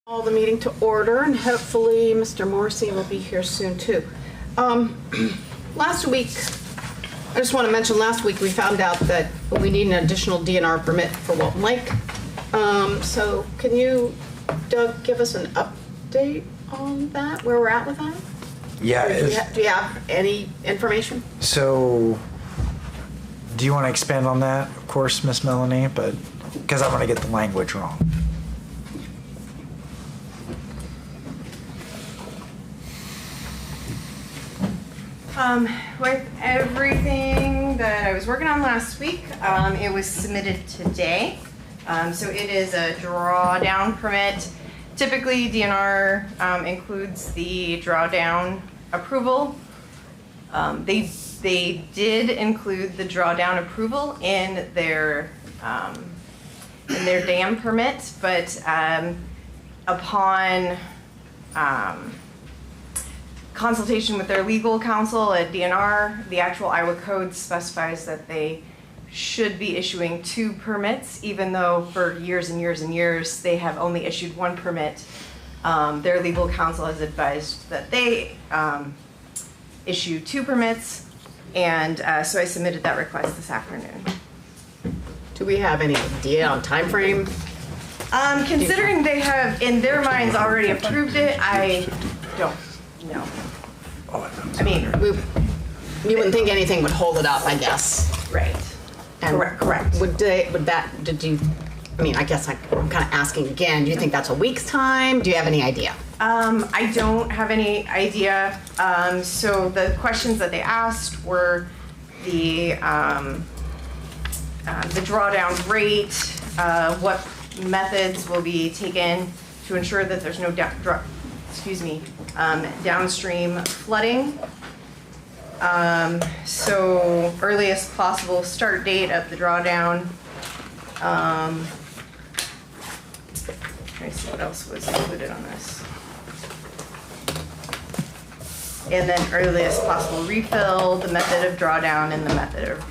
Call the meeting to order, and hopefully Mr. Morrissey will be here soon too. Last week, I just want to mention, last week we found out that we need an additional DNR permit for Walton Lake. So can you, Doug, give us an update on that, where we're at with that? Yeah. Do you have any information? So, do you want to expand on that, of course, Miss Melanie? But because I'm going to get the language wrong. With everything that I was working on last week, it was submitted today. So it is a drawdown permit. Typically, DNR includes the drawdown approval. They did include the drawdown approval in their dam permit, but upon consultation with their legal counsel at DNR, the actual Iowa code specifies that they should be issuing 2 permits, even though for years and years and years they have only issued 1 permit. Their legal counsel has advised that they issue 2 permits, and so I submitted that request this afternoon. Do we have any idea on time frame? Considering they have in their minds already approved it, I don't know. I mean, you wouldn't think anything would hold it up, I guess. right. And Correct. I mean, I guess I'm kind of asking again, do you think that's a week's time? Do you have any idea? I don't have any idea. So the questions that they asked were the drawdown rate, what methods will be taken to ensure that there's no downstream flooding. So earliest possible start date of the drawdown. Let me see what else was included on this. And then earliest possible refill, the method of drawdown, and the method of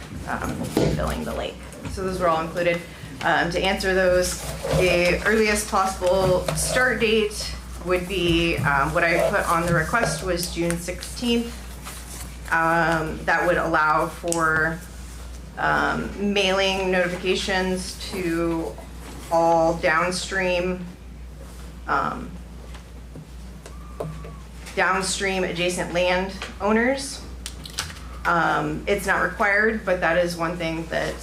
refilling the lake. So those were all included. To answer those, the earliest possible start date would be, what I put on the request was June 16th. That would allow for mailing notifications to all downstream adjacent land owners. It's not required, but that is one thing that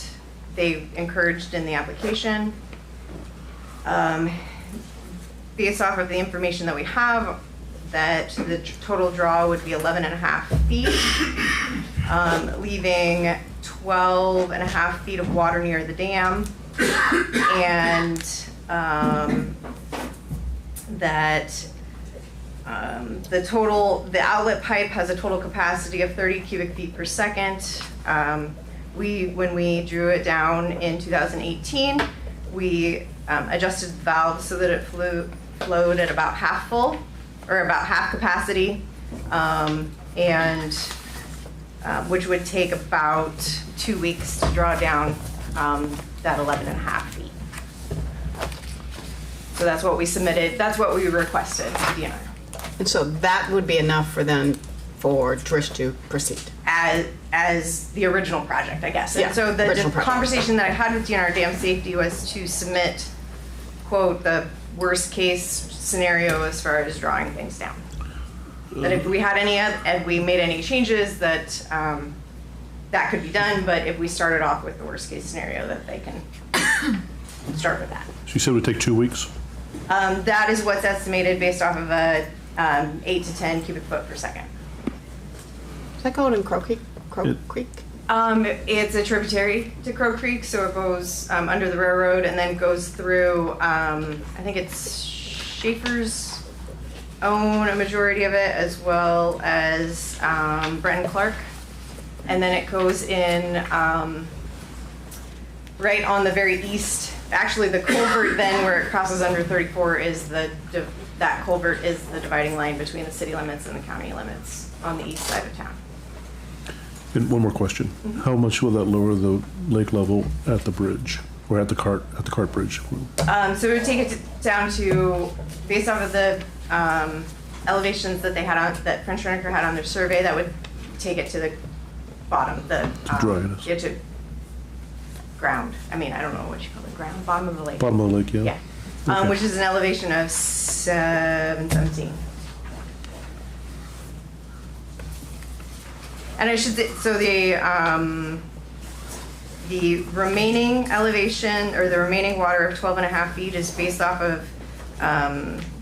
they encouraged in the application. Based off of the information that we have, that the total draw would be 11.5 feet, leaving 12.5 feet of water near the dam, and that the outlet pipe has a total capacity of 30 cubic feet per second. When we drew it down in 2018, we adjusted the valve so that it flowed at about half full, or about half capacity, which would take about 2 weeks to draw down that 11.5 feet. So that's what we submitted, that's what we requested to DNR. And so that would be enough for Trish to proceed? As the original project, I guess. Yeah, and so the conversation that I had with DNR Dam Safety was to submit, quote, the worst case scenario as far as drawing things down. That if we had and we made any changes, that that could be done, but if we started off with the worst case scenario, that they can start with that. So you said it would take 2 weeks? That is what's estimated based off of a 8 to 10 cubic foot per second. Is that going in Crow Creek? It's a tributary to Crow Creek, so it goes under the railroad and then goes through, I think it's Schaefer's own a majority of it, as well as Brent and Clark. And then it goes in right on the very east. Actually, the culvert then where it crosses under 34 is that culvert is the dividing line between the city limits and the county limits on the east side of town. And one more question. How much will that lower the lake level at the bridge? or at the cart bridge? So it would take it down to, based off of the elevations that they had on, that French Reneker had on their survey, that would take it to the bottom, the dryness. yeah, to ground. I mean, I don't know what you call it, ground, bottom of the lake. Bottom of the lake, yeah. Yeah, Okay. which is an elevation of 717. And I should say, so the remaining elevation, or the remaining water of 12.5 feet is based off of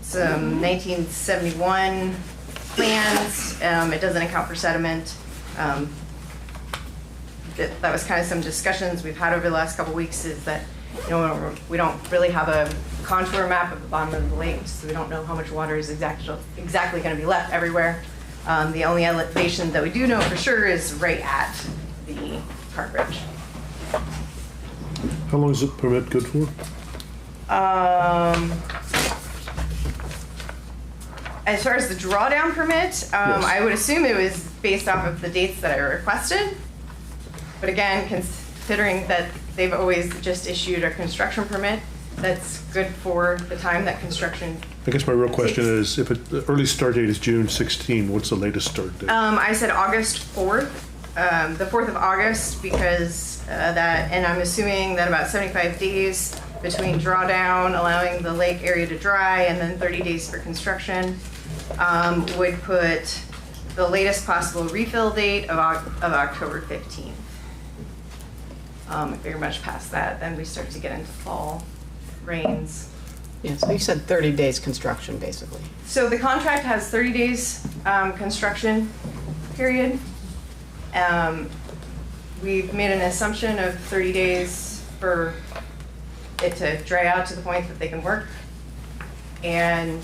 some 1971 plans. It doesn't account for sediment. That was kind of some discussions we've had over the last couple weeks, is that, you know, we don't really have a contour map of the bottom of the lake, so we don't know how much water is exactly going to be left everywhere. The only elevation that we do know for sure is right at the park bridge. How long is the permit good for? As far as the drawdown permit, I would assume it was based off of the dates that I requested. But again, considering that they've always just issued a construction permit, that's good for the time that construction. I guess my real question is, if the early start date is June 16, what's the latest start date? I said August 4th, the 4th of August, because and I'm assuming that about 75 days between drawdown, allowing the lake area to dry, and then 30 days for construction, would put the latest possible refill date of October 15th. If you're much past that, then we start to get into fall rains. Yeah, so you said 30 days construction, basically. So the contract has 30 days construction period. We've made an assumption of 30 days for it to dry out to the point that they can work. And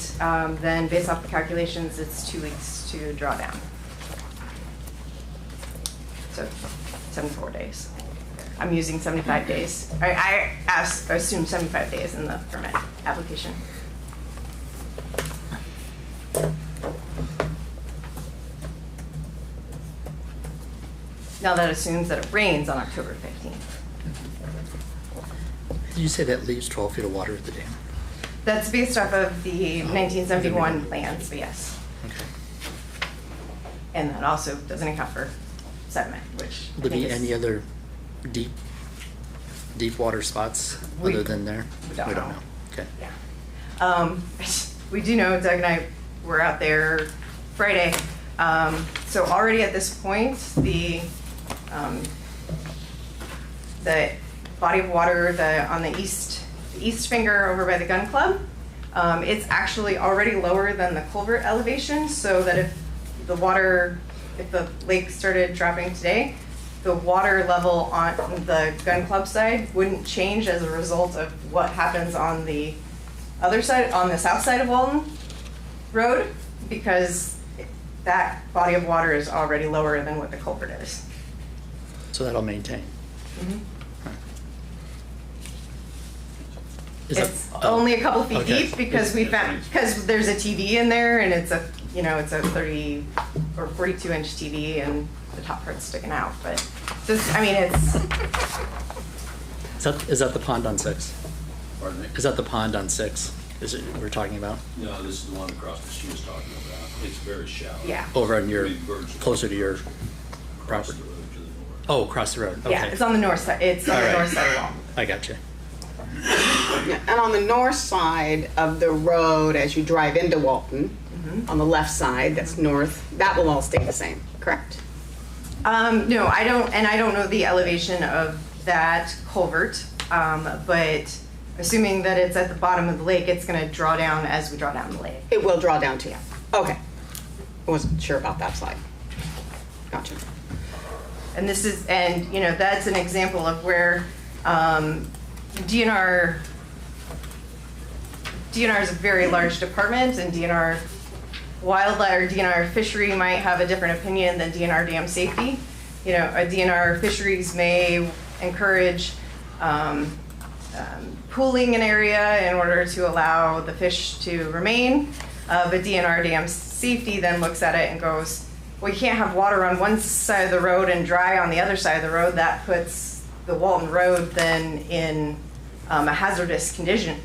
then based off the calculations, it's 2 weeks to draw down. So 74 days. I'm using 75 days. I assume 75 days in the permit application. Now that assumes that it rains on October 15th. Did you say that leaves 12 feet of water at the dam? That's based off of the 1971 plans, but yes. Okay. And that also doesn't account for sediment, which Will there be any other deep water spots other than there? We don't know. Okay. Yeah. We do know, Doug and I were out there Friday. So already at this point, the body of water on the east finger over by the gun club, it's actually already lower than the culvert elevation, so that if the lake started dropping today, the water level on the gun club side wouldn't change as a result of what happens on the other side, on the south side of Walton Road, because that body of water is already lower than what the culvert is. So that'll maintain. Mm-hmm. Is It's that- only a couple feet okay. deep because because there's a TV in there, and it's a 30 or 42 inch TV, and the top part's sticking out. But just, I mean, it's. Is that the pond on 6? Pardon me? Is that the pond on 6? Is it we're talking about? No, this is the one across that she was talking about. It's very shallow. Yeah. Over on your, Big birds closer to your across property? the road to the north. Oh, across the road. Okay. Yeah, it's on the north side. It's on All the right. north side of Walton. I got you. Yeah, and on the north side of the road, as you drive into Walton, on the left side, that's north, that will all stay the same, correct? No, I don't know the elevation of that culvert, but assuming that it's at the bottom of the lake, it's going to draw down as we draw down the lake. It will draw down to you. Okay. I wasn't sure about that side. Gotcha. And that's an example of where DNR is a very large department, and DNR wildlife or DNR fishery might have a different opinion than DNR dam safety. A DNR fisheries may encourage pooling an area in order to allow the fish to remain, but DNR dam safety then looks at it and goes, well, you can't have water on one side of the road and dry on the other side of the road. That puts the Walton Road then in a hazardous condition,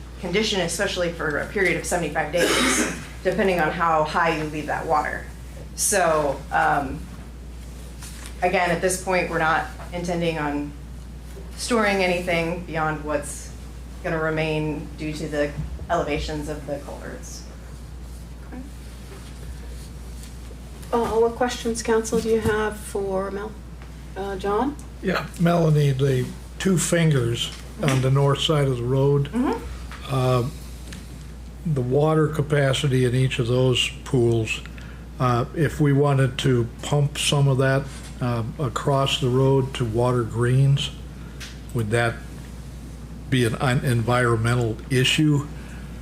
especially for a period of 75 days, depending on how high you leave that water. So again, at this point, we're not intending on storing anything beyond what's going to remain due to the elevations of the culverts. What questions, council, do you have for John? Yeah, Melanie, the two fingers on the north side of the road, the water capacity in each of those pools, if we wanted to pump some of that across the road to water greens, would that be an environmental issue?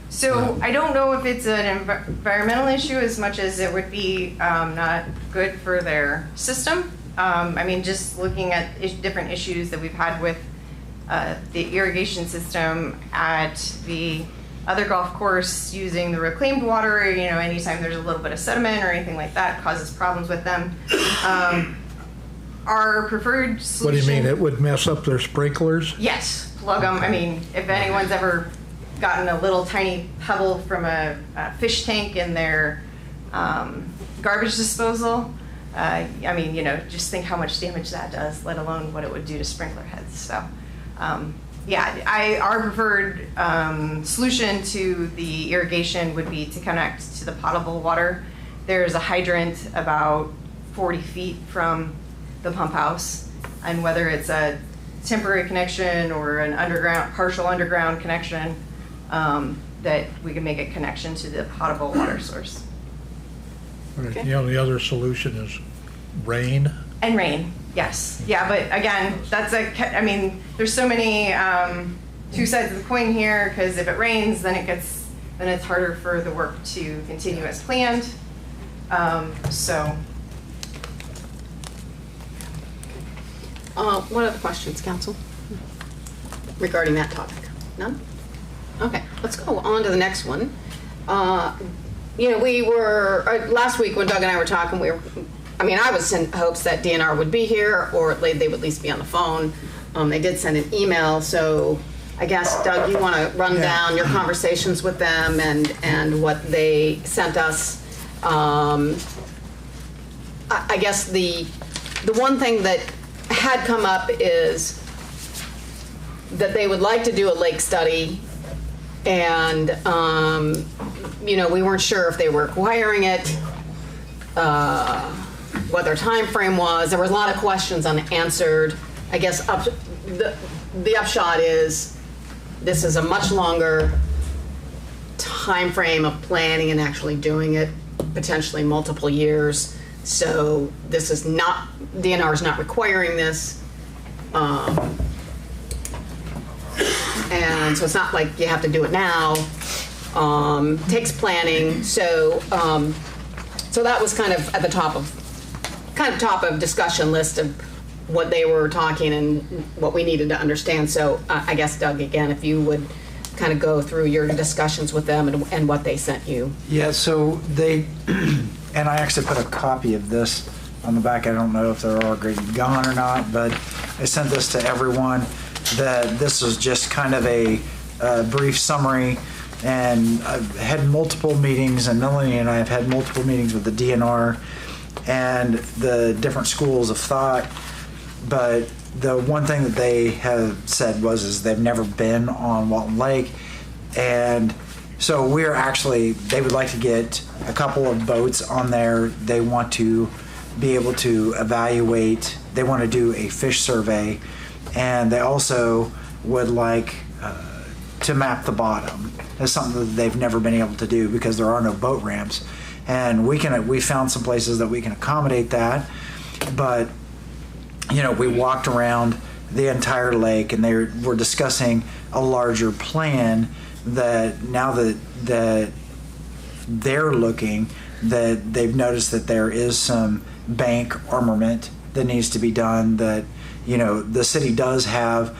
So I don't know if it's an environmental issue as much as it would be not good for their system. I mean, just looking at different issues that we've had with the irrigation system at the other golf course using the reclaimed water, you know, anytime there's a little bit of sediment or anything like that causes problems with them. Our preferred solution... What do you mean, it would mess up their sprinklers? Yes, plug them. I mean, if anyone's ever gotten a little tiny pebble from a fish tank in their garbage disposal, I mean, you know, just think how much damage that does, let alone what it would do to sprinkler heads. So, yeah, our preferred solution to the irrigation would be to connect to the potable water. There's a hydrant about 40 feet from the pump house, and whether it's a temporary connection or an partial underground connection, that we can make a connection to the potable water source. Okay. The only other solution is rain? And rain, yes. Yeah, but again, I mean, there's so many two sides of the coin here, because if it rains, then it's harder for the work to continue as planned. So. What other questions, council, regarding that topic? None? Okay, let's go on to the next one. You know, we were, last week when Doug and I were talking, I was in hopes that DNR would be here, or they would at least be on the phone. They did send an email, so I guess, Doug, you want to run down your conversations with them and what they sent us. I guess the one thing that had come up is that they would like to do a lake study, and you know, we weren't sure if they were acquiring it, what their time frame was. There was a lot of questions unanswered. I guess the upshot is this is a much longer time frame of planning and actually doing it, potentially multiple years. So this is not, DNR is not requiring this. And so it's not like you have to do it now. Takes planning. So so that was kind of at the top of discussion list of what they were talking and what we needed to understand. So I guess, Doug, again, if you would kind of go through your discussions with them and what they sent you. Yeah, so they, and I actually put a copy of this on the back. I don't know if they're already gone or not, but I sent this to everyone, that this was just kind of a brief summary. And I've had multiple meetings, and Melanie and I have had multiple meetings with the DNR and the different schools of thought. But the one thing that they have said is they've never been on Walton Lake. And so they would like to get a couple of boats on there. They want to be able to evaluate, they want to do a fish survey, and they also would like to map the bottom. That's something that they've never been able to do because there are no boat ramps. And we found some places that we can accommodate that, but you know, we walked around the entire lake, and they were discussing a larger plan that now that they're looking, that they've noticed that there is some bank armament that needs to be done, that, you know, the city does have,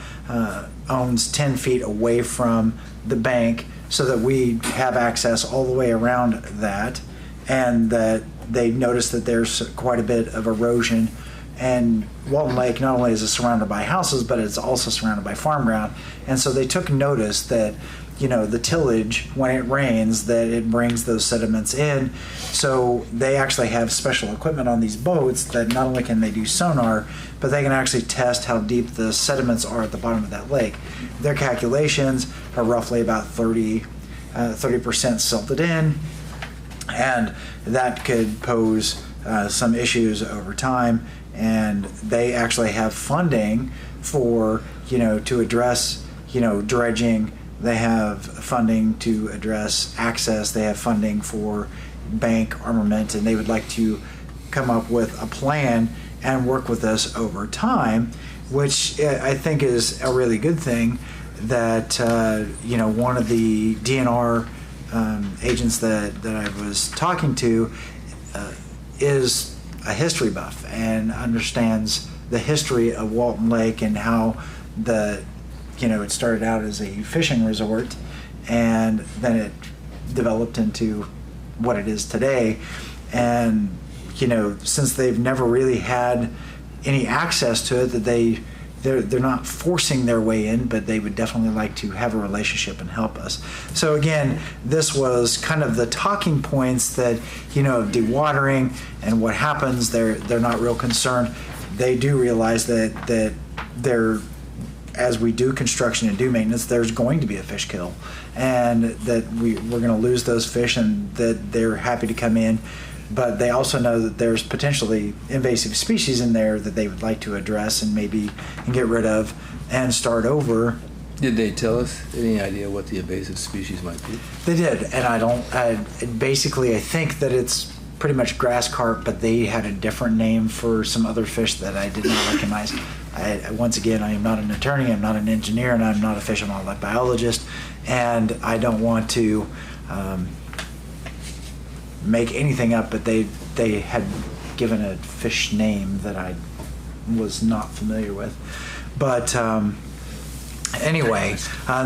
owns 10 feet away from the bank, so that we have access all the way around that, and that they noticed that there's quite a bit of erosion And Walton Lake not only is it surrounded by houses, but it's also surrounded by farm ground. And so they took notice that, the tillage, when it rains, that it brings those sediments in. So they actually have special equipment on these boats that not only can they do sonar, but they can actually test how deep the sediments are at the bottom of that lake. Their calculations are roughly about 30% silted in, and that could pose some issues over time. And they actually have funding for, to address, dredging. They have funding to address access. They have funding for bank armament, and they would like to come up with a plan and work with us over time, which I think is a really good thing. That one of the DNR agents that I was talking to is a history buff and understands the history of Walton Lake and how it started out as a fishing resort, and then it developed into what it is today. And since they've never really had any access to it, that they're not forcing their way in, but they would definitely like to have a relationship and help us. So again, this was kind of the talking points that of dewatering and what happens. They're not real concerned. They do realize that they're, as we do construction and do maintenance, there's going to be a fish kill, and that we're going to lose those fish, and that they're happy to come in. But they also know that there's potentially invasive species in there that they would like to address and get rid of and start over. Did they tell us any idea what the invasive species might be? They did, and I think that it's pretty much grass carp, but they had a different name for some other fish that I did not recognize. Once again, I am not an attorney, I'm not an engineer, and I'm not a fish and wildlife biologist, and I don't want to make anything up, but they had given a fish name that I was not familiar with. But anyway,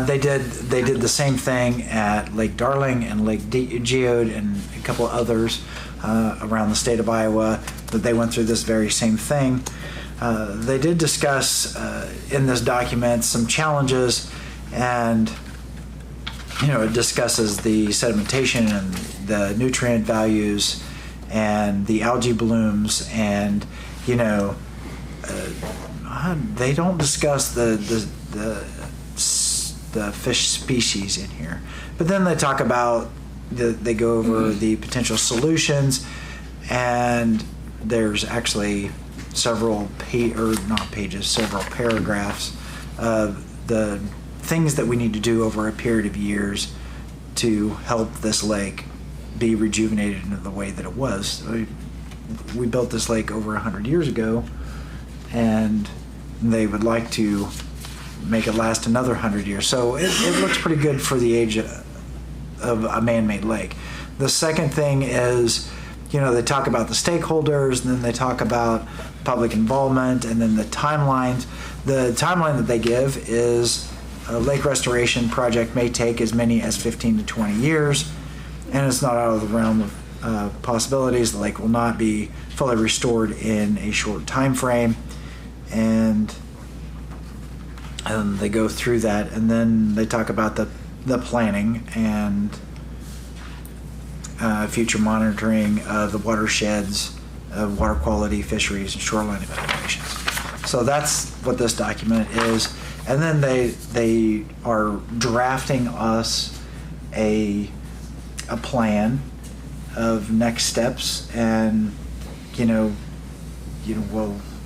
they did the same thing at Lake Darling and Lake Geode and a couple of others around the state of Iowa, that they went through this very same thing. They did discuss in this document some challenges, and it discusses the sedimentation and the nutrient values and the algae blooms, and they don't discuss the fish species in here. But then they talk about they go over the potential solutions, and there's actually several paragraphs of the things that we need to do over a period of years to help this lake be rejuvenated into the way that it was. We built this lake over 100 years ago, and they would like to make it last another 100 years. So it looks pretty good for the age of a man-made lake. The second thing is, they talk about the stakeholders, and then they talk about public involvement, and then the timelines. The timeline that they give is a lake restoration project may take as many as 15 to 20 years, and it's not out of the realm of possibilities. The lake will not be fully restored in a short time frame, and they go through that, and then they talk about the planning and future monitoring of the watersheds, water quality, fisheries, and shoreline evaluations. So that's what this document is. And then they are drafting us a plan of next steps, and we'll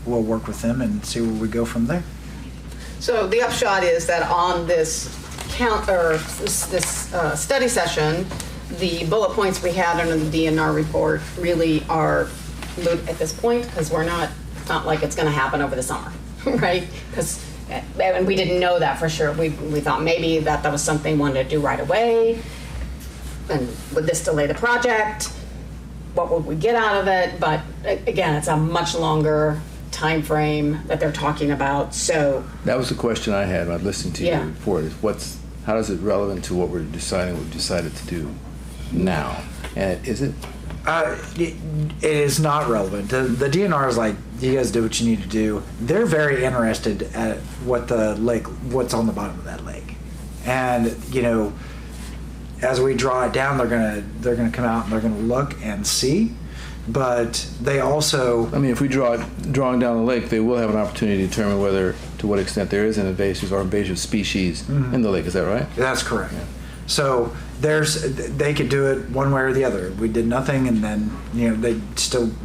work with them and see where we go from there. So the upshot is that on this study session, the bullet points we had under the DNR report really are moot at this point, because it's not like it's going to happen over the summer, right? And we didn't know that for sure. We thought maybe that was something we wanted to do right away, and would this delay the project? What would we get out of it? But again, it's a much longer time frame that they're talking about. So that was the question I had when I listened to your report. Is how is it relevant to what we've decided to do now? And is it It is not relevant. The DNR is like, you guys do what you need to do. They're very interested at what's on the bottom of that lake, and as we draw it down, they're gonna come out and they're gonna look and see. But they also, I mean, if we drawing down the lake, they will have an opportunity to determine to what extent there is an invasive or invasive species in the lake. Is that right? That's correct. Yeah. So they could do it one way or the other. We did nothing, and then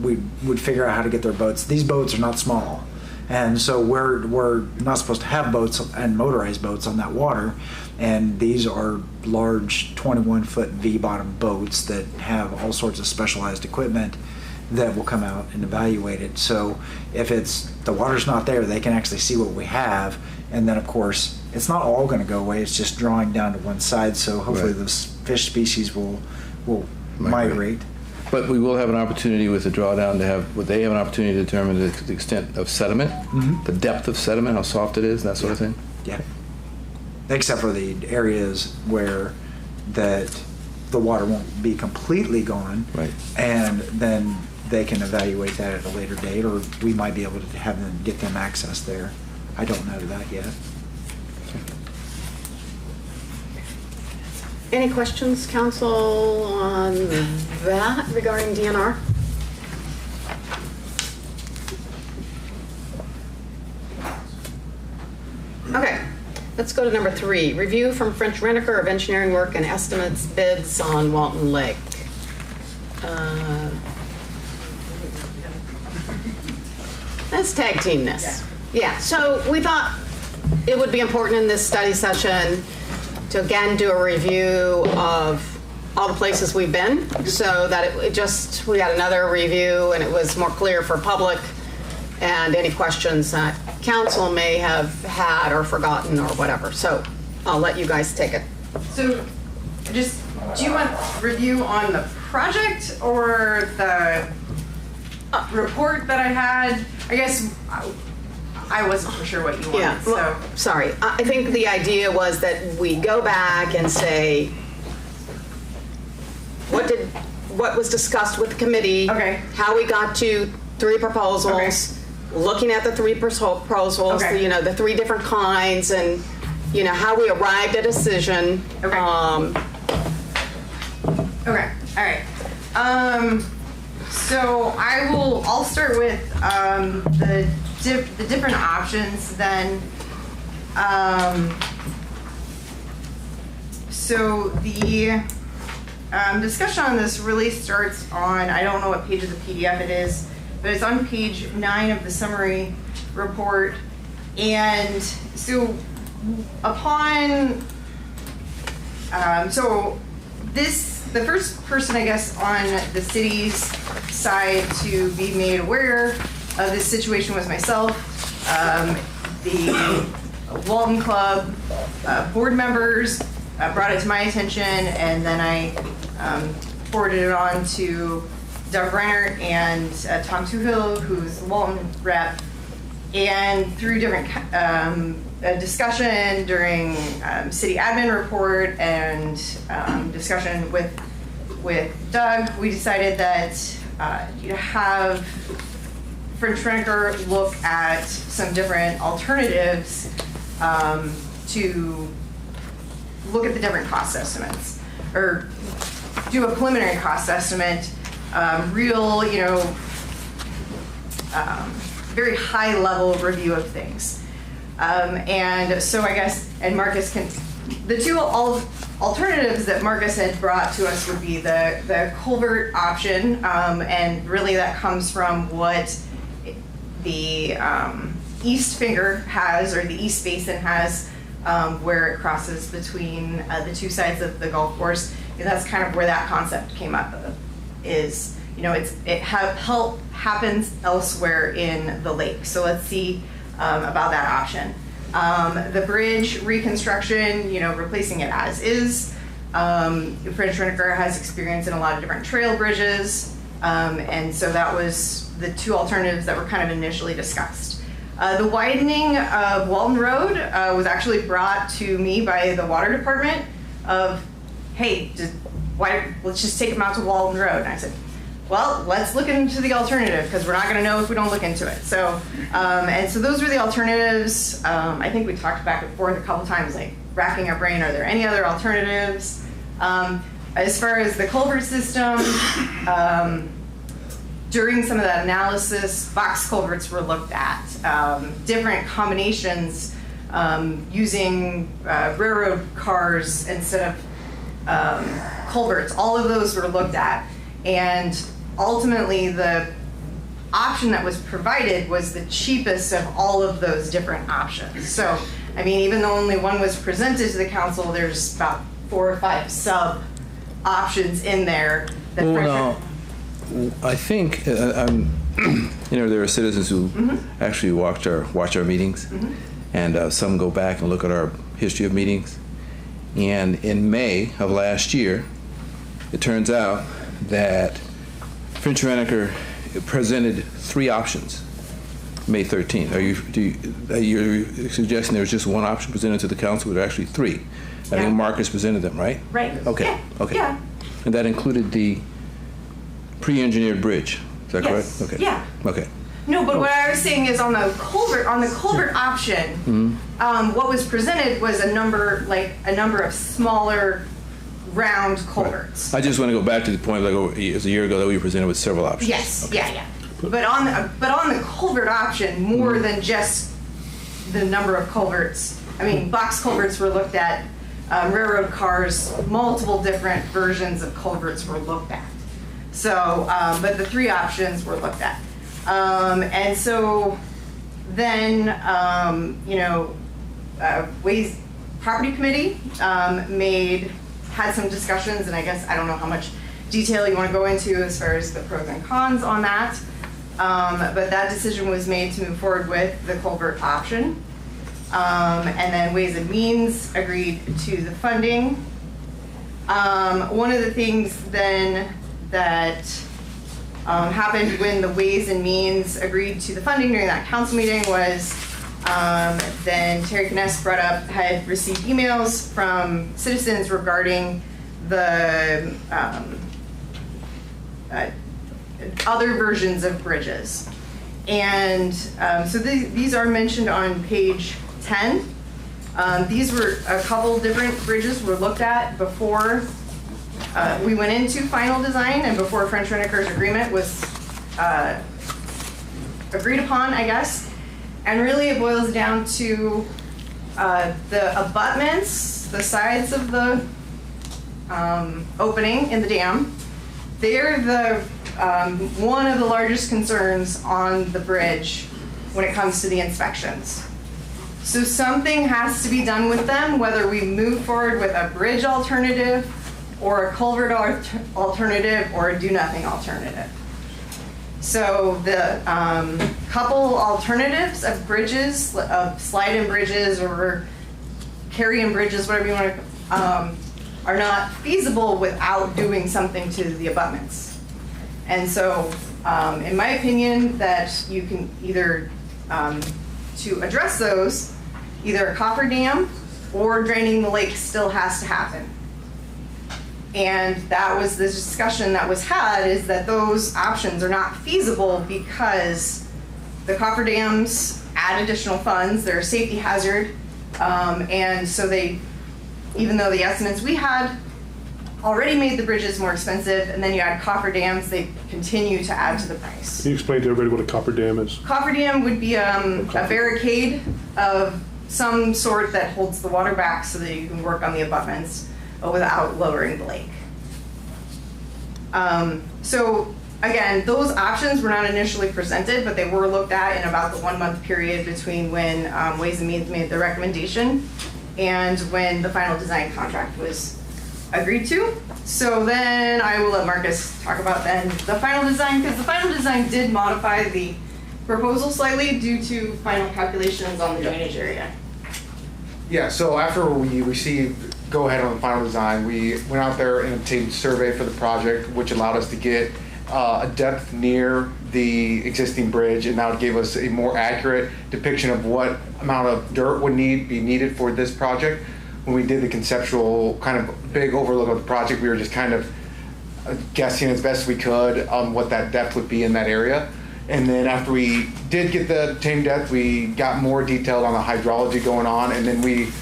we would figure out how to get their boats. These boats are not small, and so we're not supposed to have boats and motorized boats on that water. And these are large 21-foot V-bottom boats that have all sorts of specialized equipment that will come out and evaluate it. So if the water's not there, they can actually see what we have. And then, of course, it's not all going to go away. It's just drawing down to one side. So hopefully Right. those fish species will migrate. But we will have an opportunity with the drawdown would they have an opportunity to determine the extent of sediment, the depth of sediment, how soft it is, that sort of thing? Yeah. Except for the areas where the water won't be completely gone. Right. And then they can evaluate that at a later date, or we might be able to have them get them access there. I don't know that yet. Any questions, council, on that regarding DNR? Okay, let's go to number 3. Review from French Reneker of Engineering work and estimates bids on Walton Lake. Let's tag team this. Yeah, so we thought it would be important in this study session to again do a review of all the places we've been, so that we had another review and it was more clear for public, and any questions that council may have had or forgotten or whatever. So I'll let you guys take it. So do you want review on the project or the report that I had? I guess I wasn't for sure what you wanted. Yeah, well, sorry. I think the idea was that we go back and say, what was discussed with the committee? Okay. How we got to 3 proposals. Okay. Looking at the 3 proposals, Okay. the 3 different kinds, and how we arrived at a decision. Okay. Okay. All right. So I'll start with the different options then. So the discussion on this really starts on, I don't know what page of the PDF it is, but it's on page 9 of the summary report. And so upon, the first person, I guess, on the city's side to be made aware of this situation was myself. The Walton Club board members brought it to my attention, and then I forwarded it on to Doug Reiner and Tom Tuhill, who's the Walton rep, and through different discussion during city admin report and discussion with Doug, we decided that have French Reneker look at some different alternatives to look at the different cost estimates, or do a preliminary cost estimate, very high level review of things. And so I guess, and Marcus the 2 alternatives that Marcus had brought to us would be the culvert option, and really that comes from what the East Finger has, or the East Basin has, where it crosses between the 2 sides of the golf course. And that's kind of where that concept came up is, it happens elsewhere in the lake. So let's see about that option. The bridge reconstruction, replacing it as is. French Reneker has experience in a lot of different trail bridges. And so that was the 2 alternatives that were kind of initially discussed. The widening of Walton Road was actually brought to me by the water department of, hey, let's just take them out to Walton Road. And I said, well, let's look into the alternative because we're not going to know if we don't look into it. So, and so those were the alternatives. I think we talked back and forth a couple times, like racking our brain, are there any other alternatives? As far as the culvert system, during some of that analysis, box culverts were looked at. Different combinations using railroad cars instead of culverts. All of those were looked at. And ultimately, the option that was provided was the cheapest of all of those different options. So, I mean, even though only one was presented to the council, there's about 4 or 5 sub options in there. That Well, now, I think there are citizens who actually watch our meetings, and some go back and look at our history of meetings. And in May of last year, it turns out that French Reneker presented 3 options. May 13th. Are you suggesting there was just one option presented to the council? There were actually 3. I think Marcus presented them, right? Right. Okay. Yeah. Okay. Yeah. And that included the pre-engineered bridge. Is that Yes. correct? Okay. Yeah. Okay. No, but what I was saying is on the culvert option, what was presented was a number of smaller round culverts. I just want to go back to the point, like it was a year ago that we presented with several options. Yes, Okay. yeah. But on the culvert option, more than just the number of culverts. I mean, box culverts were looked at, railroad cars, multiple different versions of culverts were looked at. So, but the 3 options were looked at. And so then, Ways Property Committee had some discussions, and I guess I don't know how much detail you want to go into as far as the pros and cons on that. But that decision was made to move forward with the culvert option. And then Ways and Means agreed to the funding. One of the things then that happened when the Ways and Means agreed to the funding during that council meeting was then Terrien had received emails from citizens regarding the other versions of bridges. And so these are mentioned on page 10. These were a couple different bridges were looked at before we went into final design and before French Reneker's agreement was agreed upon, I guess. And really it boils down to the abutments, the sides of the opening in the dam. They're the one of the largest concerns on the bridge when it comes to the inspections. So something has to be done with them, whether we move forward with a bridge alternative or a culvert alternative or a do-nothing alternative. So the couple alternatives of bridges, of slide-in bridges or carry-in bridges, whatever you want to, are not feasible without doing something to the abutments. And so, in my opinion, that you can either, to address those, either a coffer dam or draining the lake still has to happen. And that was the discussion that was had, is that those options are not feasible because the coffer dams add additional funds, they're a safety hazard, and so they, even though the estimates we had already made the bridges more expensive, and then you add coffer dams, they continue to add to the price. Can you explain to everybody what a copper dam is? Coffer dam would be a barricade of some sort that holds the water back so that you can work on the abutments without lowering the lake. So again, those options were not initially presented, but they were looked at in about the 1-month period between when Ways and Means made the recommendation and when the final design contract was agreed to. So then I will let Marcus talk about then the final design, because the final design did modify the proposal slightly due to final calculations on the drainage area. Yeah, so after we received go-ahead on the final design, we went out there and obtained a survey for the project, which allowed us to get a depth near the existing bridge, and now gave us a more accurate depiction of what amount of dirt would be needed for this project. When we did the conceptual kind of big overlook of the project, we were just kind of guessing as best we could on what that depth would be in that area. And then after we did get the obtained depth, we got more detailed on the hydrology going on, and then we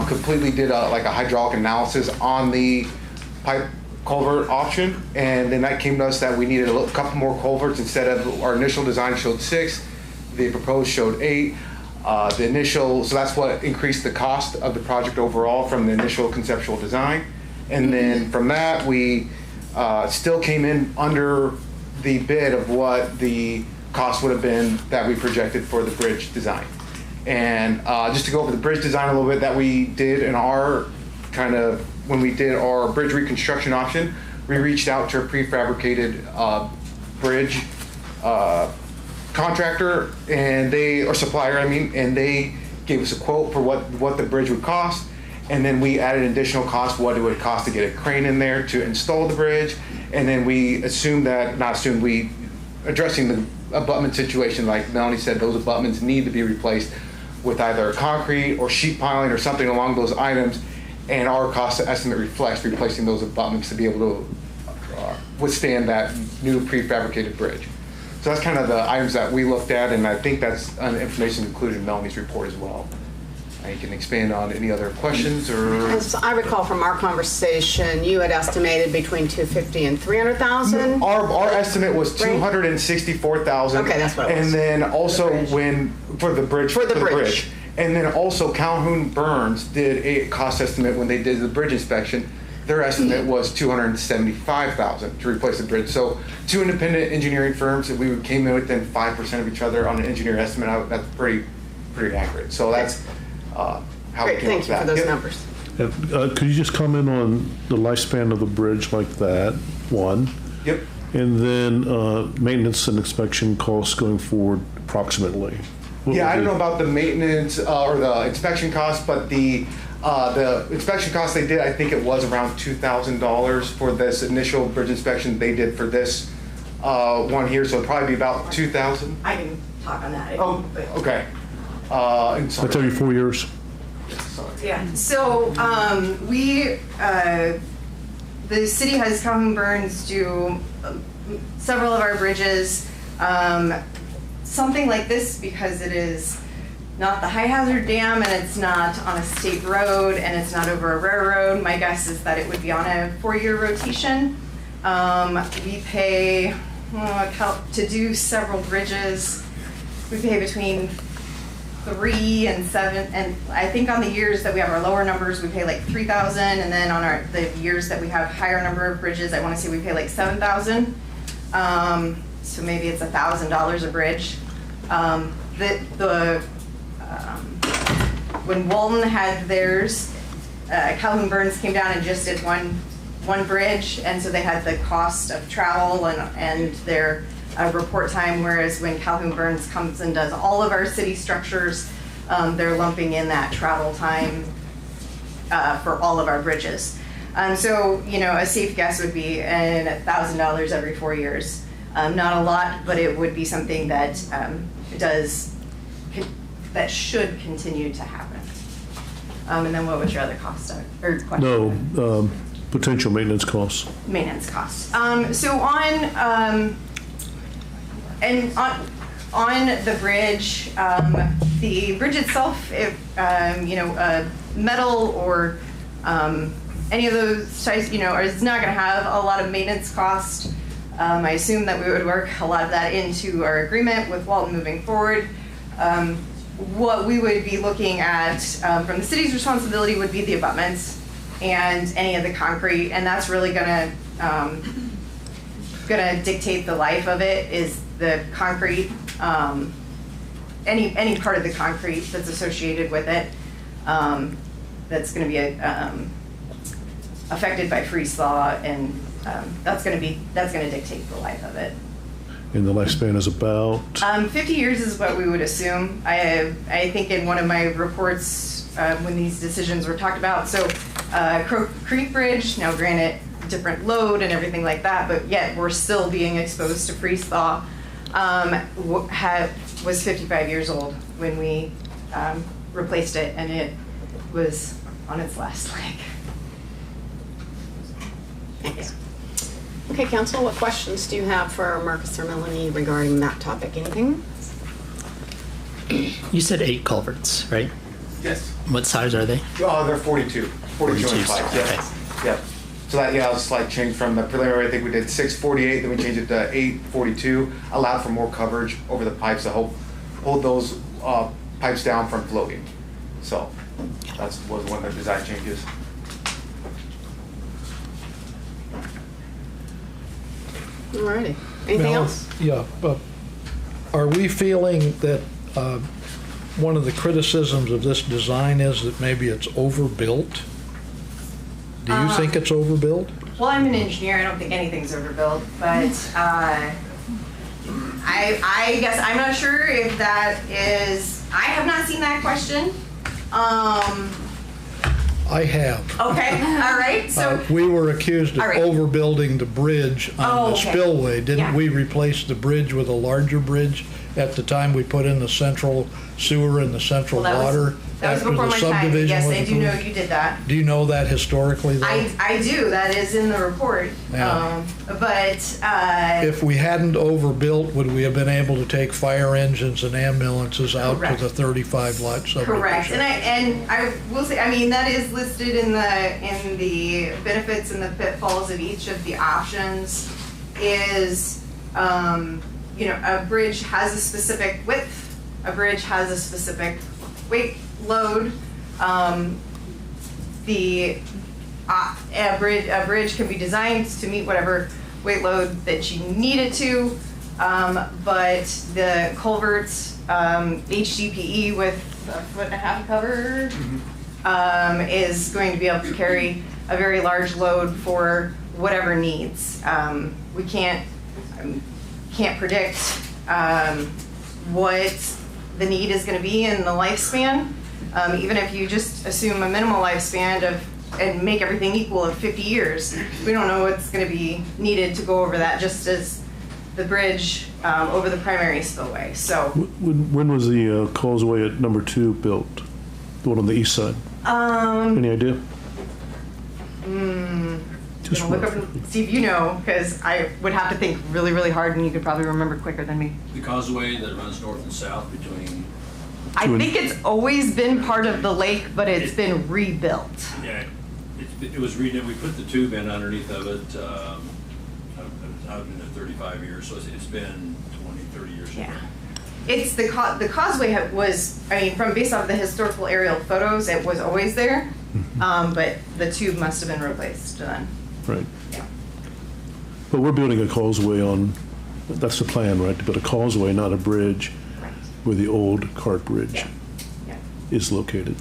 completely did like a hydraulic analysis on the pipe culvert option, and then that came to us that we needed a couple more culverts. Instead of our initial design showed 6, the proposed showed 8. The initial, so that's what increased the cost of the project overall from the initial conceptual design. And then from that, we still came in under the bid of what the cost would have been that we projected for the bridge design. And just to go over the bridge design a little bit that we did in our kind of, when we did our bridge reconstruction option, we reached out to a prefabricated bridge contractor, and or supplier, I mean, and they gave us a quote for what the bridge would cost. And then we added additional cost, what it would cost to get a crane in there to install the bridge. And then we assumed that, not assumed, we, addressing the abutment situation, like Melanie said, those abutments need to be replaced with either concrete or sheet piling or something along those items. And our cost estimate reflects replacing those abutments to be able to withstand that new prefabricated bridge. So that's kind of the items that we looked at, and I think that's information included in Melanie's report as well. You can expand on any other questions or. As I recall from our conversation, you had estimated between 250 and 300,000. Our estimate was 264,000. Okay, that's what it was. And then also for the bridge. For the bridge. And then also Calhoun Burns did a cost estimate when they did the bridge inspection. Their estimate was 275,000 to replace the bridge. So 2 independent engineering firms, and we came in within 5% of each other on an engineer estimate. That's pretty accurate. So that's how we came Thank up you for with those that. numbers. Could you just comment on the lifespan of the bridge like that, one? Yep. And then maintenance and inspection costs going forward approximately? Yeah, I don't know about the maintenance or the inspection costs, but the inspection costs they did, I think it was around $2,000 for this initial bridge inspection they did for this one here, so it'd probably be about $2,000. I can talk on that. Oh, okay. That's every 4 years? Yeah, so the city has Calhoun Burns do several of our bridges. Something like this, because it is not the high hazard dam and it's not on a state road and it's not over a railroad, my guess is that it would be on a 4-year rotation. We pay, to do several bridges, we pay between 3 and 7, and I think on the years that we have our lower numbers, we pay like 3,000, and then on the years that we have higher number of bridges, I want to say we pay like 7,000. So maybe it's $1,000 a bridge. When Walton had theirs, Calhoun Burns came down and just did one bridge, and so they had the cost of travel and their report time, whereas when Calhoun Burns comes and does all of our city structures, they're lumping in that travel time for all of our bridges. So, a safe guess would be $1,000 every 4 years. Not a lot, but it would be something that that should continue to happen. And then what was your other cost or question? No, potential maintenance costs. Maintenance costs. So on the bridge, the bridge itself, if metal or any of those types, is not going to have a lot of maintenance cost. I assume that we would work a lot of that into our agreement with Walton moving forward. What we would be looking at from the city's responsibility would be the abutments and any of the concrete, and that's really gonna dictate the life of it, is the concrete, any part of the concrete that's associated with it, that's gonna be affected by freeze thaw, and that's gonna dictate the life of it. And the lifespan is about? 50 years is what we would assume. I think in one of my reports when these decisions were talked about, so Crow Creek Bridge, now granted different load and everything like that, but yet we're still being exposed to freeze thaw, was 55 years old when we replaced it, and it was on its last leg. Yeah. Okay, council, what questions do you have for Marcus or Melanie regarding that topic? Anything? You said 8 culverts, right? Yes. What size are they? They're 42. 42 inch 42, pipes, yes. okay. Yep. So that, yeah, it was a slight change from the preliminary. I think we did 648, then we changed it to 842, allowed for more coverage over the pipes to hold those pipes down from floating. So that was one of the design changes. Alrighty. Anything Now, else? Yeah, but are we feeling that one of the criticisms of this design is that maybe it's overbuilt? Do you think it's overbuilt? Well, I'm an engineer. I don't think anything's overbuilt, but I guess I'm not sure if that is. I have not seen that question. I have. Okay, all right. So We were accused of All right. overbuilding the bridge on Oh, the okay. spillway. Didn't Yeah. we replace the bridge with a larger bridge at the time we put in the central sewer and the central well, water? that was after before the my time. subdivision Yes, was I do know approved? you did that. Do you know that historically though? I do. That is in the report. Yeah. But If we hadn't overbuilt, would we have been able to take fire engines and ambulances out Correct. to the 35 lot subdivision? correct. And I will say, I mean, that is listed in the benefits and the pitfalls of each of the options. Is you know, a bridge has a specific width. A bridge has a specific weight load. A bridge can be designed to meet whatever weight load that you need it to, but the culverts, HDPE with a 1.5 foot cover, is going to be able to carry a very large load for whatever needs. We can't predict what the need is going to be in the lifespan. Even if you just assume a minimal lifespan and make everything equal of 50 years, we don't know what's going to be needed to go over that, just as the bridge over the primary spillway. So When was the causeway at number 2 built? The one on the east side? Any idea? Just look up rough. and see if you know, because I would have to think really, really hard, and you could probably remember quicker than me. The causeway that runs north and south between, I think it's always been part of the lake, but it's been rebuilt. yeah, it was redone. We put the tube in underneath of it. I've been there 35 years, so it's been 20, 30 years. Yeah. It's the causeway was, I mean, based off of the historical aerial photos, it was always there, but the tube must have been replaced then. Right. Yeah. But we're building a causeway on, that's the plan, right? To build a causeway, not a bridge, Right. where the old cart bridge Yeah. Yeah. is located.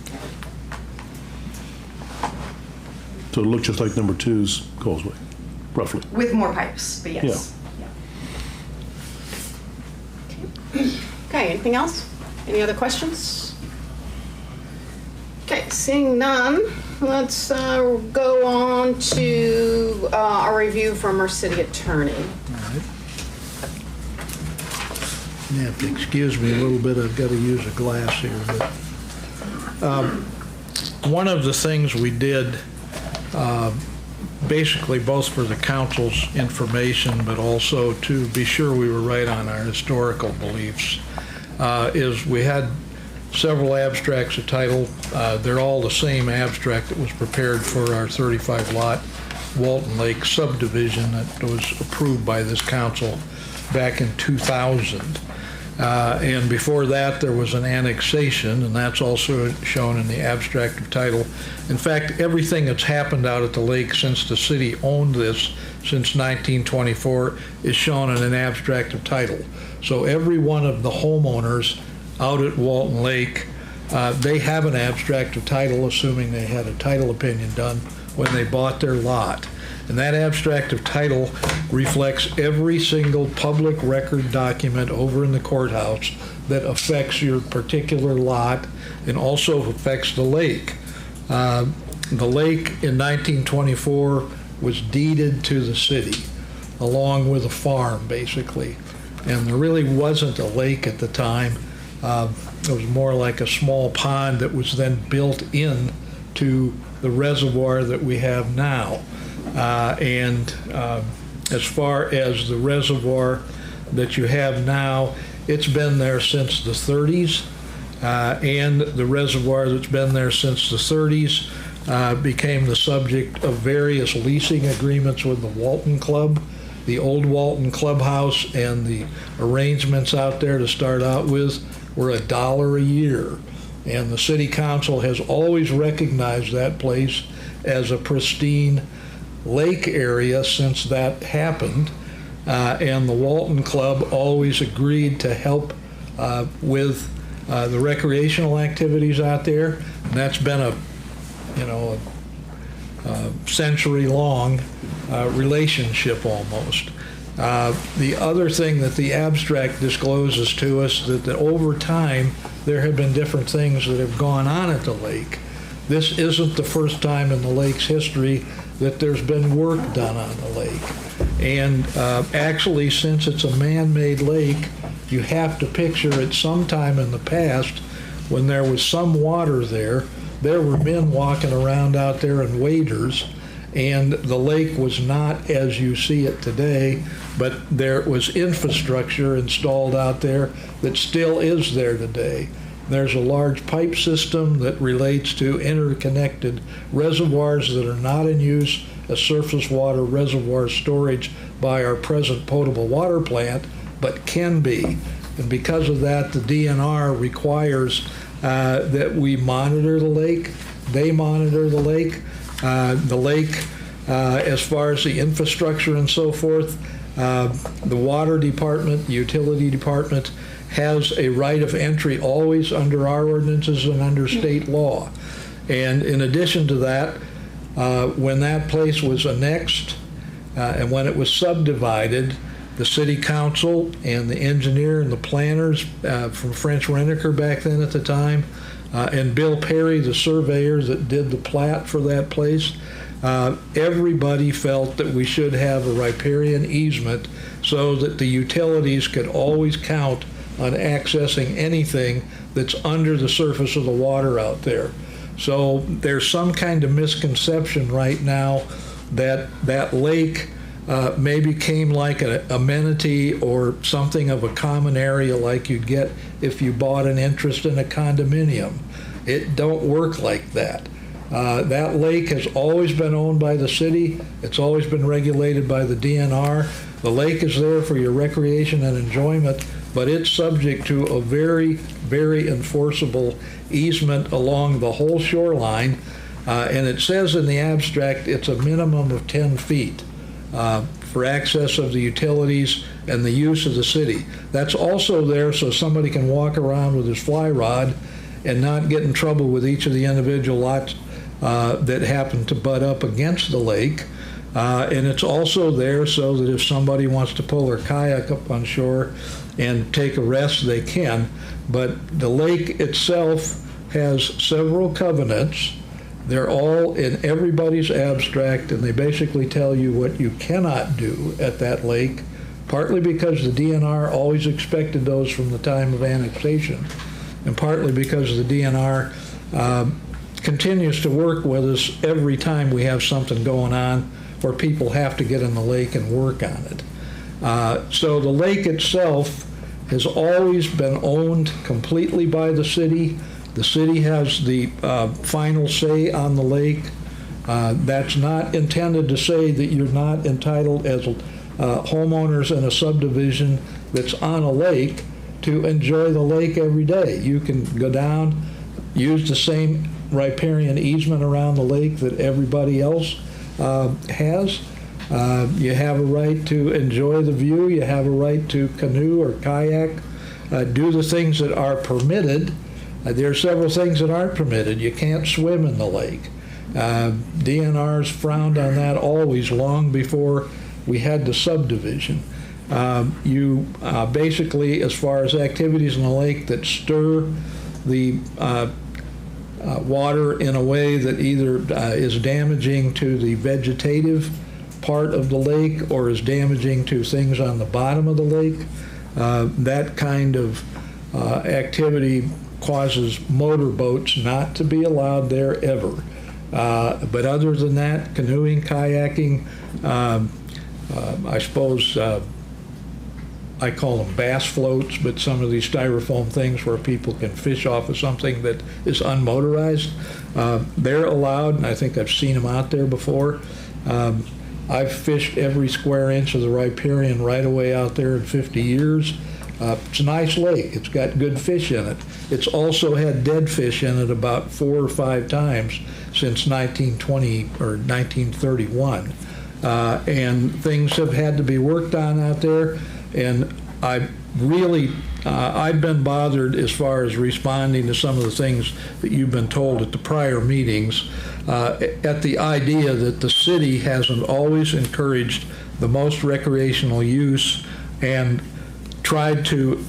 So it looks just like number 2's causeway, roughly. With more pipes, but yes. Okay, anything else? Any other questions? Okay, seeing none, let's go on to our review from our city attorney. You have to excuse me a little bit, I've got to use a glass here. But one of the things we did, basically both for the council's information, but also to be sure we were right on our historical beliefs, is we had several abstracts of title. They're all the same abstract that was prepared for our 35-lot Walton Lake subdivision that was approved by this council back in 2000. And before that, there was an annexation, and that's also shown in the abstract of title. In fact, everything that's happened out at the lake since the city owned this since 1924 is shown in an abstract of title. So every one of the homeowners out at Walton Lake, they have an abstract of title, assuming they had a title opinion done when they bought their lot. And that abstract of title reflects every single public record document over in the courthouse that affects your particular lot and also affects the lake. The lake in 1924 was deeded to the city, along with a farm, basically. And there really wasn't a lake at the time. It was more like a small pond that was then built in to the reservoir that we have now. as far as the reservoir that you have now, it's been there since the 30s, and the reservoir that's been there since the 30s became the subject of various leasing agreements with the Walton Club, the old Walton Clubhouse, and the arrangements out there to start out with were $1 a year. And the city council has always recognized that place as a pristine lake area since that happened. And the Walton Club always agreed to help with the recreational activities out there. And that's been a century-long relationship almost. The other thing that the abstract discloses to us that over time there have been different things that have gone on at the lake. This isn't the first time in the lake's history that there's been work done on the lake. And actually, since it's a man-made lake, you have to picture it sometime in the past when there was some water there. There were men walking around out there in waders, and the lake was not as you see it today, but there was infrastructure installed out there that still is there today. There's a large pipe system that relates to interconnected reservoirs that are not in use as surface water reservoir storage by our present potable water plant, but can be. And because of that, the DNR requires that we monitor the lake. They monitor the lake. The lake, as far as the infrastructure and so forth, the water department, the utility department, has a right of entry always under our ordinances and under state law. And in addition to that, when that place was annexed and when it was subdivided, the city council and the engineer and the planners from French Reneker back then at the time, and Bill Perry, the surveyor that did the plat for that place, everybody felt that we should have a riparian easement so that the utilities could always count on accessing anything that's under the surface of the water out there. So there's some kind of misconception right now that that lake maybe came like an amenity or something of a common area like you'd get if you bought an interest in a condominium. It don't work like that. That lake has always been owned by the city. It's always been regulated by the DNR. The lake is there for your recreation and enjoyment, but it's subject to a very, very enforceable easement along the whole shoreline. And it says in the abstract it's a minimum of 10 feet for access of the utilities and the use of the city. That's also there so somebody can walk around with his fly rod and not get in trouble with each of the individual lots that happen to butt up against the lake. And it's also there so that if somebody wants to pull their kayak up on shore and take a rest, they can. But the lake itself has several covenants. They're all in everybody's abstract, and they basically tell you what you cannot do at that lake, partly because the DNR always expected those from the time of annexation, and partly because the DNR continues to work with us every time we have something going on where people have to get in the lake and work on it. So the lake itself has always been owned completely by the city. The city has the final say on the lake. That's not intended to say that you're not entitled as homeowners in a subdivision that's on a lake to enjoy the lake every day. You can go down, use the same riparian easement around the lake that everybody else has. You have a right to enjoy the view. You have a right to canoe or kayak, do the things that are permitted. There are several things that aren't permitted. You can't swim in the lake. DNR's frowned on that always, long before we had the subdivision. You basically, as far as activities in the lake that stir the water in a way that either is damaging to the vegetative part of the lake or is damaging to things on the bottom of the lake, that kind of activity causes motorboats not to be allowed there ever. But other than that, canoeing, kayaking, I suppose I call them bass floats, but some of these styrofoam things where people can fish off of something that is unmotorized, they're allowed, and I think I've seen them out there before. I've fished every square inch of the riparian right away out there in 50 years. It's a nice lake. It's got good fish in it. It's also had dead fish in it about 4 or 5 times since 1920 or 1931. And things have had to be worked on out there. And I've been bothered as far as responding to some of the things that you've been told at the prior meetings, at the idea that the city hasn't always encouraged the most recreational use and tried to,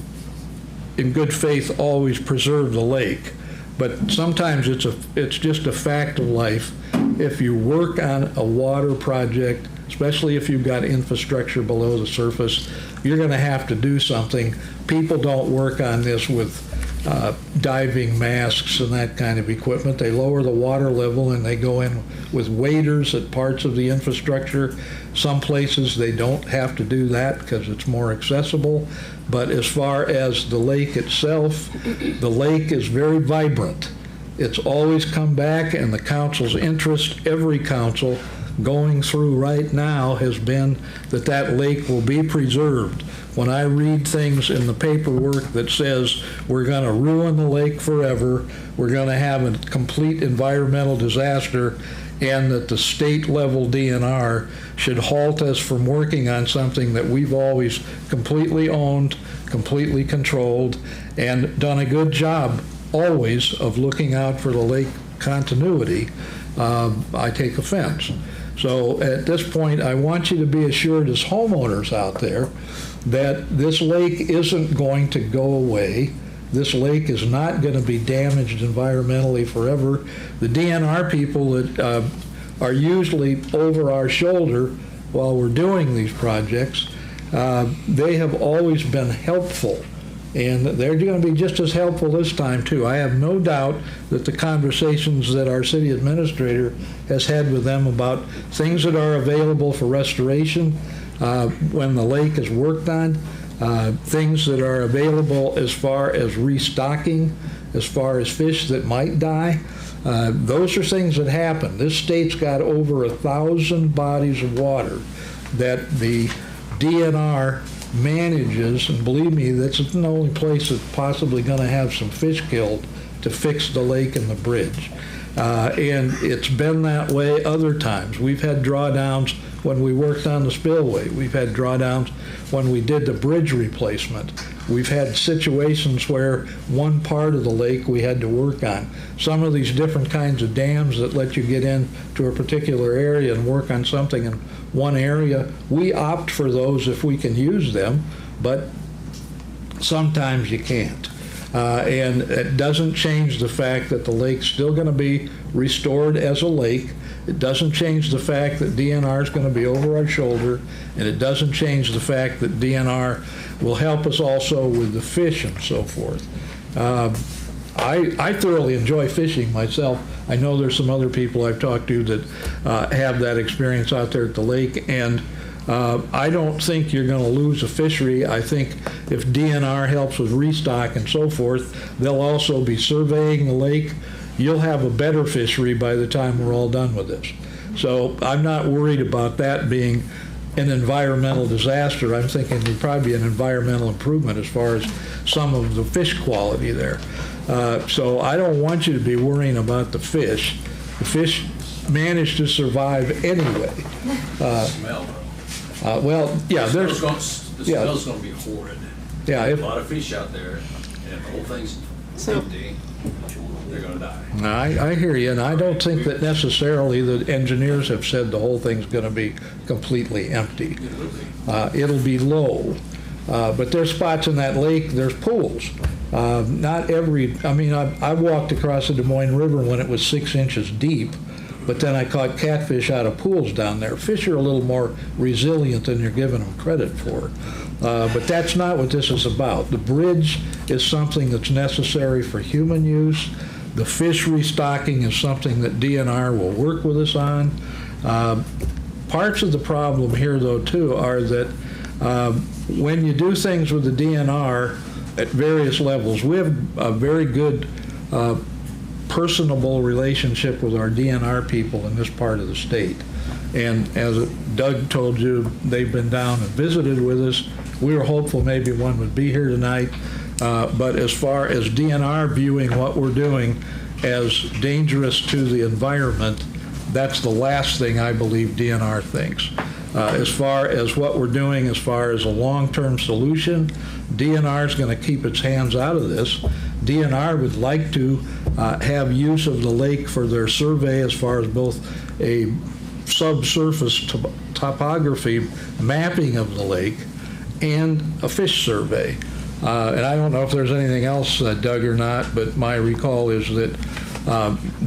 in good faith, always preserve the lake. But sometimes it's just a fact of life. If you work on a water project, especially if you've got infrastructure below the surface, you're going to have to do something. People don't work on this with diving masks and that kind of equipment. They lower the water level and they go in with waders at parts of the infrastructure. Some places they don't have to do that because it's more accessible. But as far as the lake itself, the lake is very vibrant. It's always come back, and the council's interest, every council going through right now, has been that that lake will be preserved. When I read things in the paperwork that says we're going to ruin the lake forever, we're going to have a complete environmental disaster, and that the state level DNR should halt us from working on something that we've always completely owned, completely controlled, and done a good job always of looking out for the lake continuity, I take offense. So at this point, I want you to be assured as homeowners out there that this lake isn't going to go away. This lake is not going to be damaged environmentally forever. The DNR people that are usually over our shoulder while we're doing these projects, they have always been helpful. And they're going to be just as helpful this time, too. I have no doubt that the conversations that our city administrator has had with them about things that are available for restoration when the lake is worked on, things that are available as far as restocking, as far as fish that might die, those are things that happen. This state's got over 1,000 bodies of water that the DNR manages, and believe me, that's the only place that's possibly going to have some fish killed to fix the lake and the bridge. And it's been that way other times. We've had drawdowns when we worked on the spillway. We've had drawdowns when we did the bridge replacement. We've had situations where one part of the lake we had to work on. Some of these different kinds of dams that let you get into a particular area and work on something in one area, we opt for those if we can use them, but sometimes you can't. And it doesn't change the fact that the lake's still going to be restored as a lake. It doesn't change the fact that DNR is going to be over our shoulder, and it doesn't change the fact that DNR will help us also with the fish and so forth. I thoroughly enjoy fishing myself. I know there's some other people I've talked to that have that experience out there at the lake, and I don't think you're going to lose a fishery. I think if DNR helps with restock and so forth, they'll also be surveying the lake. You'll have a better fishery by the time we're all done with this. So I'm not worried about that being an environmental disaster. I'm thinking it'd probably be an environmental improvement as far as some of the fish quality there. So I don't want you to be worrying about the fish. The fish managed to survive anyway. Smell. Well, yeah, The there's smell's going to be horrid. Yeah, There's a lot of fish out there, and if the whole thing's empty, they're going to die. I hear you, and I don't think that necessarily the engineers have said the whole thing's going to be completely empty. It'll be low, but there's spots in that lake, there's pools. Not every, I mean, I walked across the Des Moines River when it was 6 inches deep, but then I caught catfish out of pools down there. Fish are a little more resilient than you're giving them credit for. But that's not what this is about. The bridge is something that's necessary for human use. The fish restocking is something that DNR will work with us on. Parts of the problem here, though, too, are that when you do things with the DNR at various levels, we have a very good personable relationship with our DNR people in this part of the state. And as Doug told you, they've been down and visited with us. We were hopeful maybe one would be here tonight. But as far as DNR viewing what we're doing as dangerous to the environment, that's the last thing I believe DNR thinks. As far as what we're doing, as far as a long-term solution, DNR is going to keep its hands out of this. DNR would like to have use of the lake for their survey as far as both a subsurface topography mapping of the lake and a fish survey. And I don't know if there's anything else, Doug, or not, but my recall is that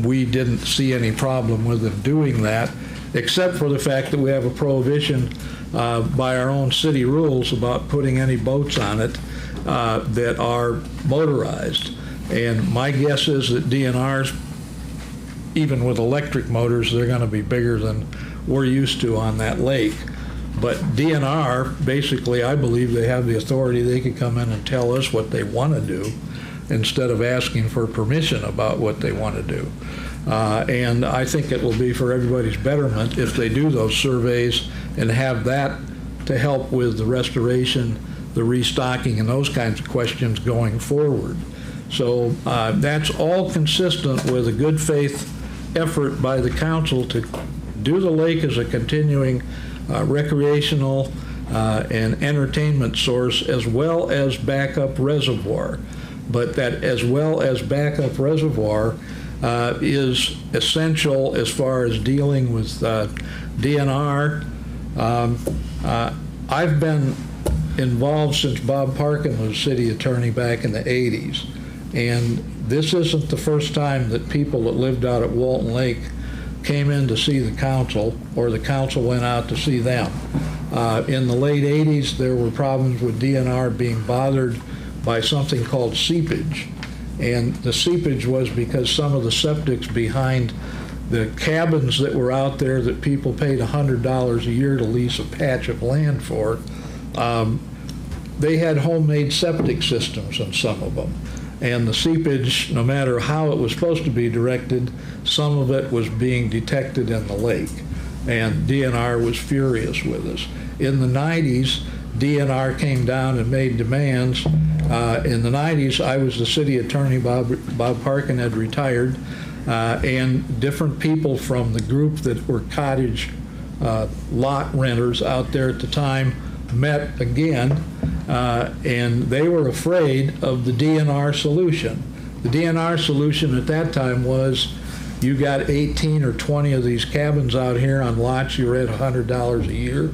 we didn't see any problem with them doing that, except for the fact that we have a prohibition by our own city rules about putting any boats on it that are motorized. And my guess is that DNR's, even with electric motors, they're going to be bigger than we're used to on that lake. But DNR, basically, I believe they have the authority. They could come in and tell us what they want to do instead of asking for permission about what they want to do. And I think it will be for everybody's betterment if they do those surveys and have that to help with the restoration, the restocking, and those kinds of questions going forward. So that's all consistent with a good faith effort by the council to do the lake as a continuing recreational and entertainment source, as well as backup reservoir. But that as well as backup reservoir is essential as far as dealing with DNR. I've been involved since Bob Parkin was city attorney back in the 80s. And this isn't the first time that people that lived out at Walton Lake came in to see the council, or the council went out to see them. In the late 80s, there were problems with DNR being bothered by something called seepage. And the seepage was because some of the septics behind the cabins that were out there that people paid $100 a year to lease a patch of land for, they had homemade septic systems in some of them. And the seepage, no matter how it was supposed to be directed, some of it was being detected in the lake. And DNR was furious with us. In the 90s, DNR came down and made demands. In the 90s, I was the city attorney. Bob Parkin had retired. And different people from the group that were cottage lot renters out there at the time met again. And they were afraid of the DNR solution. The DNR solution at that time was you got 18 or 20 of these cabins out here on lots you rent $100 a year.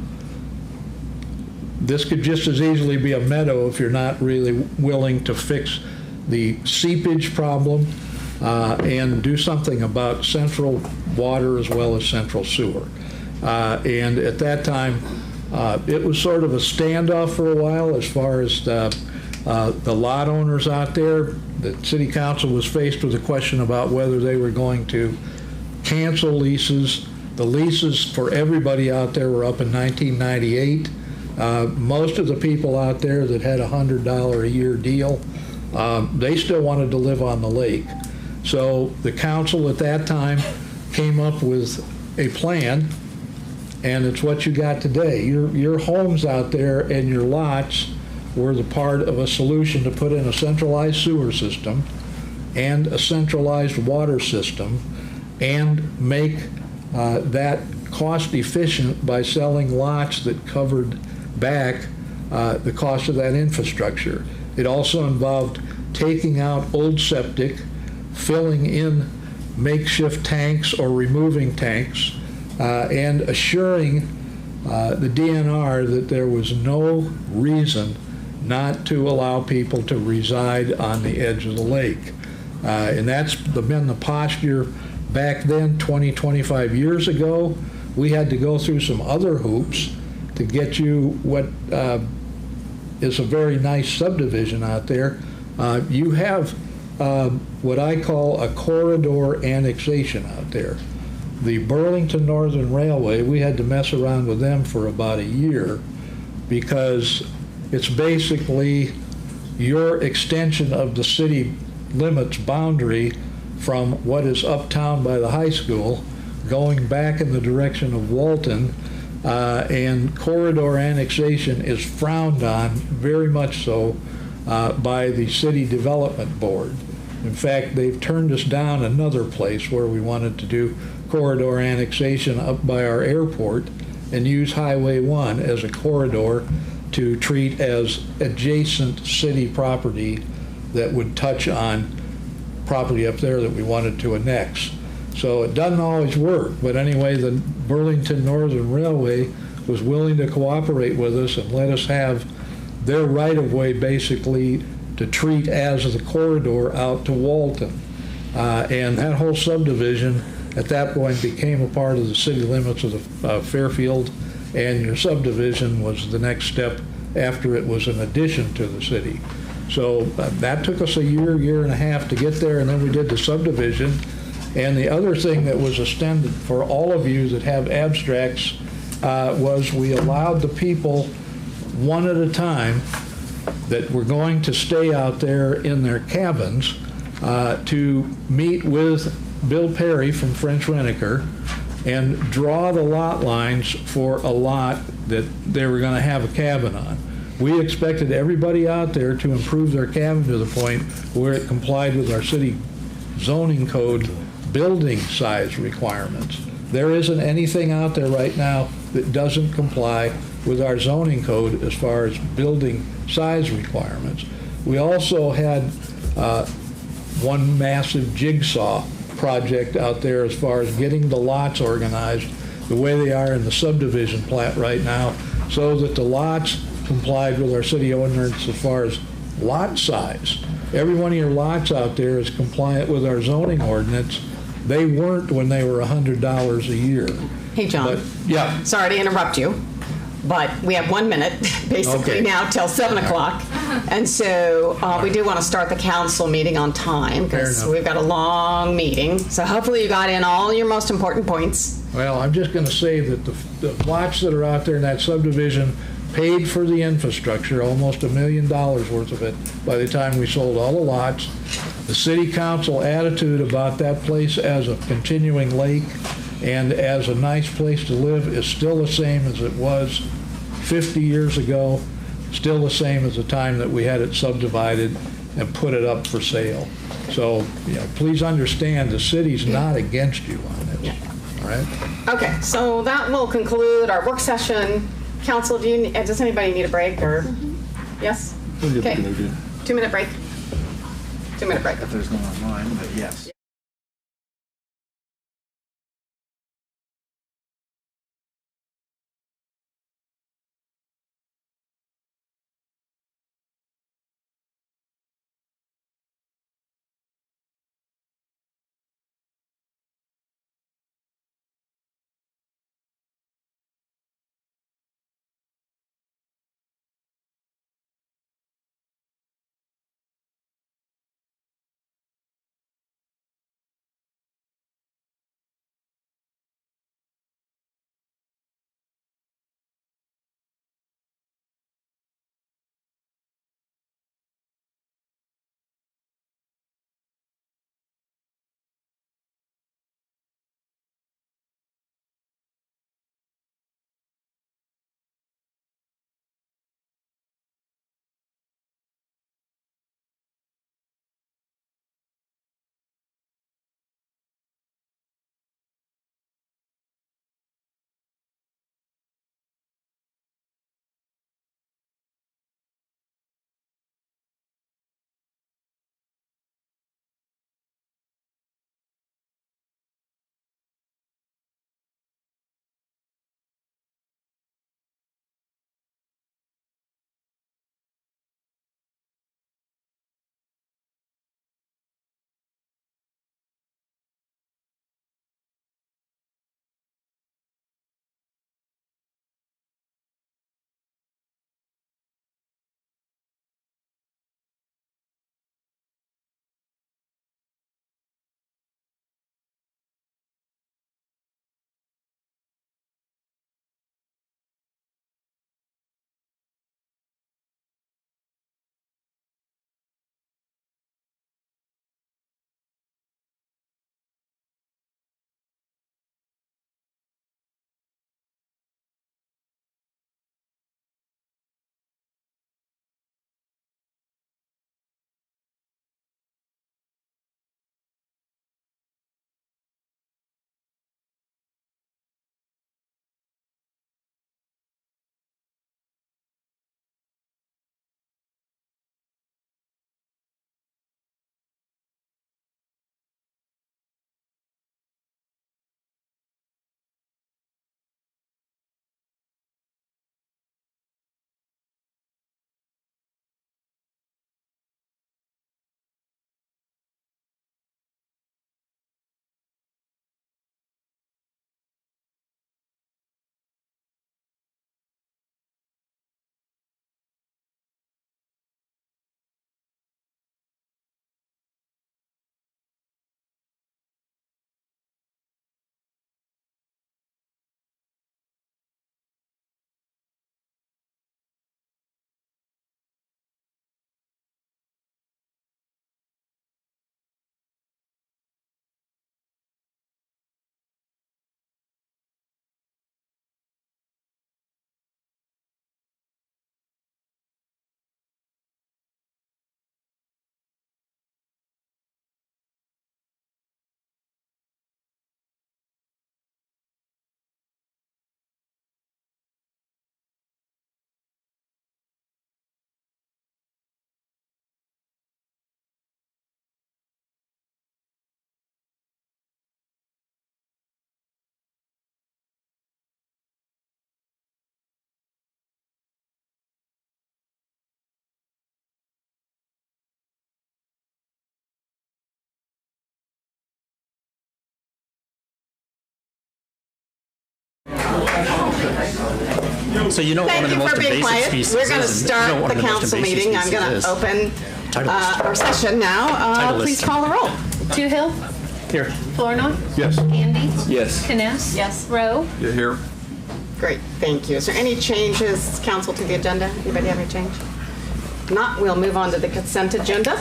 This could just as easily be a meadow if you're not really willing to fix the seepage problem and do something about central water as well as central sewer. And at that time, it was sort of a standoff for a while as far as the lot owners out there. The city council was faced with a question about whether they were going to cancel leases. The leases for everybody out there were up in 1998. Most of the people out there that had a $100 a year deal, they still wanted to live on the lake. So the council at that time came up with a plan, and it's what you got today. Your homes out there and your lots were the part of a solution to put in a centralized sewer system and a centralized water system and make that cost efficient by selling lots that covered back the cost of that infrastructure. It also involved taking out old septic, filling in makeshift tanks or removing tanks, and assuring the DNR that there was no reason not to allow people to reside on the edge of the lake. And that's been the posture back then, 20, 25 years ago. We had to go through some other hoops to get you what is a very nice subdivision out there. You have what I call a corridor annexation out there. The Burlington Northern Railway, we had to mess around with them for about a year because it's basically your extension of the city limits boundary from what is uptown by the high school going back in the direction of Walton, and corridor annexation is frowned on, very much so, by the City Development Board. In fact, they've turned us down another place where we wanted to do corridor annexation up by our airport and use Highway 1 as a corridor to treat as adjacent city property that would touch on property up there that we wanted to annex. So it doesn't always work, but anyway, the Burlington Northern Railway was willing to cooperate with us and let us have their right-of-way basically to treat as the corridor out to Walton. And that whole subdivision at that point became a part of the city limits of the Fairfield, and your subdivision was the next step after it was an addition to the city. So that took us a year and a half to get there, and then we did the subdivision. And the other thing that was extended for all of you that have abstracts was we allowed the people one at a time that were going to stay out there in their cabins to meet with Bill Perry from French Reneker and draw the lot lines for a lot that they were going to have a cabin on. We expected everybody out there to improve their cabin to the point where it complied with our city zoning code building size requirements. There isn't anything out there right now that doesn't comply with our zoning code as far as building size requirements. We also had one massive jigsaw project out there as far as getting the lots organized the way they are in the subdivision plat right now, so that the lots complied with our city ordinance as far as lot size. Every one of your lots out there is compliant with our zoning ordinance. They weren't when they were $100 a year. Hey, John. But, yeah. Sorry to interrupt you, but we have 1 minute, basically, Okay. now till 7 o'clock. And so we do want to start the council meeting on time because enough. we've got a long meeting. So hopefully you got in all your most important points. Well, I'm just going to say that the lots that are out there in that subdivision paid for the infrastructure, almost $1 million worth of it, by the time we sold all the lots. The city council attitude about that place as a continuing lake and as a nice place to live is still the same as it was 50 years ago, still the same as the time that we had it subdivided and put it up for sale. So, please understand the city's not against you on this, all right? Okay, so that will conclude our work session. Council, does anybody need a break or? Yes? Okay. 2 minute break. 2 minute break. If there's no online, but yes. So you know one Thank of the you most for being invasive quiet. species We're going to is, and you know start one the of the most council invasive meeting. I'm species going is. to open Titleist. our session now. Titleist. Please call the roll. Toohill, Here. Flournoy, Yes. Andy, Yes. Kness. Yes. Rowe. Yeah, here. Great, thank you. Is there any changes, council, to the agenda? Anybody have any change? If not, we'll move on to the consent agenda.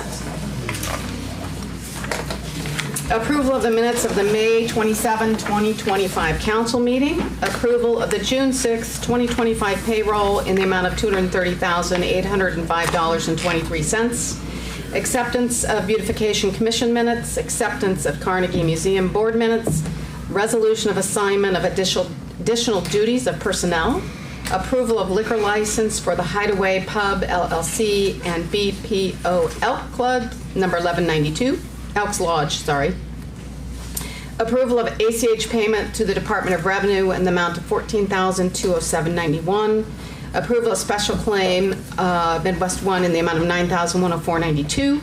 Approval of the minutes of the May 27, 2025 council meeting. Approval of the June 6, 2025 payroll in the amount of $230,805.23. Acceptance of Beautification Commission minutes. Acceptance of Carnegie Museum Board minutes. Resolution of assignment of additional duties of personnel. Approval of liquor license for the Hideaway Pub LLC and BPO Elk Club, number 1192. Elks Lodge, sorry. Approval of ACH payment to the Department of Revenue in the amount of $14,207.91. Approval of special claim Midwest 1 in the amount of $9,104.92.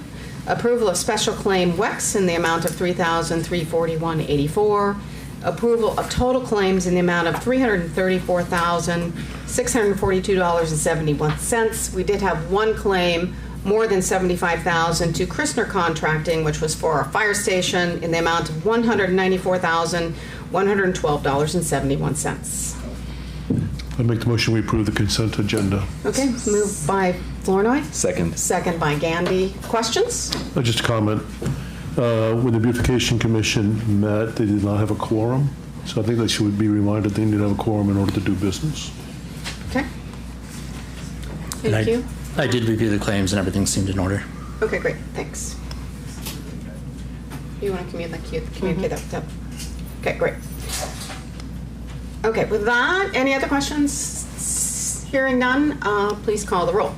Approval of special claim WEX in the amount of $3,341.84. Approval of total claims in the amount of $334,642.71. We did have one claim more than $75,000 to Christner Contracting, which was for our fire station, in the amount of $194,112.71. I make the motion we approve the consent agenda. Okay, moved by Flournoy. Second. Second by Gandy. Questions? Just a comment. When the Beautification Commission met, they did not have a quorum. So I think they should be reminded they need to have a quorum in order to do business. Okay. And Thank you. I did review the claims and everything seemed in order. Okay, great, thanks. You want to communicate that with Deb? Okay, great. Okay, with that, any other questions? Hearing none, please call the roll.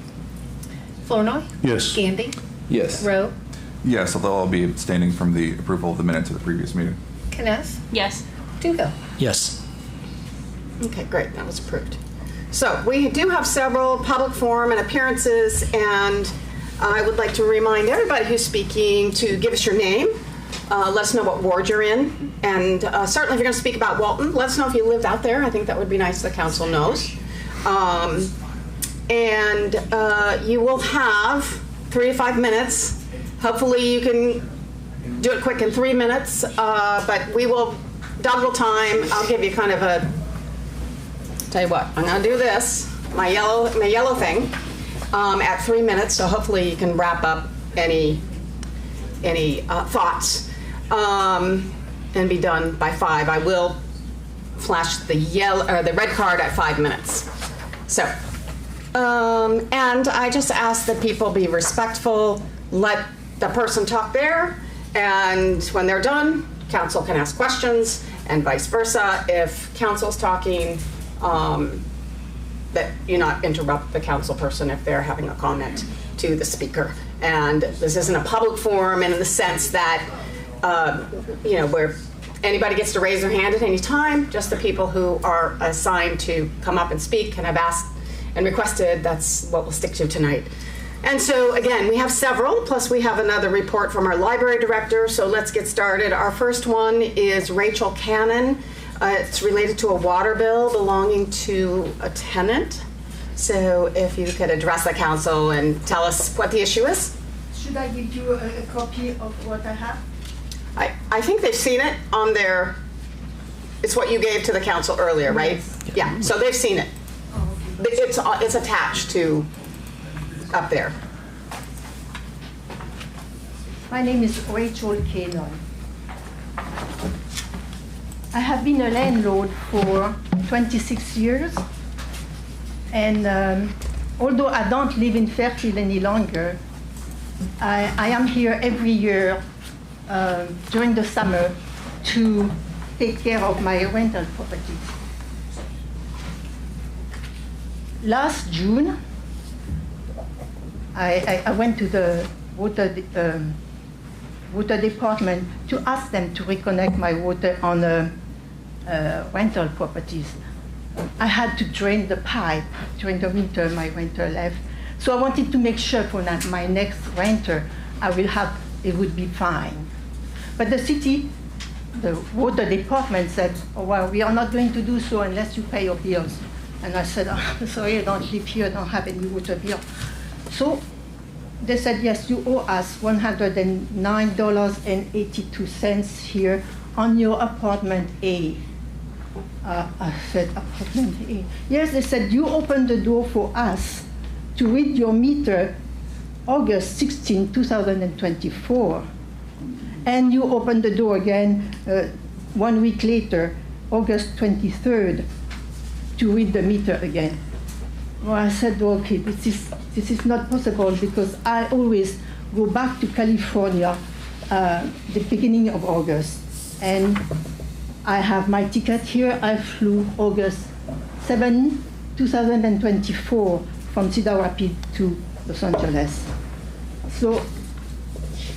Flournoy, Yes. Gandy, Yes. Rowe, Yes, although I'll be abstaining from the approval of the minutes of the previous meeting. Kness. Yes. Toohill. Yes. Okay, great, that was approved. So we do have several public forum and appearances, and I would like to remind everybody who's speaking to give us your name, let us know what ward you're in, and certainly if you're going to speak about Walton, let us know if you lived out there. I think that would be nice, the council knows. And you will have 3 to 5 minutes. Hopefully you can do it quick in 3 minutes, but we will double time. I'll give you kind of a, tell you what, I'm gonna do this, my yellow thing, at 3 minutes, so hopefully you can wrap up any thoughts, and be done by 5. I will flash the the red card at 5 minutes. So, and I just ask that people be respectful, let the person talk there, and when they're done, council can ask questions, and vice versa. If council's talking, that you not interrupt the council person if they're having a comment to the speaker. And this isn't a public forum in the sense that, where anybody gets to raise their hand at any time. Just the people who are assigned to come up and speak and have asked and requested, that's what we'll stick to tonight. And so again, we have several, plus we have another report from our library director, so let's get started. Our first one is Rachel Canon. It's related to a water bill belonging to a tenant. So if you could address the council and tell us what the issue is. Should I give you a copy of what I have? I think they've seen it on their, it's what you gave to the council earlier, right? Yes. Yeah, so they've seen it. Oh, okay. It's attached to up there. My name is Rachel Canon. I have been a landlord for 26 years, and although I don't live in Fairfield any longer, I am here every year during the summer to take care of my rental properties. Last June, I went to the water department to ask them to reconnect my water on rental properties. I had to drain the pipe during the winter. My renter left, so I wanted to make sure for my next renter, it would be fine. But the city, the water department said, "Oh, well, we are not going to do so unless you pay your bills." And I said, oh, sorry, I don't live here, I don't have any water bill. So they said, yes, you owe us $109.82 here on your apartment A. I said, apartment A? Yes, they said, you opened the door for us to read your meter August 16, 2024. And you opened the door again 1 week later, August 23rd, to read the meter again. Well, I said, okay, this is not possible because I always go back to California the beginning of August. And I have my ticket here. I flew August 7, 2024 from Cedar Rapids to Los Angeles. So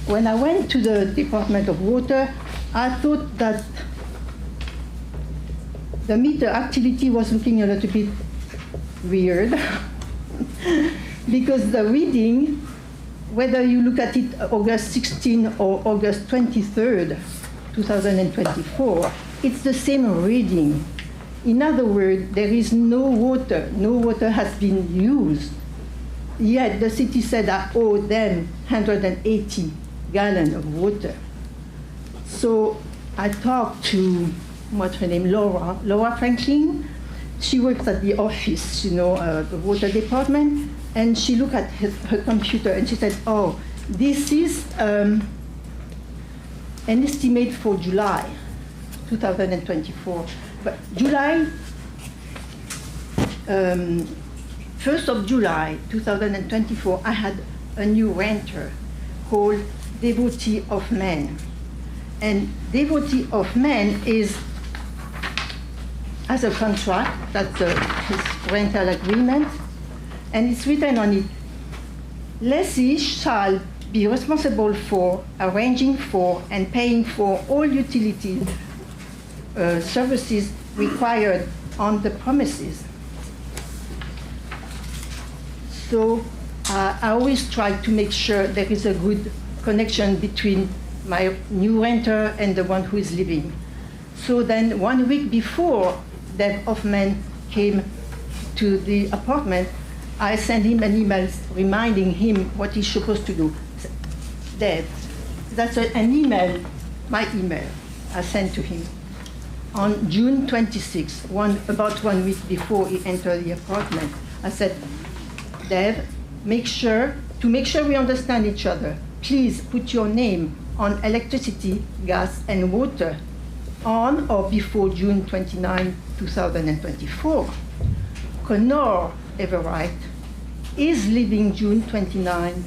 when I went to the Department of Water, I thought that the meter activity was looking a little bit weird because the reading, whether you look at it August 16 or August 23rd, 2024, it's the same reading. In other words, there is no water. No water has been used. Yet the city said I owe them 180 gallons of water. So I talked to, what's her name, Laura Franklin. She works at the office, the water department, and she looked at her computer and she said, oh, this is an estimate for July 2024. But July, 1st of July 2024, I had a new renter called Devotee of Men. And Devotee of Men has a contract, that's his rental agreement, and it's written on it, lessee shall be responsible for arranging for and paying for all utility services required on the premises. So I always try to make sure there is a good connection between my new renter and the one who is living. So then 1 week before that Hoffman came to the apartment, I sent him an email reminding him what he's supposed to do. That's an email, my email, I sent to him on June 26, about 1 week before he entered the apartment. I said, Dave, make sure we understand each other. Please put your name on electricity, gas, and water on or before June 29, 2024. Connor Everett is leaving June 29,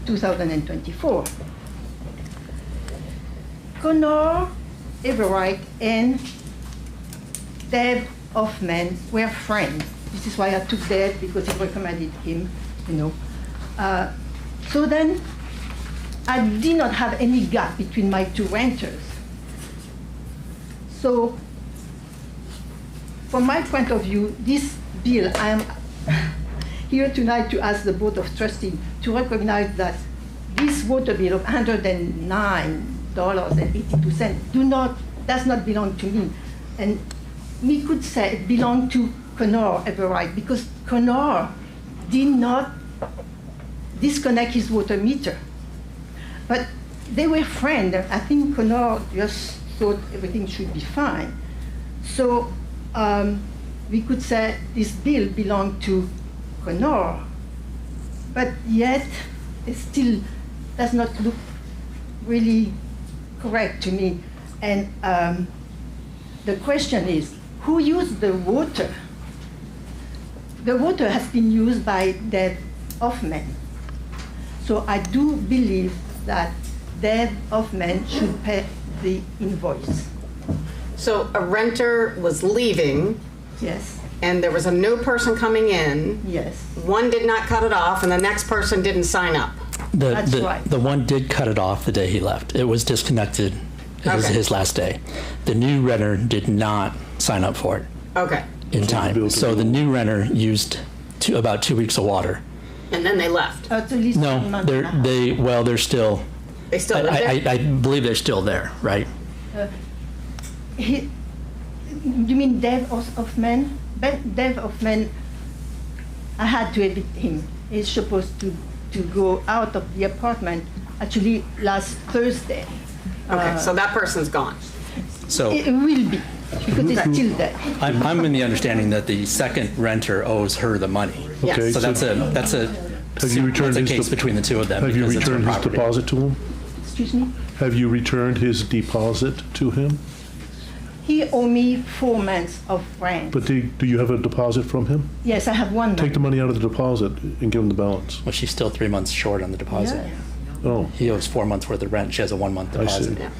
2024. Connor Everett and Dave Hoffman were friends. This is why I took Dave, because he recommended him, So then I did not have any gap between my two renters. So from my point of view, this bill, I am here tonight to ask the Board of Trustees to recognize that this water bill of $109.82 does not belong to me. And we could say it belonged to Connor Everett because Connor did not disconnect his water meter. But they were friends. I think Connor just thought everything should be fine. So we could say this bill belonged to Connor, but yet it still does not look really correct to me. And the question is, who used the water? The water has been used by Dave Hoffman. So I do believe that Dave Hoffman should pay the invoice. So a renter was leaving. Yes. And there was a new person coming in. Yes. One did not cut it off, and the next person didn't sign up. That's right. The one did cut it off the day he left. It was disconnected. It was his last day. The new renter did not sign up for it. Okay. In time. So the new renter used about 2 weeks of water. And then they left. At least No, 1 month. they're still. They still live there? I believe they're still there, right? You mean Dave Hoffman? Dave Hoffman, I had to evict him. He's supposed to go out of the apartment actually last Thursday. Okay, so that person's gone. So It will be, because it's still there. I'm in the understanding that the second renter owes her the money. Yes. Okay, So that's a Have you returned that's a his case between the two of them. Have you because it's her returned his property. deposit to him? Excuse me? Have you returned his deposit to him? He owed me 4 months of rent. But do you have a deposit from him? Yes, I have 1 month. Take the money out of the deposit and give him the balance. Well, she's still 3 months short on the deposit. Yeah. Oh, He owes 4 months worth of rent. She has a 1 month I see. deposit. Yeah.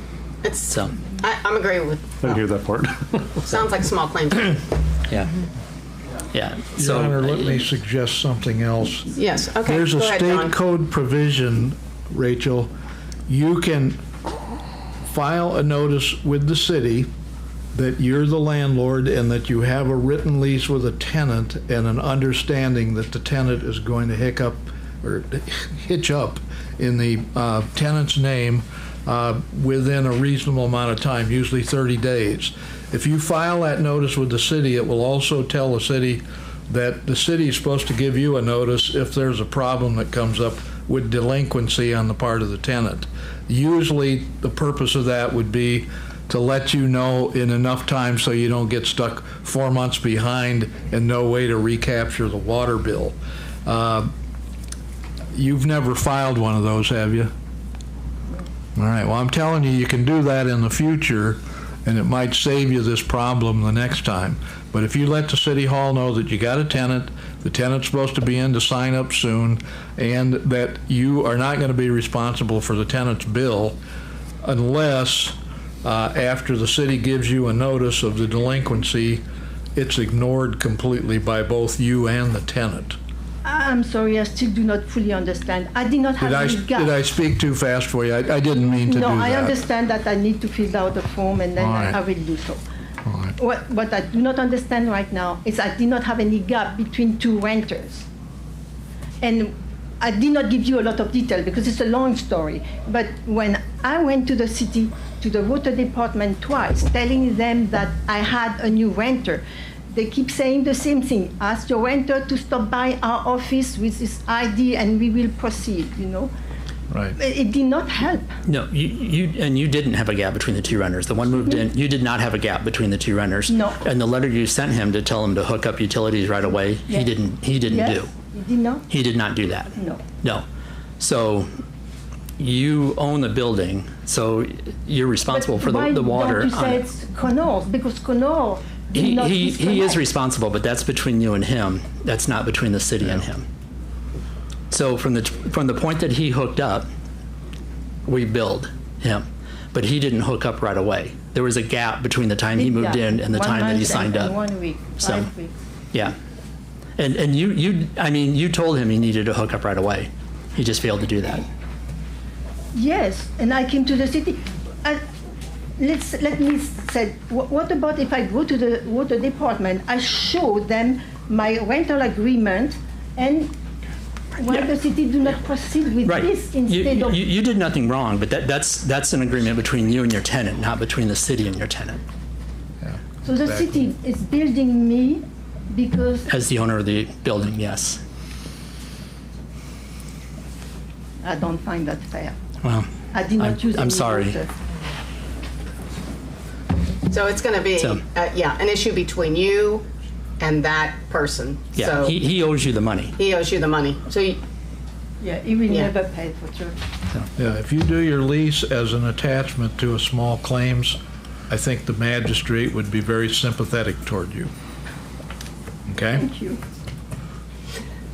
It's, So, I'm agreeing with, I didn't hear that part. sounds like small claims. yeah. Yeah. Your So, Honor, let me suggest something else. Yes, okay, There's a go ahead, state John. code provision, Rachel. You can file a notice with the city that you're the landlord and that you have a written lease with a tenant and an understanding that the tenant is going to hitch up in the tenant's name within a reasonable amount of time, usually 30 days. If you file that notice with the city, it will also tell the city that the city is supposed to give you a notice if there's a problem that comes up with delinquency on the part of the tenant. Usually, the purpose of that would be to let you know in enough time so you don't get stuck 4 months behind and no way to recapture the water bill. You've never filed one of those, have you? All right, well, I'm telling you, you can do that in the future, and it might save you this problem the next time. But if you let the city hall know that you got a tenant, the tenant's supposed to be in to sign up soon, and that you are not going to be responsible for the tenant's bill unless after the city gives you a notice of the delinquency, it's ignored completely by both you and the tenant. I'm sorry, I still do not fully understand. I did not have any gap. Did I speak too fast for you? I didn't mean to do that. No, I understand that I need to fill out a form and then All right. I will do so. All right. What I do not understand right now is I did not have any gap between 2 renters. And I did not give you a lot of detail because it's a long story. But when I went to the city, to the water department twice, telling them that I had a new renter, they keep saying the same thing. Ask your renter to stop by our office with his ID and we will proceed, you know. Right. It did not help. no, you didn't have a gap between the two renters. The one moved in, you did not have a gap between the two renters. No. And the letter you sent him to tell him to hook up utilities right away, Yeah. he didn't Yes? do. You did not? He did not do that. No. No. So you own the building, so you're responsible for the water. Why don't you say it's Connor's? Because Connor did not He is disconnect. responsible, but that's between you and him. That's not between the city and him. So from the point that he hooked up, we billed him, but he didn't hook up right away. There was a gap between the time he moved in and the 1 time that he month signed and up. 1 week, So- 5 weeks. Yeah. And you told him he needed to hook up right away. He just failed to do that. Yes, and I came to the city. Let me say, what about if I go to the water department, I show them my rental agreement, and why the city do not proceed with Right. this instead of... You did nothing wrong, but that's an agreement between you and your tenant, not between the city and your tenant. So the city is building me because As the owner of the building, yes. I don't find that fair. Well, I did not use I'm any sorry. water. So it's going to be, So- an issue between you and that person. Yeah, So he owes you the money. he owes you the money. So Yeah, he will Yeah. never pay for church. Yeah, if you do your lease as an attachment to a small claims, I think the magistrate would be very sympathetic toward you. Okay? Thank you.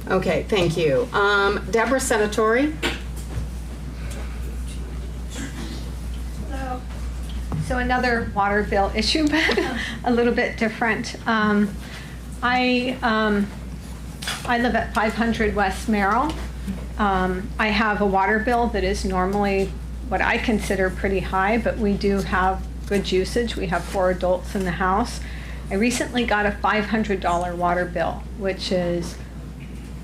okay, thank you. Debra Cenatori. So another water bill issue, but a little bit different. I live at 500 West Merrill. I have a water bill that is normally what I consider pretty high, but we do have good usage. We have 4 adults in the house. I recently got a $500 water bill, which is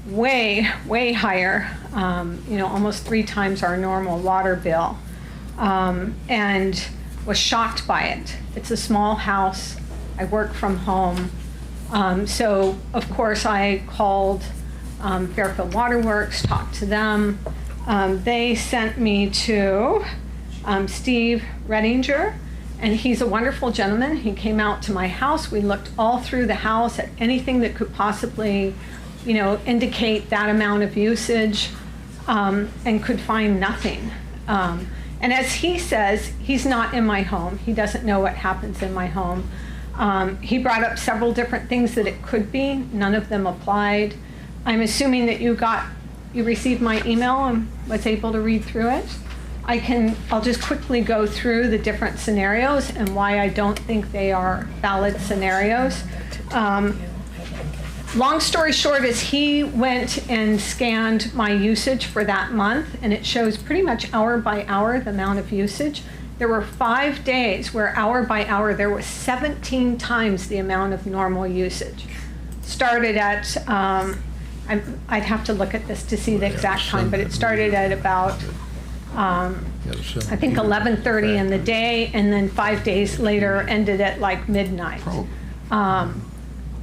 way, way higher, almost 3 times our normal water bill, and was shocked by it. It's a small house. I work from home. So, of course, I called Fairfield Waterworks, talked to them. They sent me to Steve Redinger, and he's a wonderful gentleman. He came out to my house. We looked all through the house at anything that could possibly, indicate that amount of usage, and could find nothing. And as he says, he's not in my home. He doesn't know what happens in my home. He brought up several different things that it could be. None of them applied. I'm assuming that you received my email and was able to read through it. I'll just quickly go through the different scenarios and why I don't think they are valid scenarios. Long story short is he went and scanned my usage for that month, and it shows pretty much hour by hour the amount of usage. There were 5 days where hour by hour there was 17 times the amount of normal usage. Started at, I'd have to look at this to see the exact time, but it started at about, I think 11:30 in the day, and then 5 days later ended at like midnight.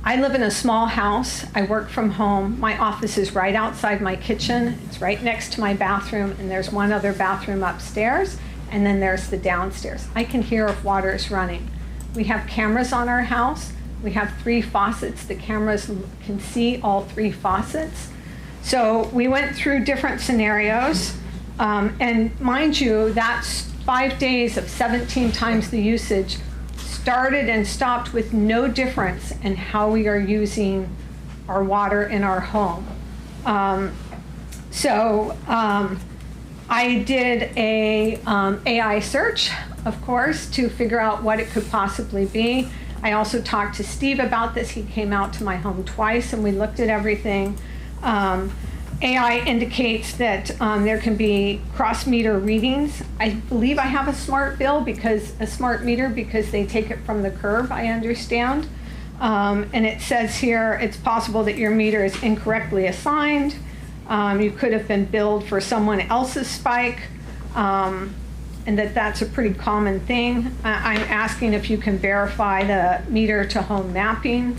I live in a small house. I work from home. My office is right outside my kitchen. It's right next to my bathroom, and there's one other bathroom upstairs, and then there's the downstairs. I can hear if water is running. We have cameras on our house. We have 3 faucets. The cameras can see all 3 faucets. So we went through different scenarios, and mind you, that's 5 days of 17 times the usage started and stopped with no difference in how we are using our water in our home. I did a AI search, of course, to figure out what it could possibly be. I also talked to Steve about this. He came out to my home twice and we looked at everything. AI indicates that there can be cross-meter readings. I believe I have a smart meter because they take it from the curb, I understand. And it says here, it's possible that your meter is incorrectly assigned. You could have been billed for someone else's spike, and that's a pretty common thing. I'm asking if you can verify the meter to home mapping.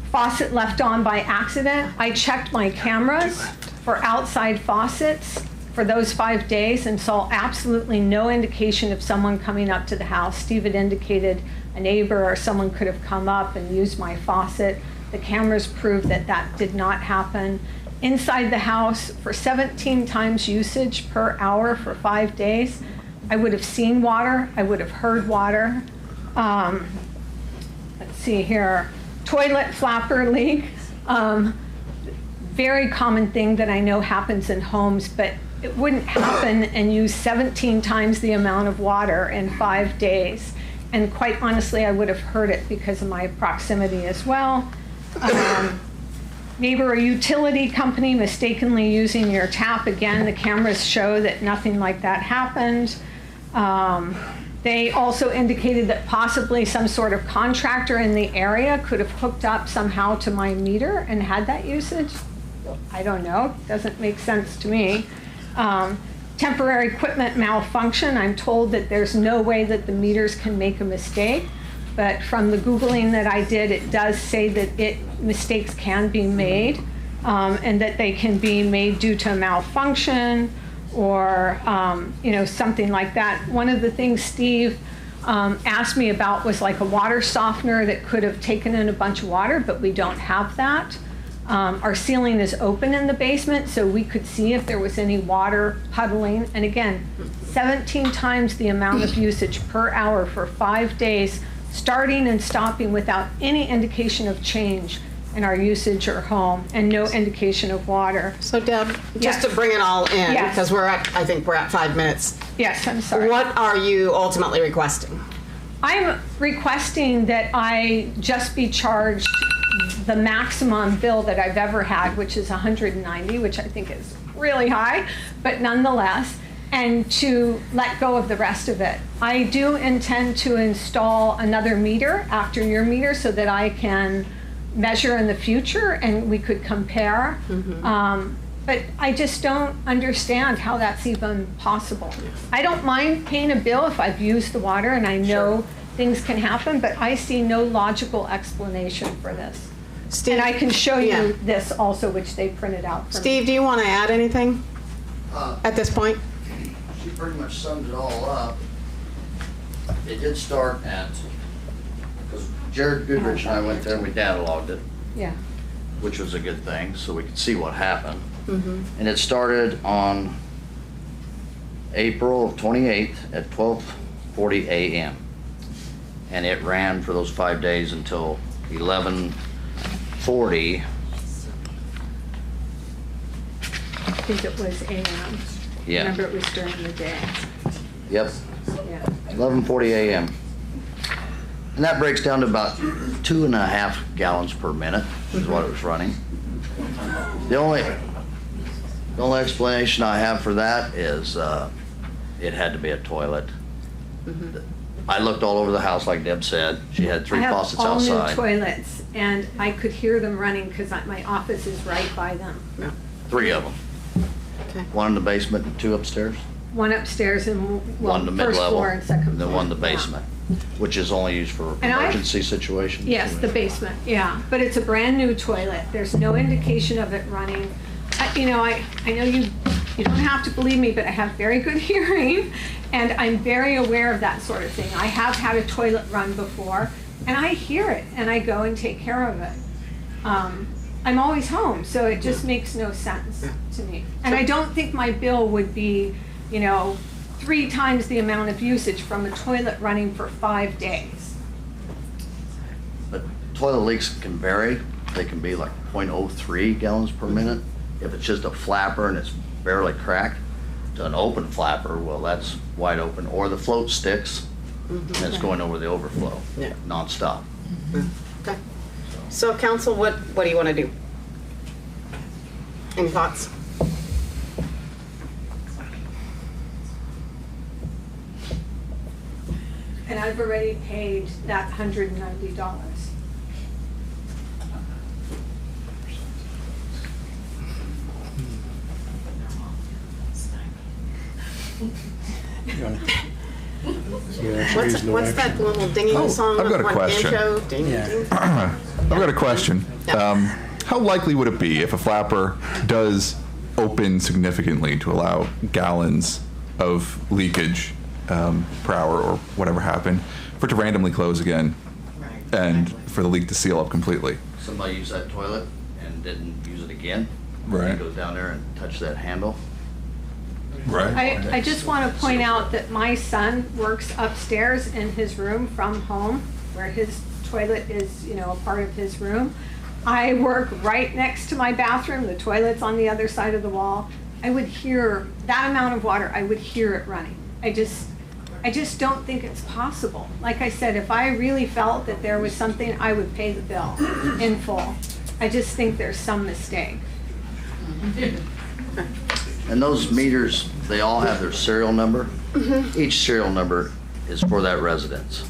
Faucet left on by accident. I checked my cameras for outside faucets for those 5 days and saw absolutely no indication of someone coming up to the house. Steve had indicated a neighbor or someone could have come up and used my faucet. The cameras proved that that did not happen. Inside the house, for 17 times usage per hour for 5 days, I would have seen water, I would have heard water. Let's see here, toilet flapper leak. Very common thing that I know happens in homes, but it wouldn't happen and use 17 times the amount of water in 5 days. And quite honestly, I would have heard it because of my proximity as well. Neighbor or utility company mistakenly using your tap. Again, the cameras show that nothing like that happened. They also indicated that possibly some sort of contractor in the area could have hooked up somehow to my meter and had that usage. I don't know, doesn't make sense to me. Temporary equipment malfunction. I'm told that there's no way that the meters can make a mistake, but from the Googling that I did, it does say that mistakes can be made, and that they can be made due to a malfunction or something like that. One of the things Steve asked me about was like a water softener that could have taken in a bunch of water, but we don't have that. Our ceiling is open in the basement, so we could see if there was any water puddling. And again, 17 times the amount of usage per hour for 5 days, starting and stopping without any indication of change in our usage or home, and no indication of water. So Deb, just to bring it all in, because I think we're at 5 minutes. Yes, I'm sorry. What are you ultimately requesting? I'm requesting that I just be charged the maximum bill that I've ever had, which is $190, which I think is really high, but nonetheless, and to let go of the rest of it. I do intend to install another meter after your meter so that I can measure in the future and we could compare. But I just don't understand how that's even possible. I don't mind paying a bill if I've used the water and I know things can happen, but I see no logical explanation for this. Steve? And I can show you Yeah. this also, which they printed out for me. Steve, do you want to add anything at this point? She pretty much summed it all up. It did start at, because Jared Goodrich and I went there and we cataloged it, Yeah. which was a good thing, so we could see what happened. Mm-hmm. And it started on April 28th at 12:40 a.m. And it ran for those 5 days until 11:40. I think it was AM. Yeah. Remember, it was during the day. Yep, Yeah. 11:40 a.m. And that breaks down to about 2.5 gallons per minute is what it was running. The only explanation I have for that is it had to be a toilet. I looked all over the house, like Deb said. She had 3 faucets I have all new outside. toilets, and I could hear them running because my office is right by them. 3 of them. Okay. 1 in the basement and 2 upstairs. One upstairs and, well, One in the first mid-level, floor and second and then floor. 1 in the Yeah. basement, which is only used for And emergency situations. Yes, the basement, yeah. But it's a brand-new toilet. There's no indication of it running. I know you don't have to believe me, but I have very good hearing, and I'm very aware of that sort of thing. I have had a toilet run before, and I hear it, and I go and take care of it. I'm always home, so it just makes no sense to me. And I don't think my bill would be, 3 times the amount of usage from a toilet running for 5 days. But toilet leaks can vary. They can be like 0.03 gallons per minute. If it's just a flapper and it's barely cracked, to an open flapper, well, that's wide open. Or the float sticks, and it's going over the overflow, nonstop. Okay. So council, what do you want to do? Any thoughts? And I've already paid that $190. What's that little dinging song? I've got a One question. banjo, ding, ding. I've got a question. How likely would it be if a flapper does open significantly to allow gallons of leakage per hour or whatever happened, for it to randomly close again and for the leak to seal up completely? Somebody used that toilet and didn't use it again. Right. He goes down there and touch that handle. Right. I just want to point out that my son works upstairs in his room from home, where his toilet is, a part of his room. I work right next to my bathroom. The toilet's on the other side of the wall. I would hear that amount of water. I would hear it running. I just don't think it's possible. Like I said, if I really felt that there was something, I would pay the bill in full. I just think there's some mistake. And those meters, they all have their serial number. Each serial number is for that residence.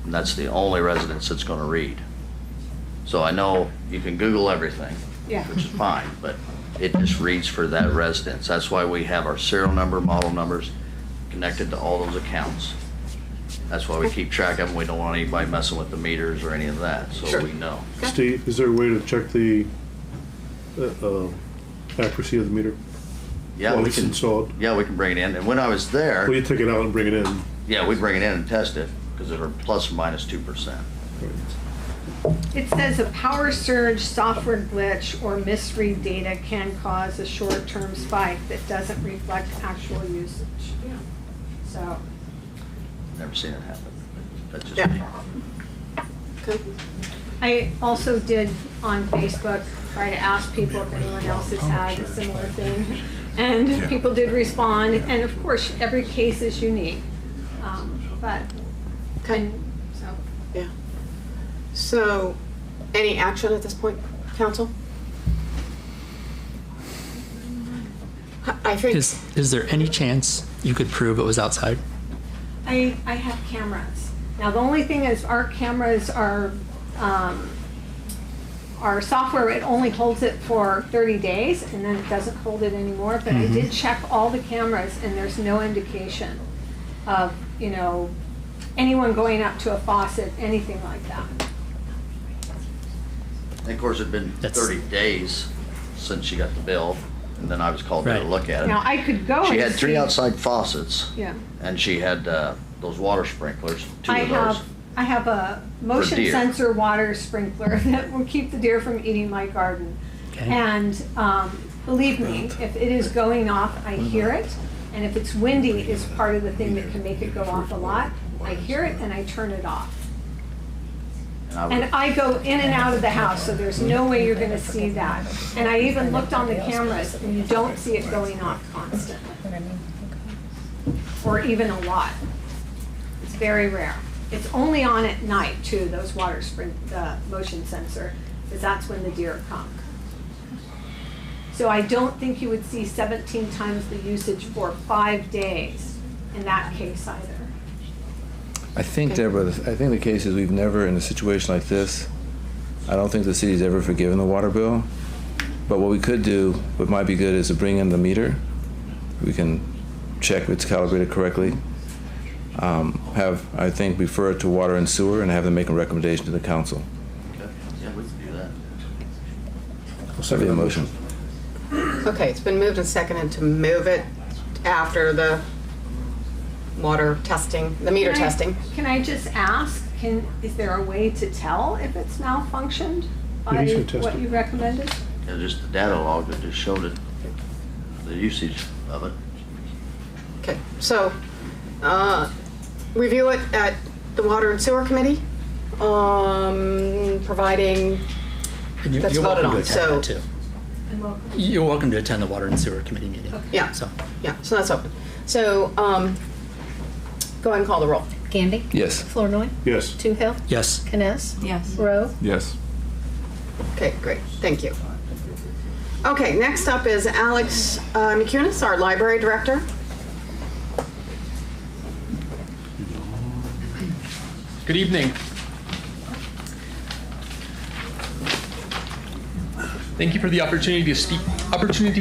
And that's the only residence it's going to read. So I know you can Google everything, Yeah. which is fine, but it just reads for that residence. That's why we have our serial number, model numbers connected to all those accounts. That's why we keep track of them. We don't want anybody messing with the meters or any of that, so we know. Steve, is there a way to check the accuracy of the meter? Yeah, While we it's can. installed? Yeah, we can bring it in. And when I was there, Well, you take it out and bring it in. yeah, we bring it in and test it because they're plus or minus 2%. It says a power surge, software glitch, or misread data can cause a short-term spike that doesn't reflect actual usage. So, Never seen it happen. That's just Yeah. me. Okay. I also did on Facebook try to ask people if anyone else has had a similar thing. And people did respond, and of course, every case is unique. But, Okay. so. Yeah. So, any action at this point, council? I think. Is there any chance you could prove it was outside? I have cameras. Now, the only thing is our cameras are, our software, it only holds it for 30 days and then it doesn't hold it anymore. But I did check all the cameras and there's no indication of, anyone going up to a faucet, anything like that. And of course, it'd been That's- 30 days since she got the bill, and then I was called in to Right. look at it. Now, I could go She and had 3 see- outside faucets, Yeah. and she had those water sprinklers, 2 I of those. I have a motion deer. sensor water sprinkler that will keep the deer from eating my garden. Okay. And believe me, if it is going off, I hear it. And if it's windy, is part of the thing that can make it go off a lot. I hear it and I turn it off. And I go in and out of the house, so there's no way you're gonna see that. And I even looked on the cameras and you don't see it going off constantly. Or even a lot. It's very rare. It's only on at night too, those water the motion sensor, because that's when the deer come. So I don't think you would see 17 times the usage for 5 days in that case either. I think, Deborah, I think the case is we've never, in a situation like this, I don't think the city's ever forgiven the water bill. But what we could do, what might be good, is to bring in the meter. We can check it's calibrated correctly. I think, refer it to water and sewer and have them make a recommendation to the council. Okay. Yeah, we can do that. That'd be a motion. Okay, it's been moved and seconded to move it after the water testing, the meter testing. Can I just ask, is there a way to tell if it's malfunctioned by he's gonna test what it. you recommended? Yeah, just the data log that just showed it, the usage of it. Okay, so, review it at the Water and Sewer Committee, providing, And That's you're welcome to voted on, attend so- that too. You're welcome to attend the Water and Sewer Committee meeting. yeah, So, yeah, so that's open. So, go ahead and call the roll. Gandy? Yes. Flournoy? Yes. Toohill? yes. Kness? Yes. Rowe? Yes. Okay, great, thank you. Okay, next up is Alecs Schmidt-Mickunas, our library director. Good evening. Thank you for the opportunity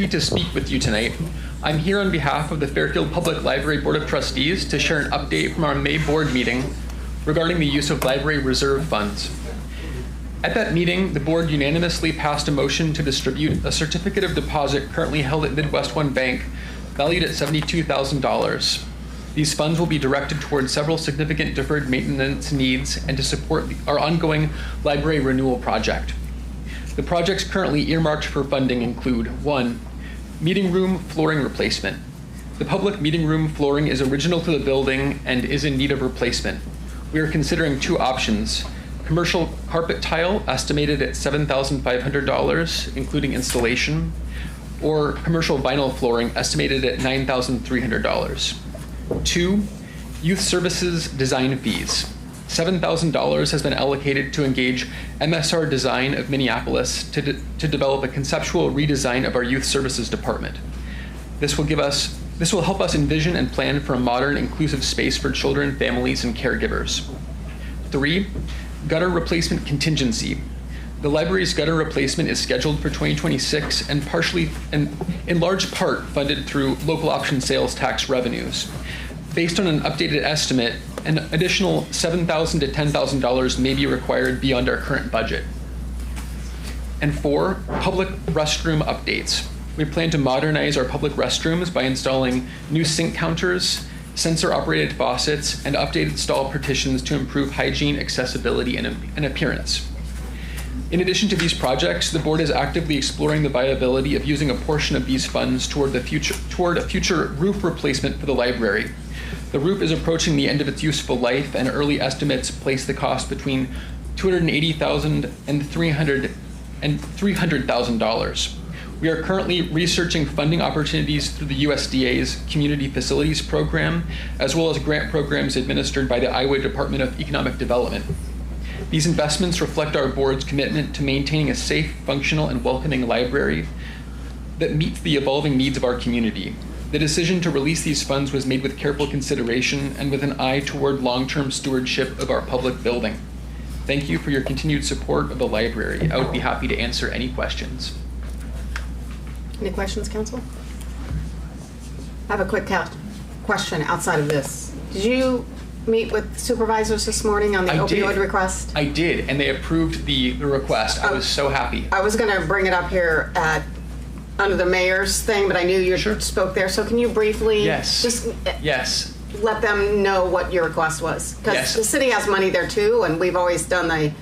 to speak with you tonight. I'm here on behalf of the Fairfield Public Library Board of Trustees to share an update from our May board meeting regarding the use of library reserve funds. At that meeting, the board unanimously passed a motion to distribute a certificate of deposit currently held at Midwest One Bank, valued at $72,000. These funds will be directed towards several significant deferred maintenance needs and to support our ongoing library renewal project. The projects currently earmarked for funding include: 1, meeting room flooring replacement. The public meeting room flooring is original to the building and is in need of replacement. We are considering 2 options: commercial carpet tile, estimated at $7,500, including installation, or commercial vinyl flooring, estimated at $9,300. 2, youth services design fees. $7,000 has been allocated to engage MSR Design of Minneapolis to develop a conceptual redesign of our youth services department. This will help us envision and plan for a modern, inclusive space for children, families, and caregivers. 3, gutter replacement contingency. The library's gutter replacement is scheduled for 2026 and in large part funded through local option sales tax revenues. Based on an updated estimate, an additional $7,000 to $10,000 may be required beyond our current budget. And 4, public restroom updates. We plan to modernize our public restrooms by installing new sink counters, sensor-operated faucets, and updated stall partitions to improve hygiene, accessibility, and appearance. In addition to these projects, the board is actively exploring the viability of using a portion of these funds toward a future roof replacement for the library. The roof is approaching the end of its useful life, and early estimates place the cost between $280,000 and $300,000. We are currently researching funding opportunities through the USDA's Community Facilities Program, as well as grant programs administered by the Iowa Department of Economic Development. These investments reflect our board's commitment to maintaining a safe, functional, and welcoming library that meets the evolving needs of our community. The decision to release these funds was made with careful consideration and with an eye toward long-term stewardship of our public building. Thank you for your continued support of the library. I would be happy to answer any questions. Any questions, council? I have a quick question outside of this. Did you meet with supervisors this morning on the opioid request? I did, and they approved the request. I was so happy. I was going to bring it up here under the mayor's thing, but I knew you spoke there. So can you briefly just let them know what your request was? Because the city has money there too, and we've always done the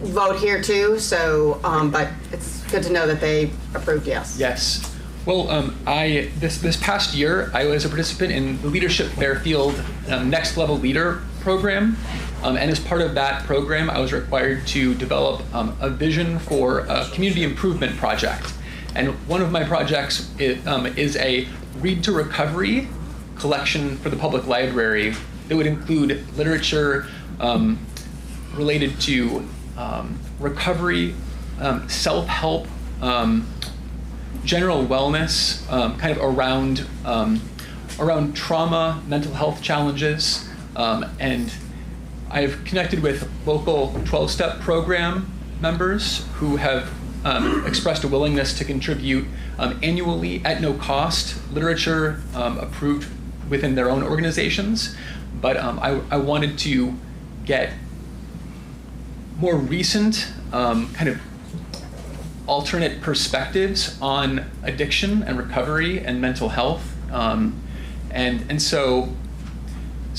vote here too. So, but it's good to know that they approved yes. Yes. Well, this past year, I was a participant in the Leadership Fairfield Next Level Leader program. And as part of that program, I was required to develop a vision for a community improvement project. And one of my projects is a Read to Recovery collection for the public library that would include literature related to recovery, self-help, general wellness, kind of around trauma, mental health challenges, and I've connected with local 12-step program members who have expressed a willingness to contribute annually at no cost literature approved within their own organizations. But I wanted to get more recent kind of alternate perspectives on addiction and recovery and mental health, and so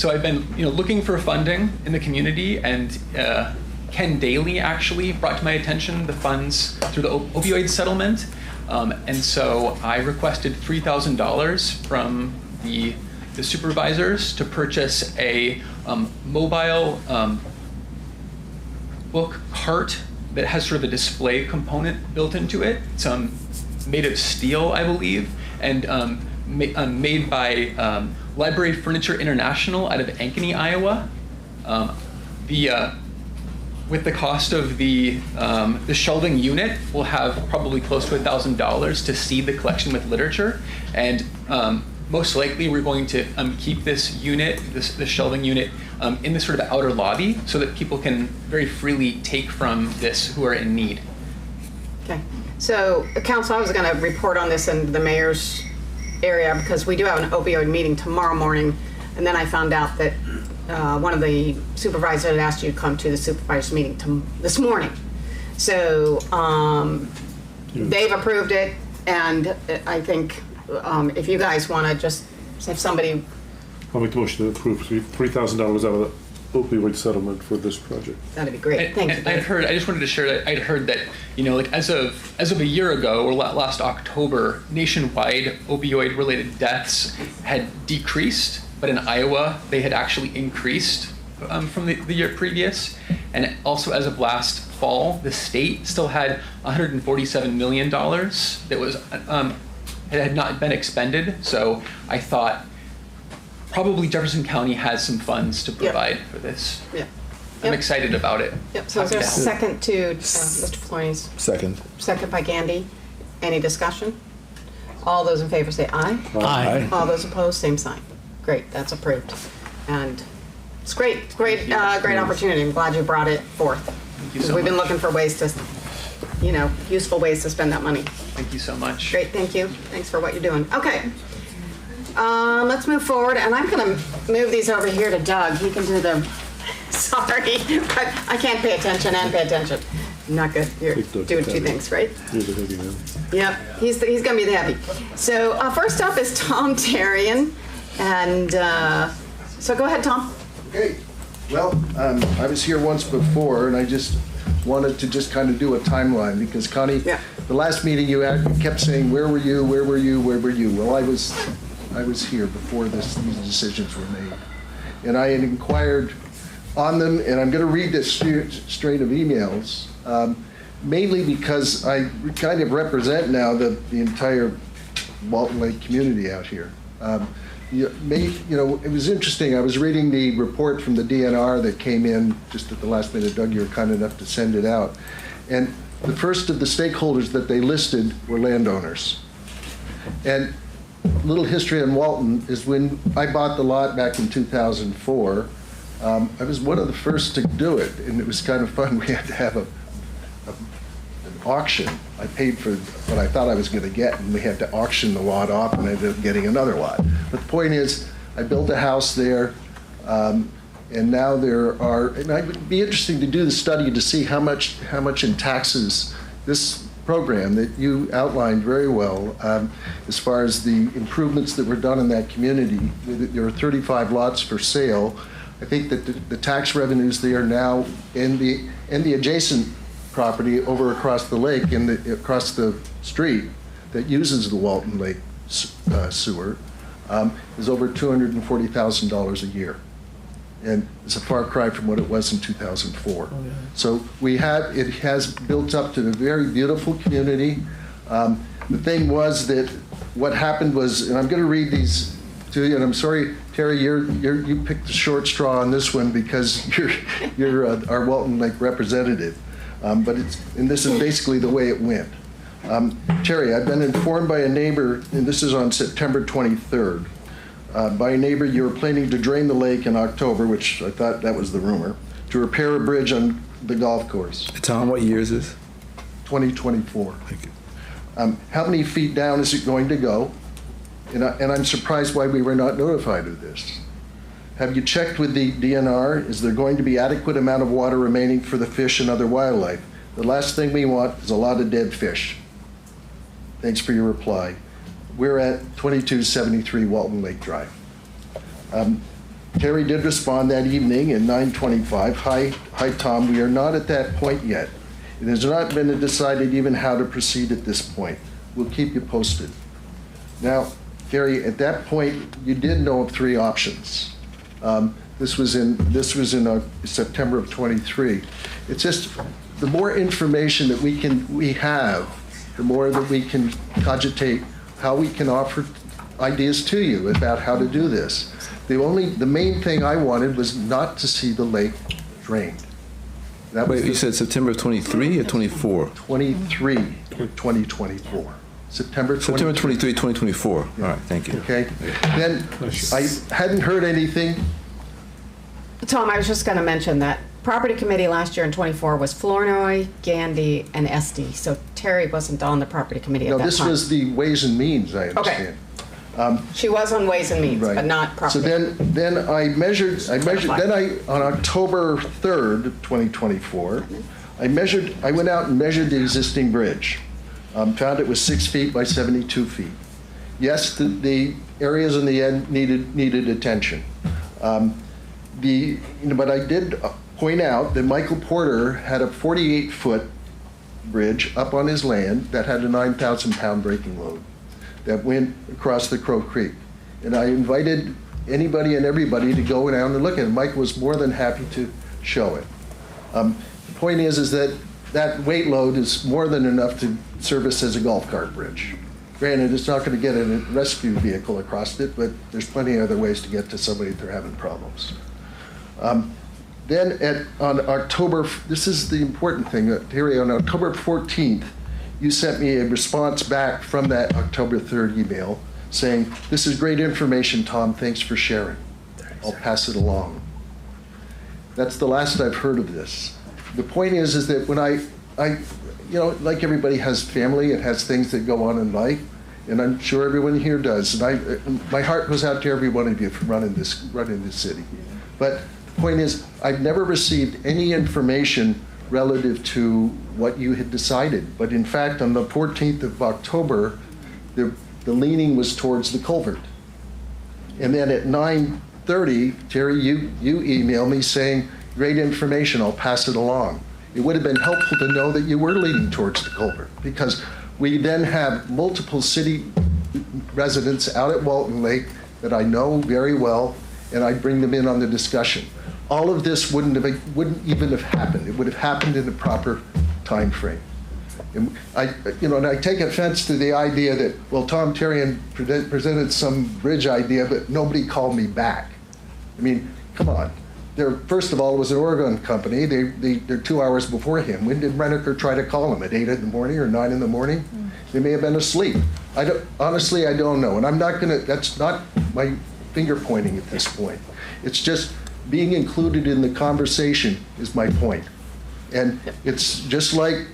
I've been looking for funding in the community, and Ken Daly actually brought to my attention the funds through the opioid settlement, and so I requested $3,000 from the supervisors to purchase a mobile book cart that has sort of a display component built into it. It's made of steel, I believe, and made by Library Furniture International out of Ankeny, Iowa. With the cost of the shelving unit, we'll have probably close to $1,000 to seed the collection with literature, and most likely we're going to keep this unit, the shelving unit, in the sort of outer lobby so that people can very freely take from this who are in need. Okay. So, Council, I was going to report on this in the mayor's area because we do have an opioid meeting tomorrow morning, and then I found out that one of the supervisors had asked you to come to the supervisors meeting this morning. So they've approved it, and I think if you guys want to just, if somebody... I'll make the motion to approve $3,000 out of the opioid settlement for this project. That'd be great. Thank you. I just wanted to share that I'd heard that, like as of a year ago, or last October, nationwide opioid-related deaths had decreased, but in Iowa, they had actually increased from the year previous. And also as of last fall, the state still had $147 million that was had not been expended. So I thought probably Jefferson County has some funds to provide for this. Yeah. I'm excited about it. Yep. So is there a second to Mr. Flores? Second. Second by Gandy. Any discussion? All those in favor say aye. Aye. All those opposed, same sign. Great, that's approved. And it's great, great opportunity. I'm glad you brought it forth. Thank you so much. We've been looking for ways to, useful ways to spend that money. Thank you so much. Great, thank you. Thanks for what you're doing. Okay. Let's move forward, and I'm going to move these over here to Doug. He can do the, sorry, but I can't pay attention and pay attention. Not good. You're doing two things, right? Here's a heavy man. Yep, he's going to be the heavy. So first up is Tom Terrien, and so go ahead, Tom. Okay. Well, I was here once before, and I just wanted to just kind of do a timeline because Connie, the last meeting you kept saying, "Where were you? Where were you? Where were you?" Well, I was here before these decisions were made, and I had inquired on them, and I'm going to read this straight of emails, mainly because I kind of represent now the entire Walton Lake community out here. It was interesting. I was reading the report from the DNR that came in just at the last minute. Doug, you were kind enough to send it out. And the first of the stakeholders that they listed were landowners. And a little history on Walton is when I bought the lot back in 2004, I was one of the first to do it, and it was kind of fun. We had to have an auction. I paid for what I thought I was going to get, and we had to auction the lot off, and I ended up getting another lot. But the point is, I built a house there. And now there are, and it would be interesting to do the study to see how much in taxes this program that you outlined very well, as far as the improvements that were done in that community. There are 35 lots for sale. I think that the tax revenues there now in the adjacent property over across the lake and across the street that uses the Walton Lake sewer is over $240,000 a year. And it's a far cry from what it was in 2004. Oh, yeah. So it has built up to a very beautiful community. The thing was that what happened was, and I'm going to read these to you, and I'm sorry, Terry, you picked the short straw on this one because you're our Walton Lake representative. But this is basically the way it went. Terry, I've been informed by a neighbor, and this is on September 23rd, by a neighbor you were planning to drain the lake in October, which I thought that was the rumor, to repair a bridge on the golf course. Tom, what year is this? 2024. Thank you. How many feet down is it going to go? And I'm surprised why we were not notified of this. Have you checked with the DNR? Is there going to be adequate amount of water remaining for the fish and other wildlife? The last thing we want is a lot of dead fish. Thanks for your reply. We're at 2273 Walton Lake Drive. Terry did respond that evening at 9:25. Hi, Tom. We are not at that point yet. It has not been decided even how to proceed at this point. We'll keep you posted. Now, Terry, at that point, you did know of 3 options. This was in September of 23. It's just the more information that we have, the more that we can cogitate how we can offer ideas to you about how to do this. The main thing I wanted was not to see the lake drained. Wait, you said September of 23 or 24? 23, 2024. September 23, 2024. Yeah. All right, thank you. Okay. Then I hadn't heard anything. Tom, I was just going to mention that property committee last year in 24 was Flournoy, Gandy, and Esty. So Terry wasn't on the property committee at that time. No, this was the Ways and Means, I understand. Okay. She was on Ways and Means, right. but not property. So then I measured, on October 3rd, 2024, I went out and measured the existing bridge. Found it was 6 feet by 72 feet. Yes, the areas in the end needed attention. But I did point out that Michael Porter had a 48-foot bridge up on his land that had a 9,000-pound breaking load that went across the Crow Creek. And I invited anybody and everybody to go down and look at it. Mike was more than happy to show it. The point is that weight load is more than enough to service as a golf cart bridge. Granted, it's not going to get a rescue vehicle across it, but there's plenty of other ways to get to somebody if they're having problems. Then on October, this is the important thing, Terry, on October 14th, you sent me a response back from that October 3rd email saying, this is great information, Tom, thanks for sharing. I'll pass it along. That's the last I've heard of this. The point is that when I like everybody has family, it has things that go on in life, and I'm sure everyone here does. And my heart goes out to every one of you for running this city. But the point is, I've never received any information relative to what you had decided. But in fact, on the 14th of October, the leaning was towards the culvert. And then at 9:30, Terry, you emailed me saying, great information, I'll pass it along. It would have been helpful to know that you were leaning towards the culvert, because we then have multiple city residents out at Walton Lake that I know very well, and I bring them in on the discussion. All of this wouldn't even have happened. It would have happened in the proper time frame. And I take offense to the idea that, well, Tom Terrien presented some bridge idea, but nobody called me back. I mean, come on. First of all, it was an Oregon company. They're 2 hours before him. When did Reneker try to call him? At 8 in the morning or 9 in the morning? They may have been asleep. Honestly, I don't know. And that's not my finger pointing at this point. It's just being included in the conversation is my point. And it's just like,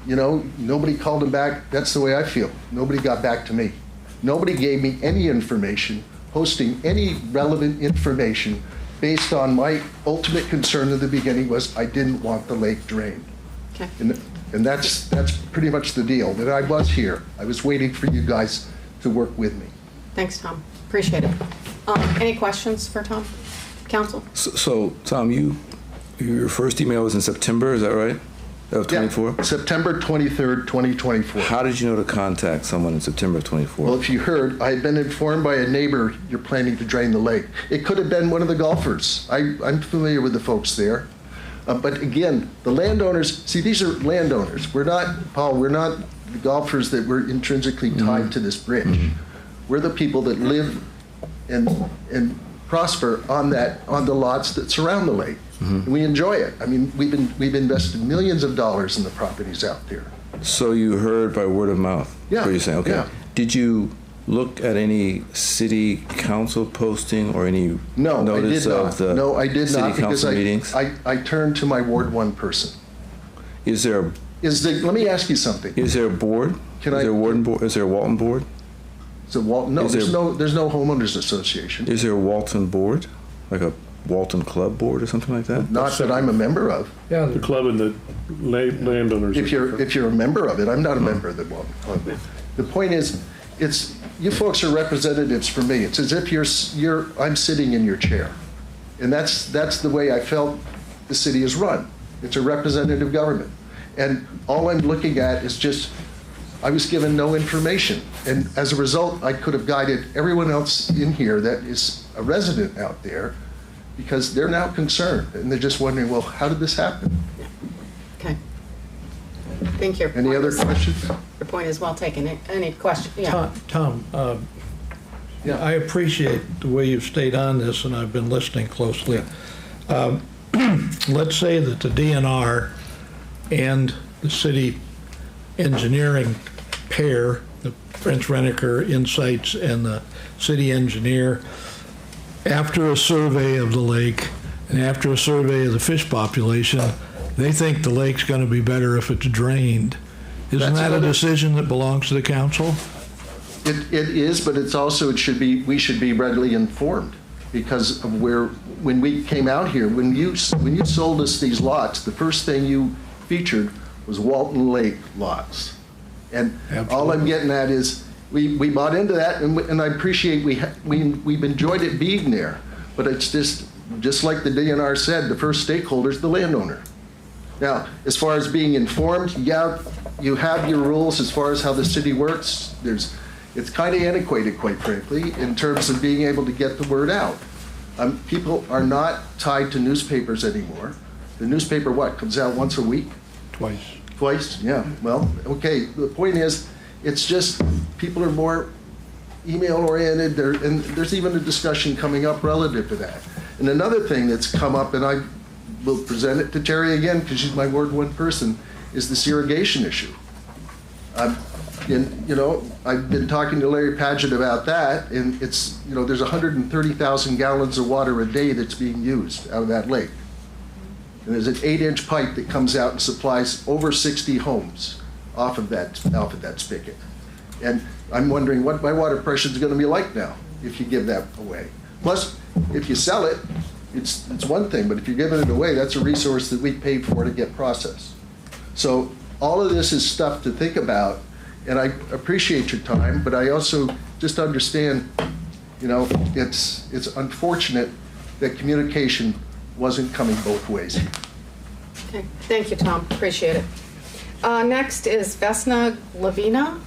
nobody called him back. That's the way I feel. Nobody got back to me. Nobody gave me any information, posting any relevant information based on my ultimate concern in the beginning was I didn't want the lake drained. Okay. And that's pretty much the deal, that I was here. I was waiting for you guys to work with me. Thanks, Tom. Appreciate it. Any questions for Tom? Council? So Tom, your first email was in September, is that right? Of 24? Yeah, September 23rd, 2024. How did you know to contact someone in September of 24? Well, if you heard, I had been informed by a neighbor you're planning to drain the lake. It could have been one of the golfers. I'm familiar with the folks there. But again, the landowners, see, these are landowners. We're not, Paul, we're not the golfers that were intrinsically tied to this bridge. We're the people that live and prosper on the lots that surround the lake. And we enjoy it. I mean, we've invested millions of dollars in the properties out there. So you heard by word of mouth? Yeah. What you're saying? Okay. Yeah. Did you look at any city council posting or any notice of the No, I did city not, because council meetings? I turned to my Ward 1 person. Let me ask you something. Is there a board? Is there a Warden board? Is there a Walton board? So Walton, no, there's no homeowners association. Is there a Walton board, like a Walton Club board or something like that? Not that I'm a member of. Yeah, the club and the landowners. If you're a member of it, I'm not a member of the Walton Club. The point is, you folks are representatives for me. It's as if I'm sitting in your chair, and that's the way I felt the city is run. It's a representative government, and all I'm looking at is just I was given no information, and as a result, I could have guided everyone else in here that is a resident out there, because they're now concerned, and they're just wondering, well, how did this happen? Okay. Thank you. Any other questions? Your point is well taken. Any questions? Yeah. Tom, I appreciate the way you've stayed on this, and I've been listening closely. Let's say that the DNR and the city engineering pair, the French Reneker Insights and the city engineer, after a survey of the lake and after a survey of the fish population, they think the lake's going to be better if it's drained. Isn't that a decision that belongs to the council? It is, but it's also, we should be readily informed, because of when we came out here, when you sold us these lots, the first thing you featured was Walton Lake lots. And Absolutely. All I'm getting at is, we bought into that, and I appreciate we've enjoyed it being there, but it's just like the DNR said, the first stakeholder is the landowner. Now, as far as being informed, yeah, you have your rules as far as how the city works. It's kind of antiquated, quite frankly, in terms of being able to get the word out. People are not tied to newspapers anymore. The newspaper, comes out once a week? Twice, yeah. Well, okay, the point is, it's just people are more email-oriented, and there's even a discussion coming up relative to that. And another thing that's come up, and I will present it to Terry again, because she's my Ward 1 person, is this irrigation issue. I've been talking to Larry Padgett about that, and there's 130,000 gallons of water a day that's being used out of that lake. And there's an 8-inch pipe that comes out and supplies over 60 homes off of that spigot. And I'm wondering what my water pressure is going to be like now if you give that away. Plus, if you sell it, it's one thing, but if you're giving it away, that's a resource that we paid for to get processed. So all of this is stuff to think about, and I appreciate your time, but I also just understand, it's unfortunate that communication wasn't coming both ways. Okay. Thank you, Tom. Appreciate it. Next is Vesna Glavina.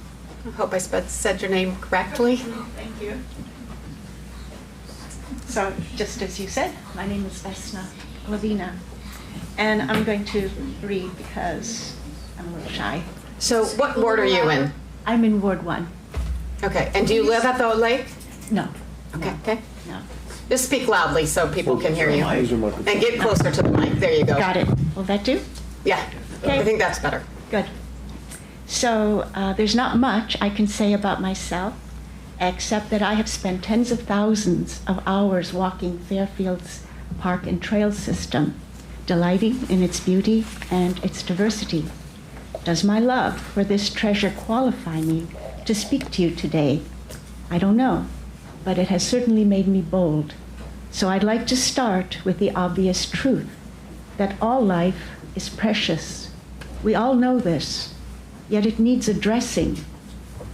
I hope I said your name correctly. Thank you. So, just as you said, my name is Vesna Glavina, and I'm going to read because I'm a little shy. So, what ward are you in? I'm in Ward 1. Okay, and do you live at the lake? No. Okay, okay. No. Just speak loudly so people can hear you. And get closer to the mic. There you go. Got it. Will that do? Yeah. Okay. I think that's better. Good. So there's not much I can say about myself, except that I have spent tens of thousands of hours walking Fairfield's park and trail system, delighting in its beauty and its diversity. Does my love for this treasure qualify me to speak to you today? I don't know, but it has certainly made me bold. So I'd like to start with the obvious truth that all life is precious. We all know this, yet it needs addressing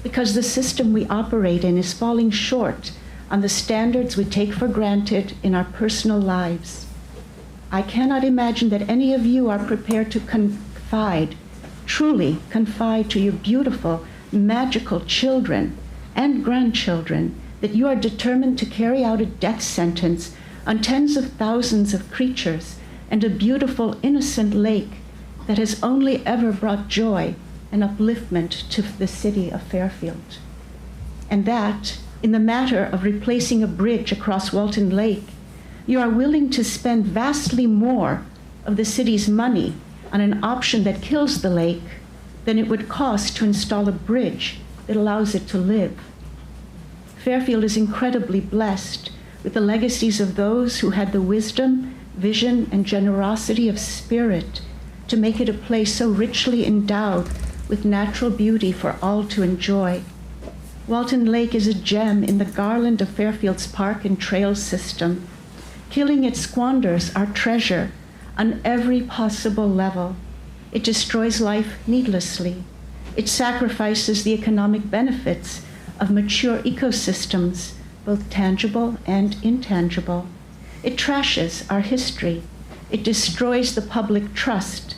because the system we operate in is falling short on the standards we take for granted in our personal lives. I cannot imagine that any of you are prepared to confide, truly confide to your beautiful, magical children and grandchildren that you are determined to carry out a death sentence on tens of thousands of creatures and a beautiful, innocent lake that has only ever brought joy and upliftment to the city of Fairfield. And that, in the matter of replacing a bridge across Walton Lake, you are willing to spend vastly more of the city's money on an option that kills the lake than it would cost to install a bridge that allows it to live. Fairfield is incredibly blessed with the legacies of those who had the wisdom, vision, and generosity of spirit to make it a place so richly endowed with natural beauty for all to enjoy. Walton Lake is a gem in the garland of Fairfield's park and trail system. Killing it squanders our treasure on every possible level. It destroys life needlessly. It sacrifices the economic benefits of mature ecosystems, both tangible and intangible. It trashes our history. It destroys the public trust.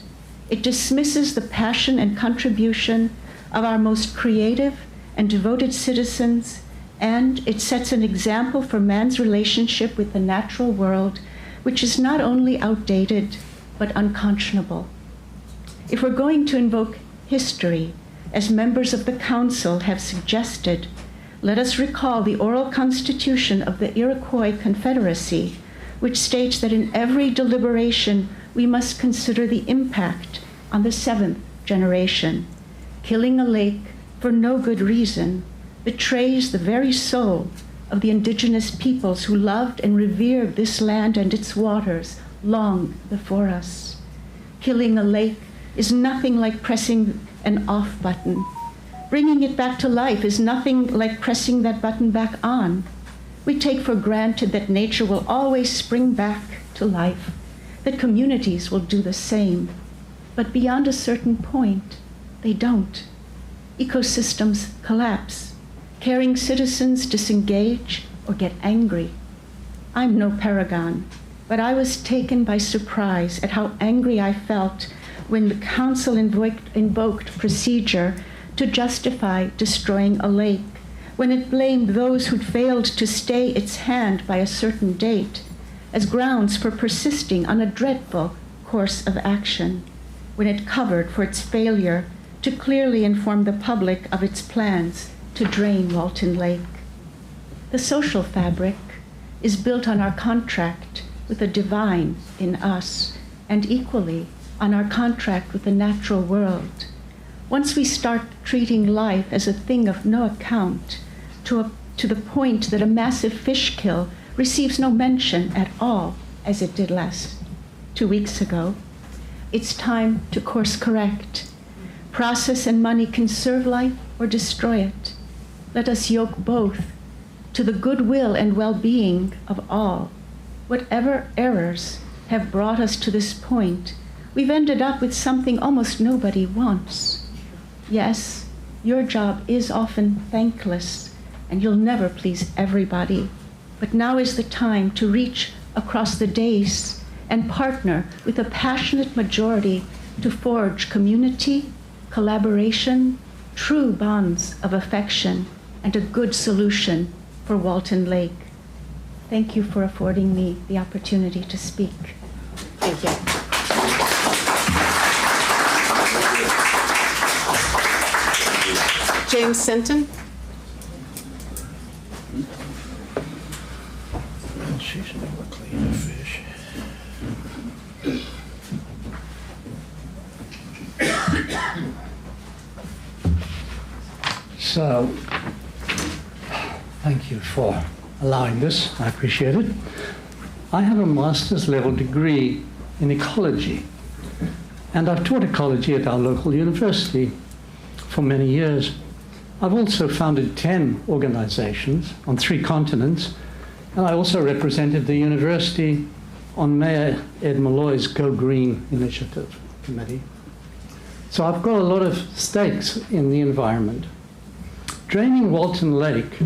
It dismisses the passion and contribution of our most creative and devoted citizens, and it sets an example for man's relationship with the natural world, which is not only outdated, but unconscionable. If we're going to invoke history, as members of the Council have suggested, let us recall the oral constitution of the Iroquois Confederacy, which states that in every deliberation we must consider the impact on the seventh generation. Killing a lake for no good reason betrays the very soul of the indigenous peoples who loved and revered this land and its waters long before us. Killing a lake is nothing like pressing an off button. Bringing it back to life is nothing like pressing that button back on. We take for granted that nature will always spring back to life, that communities will do the same. But beyond a certain point, they don't. Ecosystems collapse. Caring citizens disengage or get angry. I'm no paragon, but I was taken by surprise at how angry I felt when the council invoked procedure to justify destroying a lake, when it blamed those who'd failed to stay its hand by a certain date as grounds for persisting on a dreadful course of action, when it covered for its failure to clearly inform the public of its plans to drain Walton Lake. The social fabric is built on our contract with the divine in us, and equally on our contract with the natural world. Once we start treating life as a thing of no account, to the point that a massive fish kill receives no mention at all, as it did 2 weeks ago, it's time to course correct. Process and money can serve life or destroy it. Let us yoke both to the goodwill and well-being of all. Whatever errors have brought us to this point, we've ended up with something almost nobody wants. Yes, your job is often thankless, and you'll never please everybody. But now is the time to reach across the days and partner with a passionate majority to forge community, collaboration, true bonds of affection, and a good solution for Walton Lake. Thank you for affording me the opportunity to speak. Thank you. James Sinton. Well, she's never cleaned a fish. So, thank you for allowing this. I appreciate it. I have a master's level degree in ecology, and I've taught ecology at our local university for many years. I've also founded 10 organizations on 3 continents And I also represented the university on Mayor Ed Malloy's Go Green initiative committee. So I've got a lot of stakes in the environment. Draining Walton Lake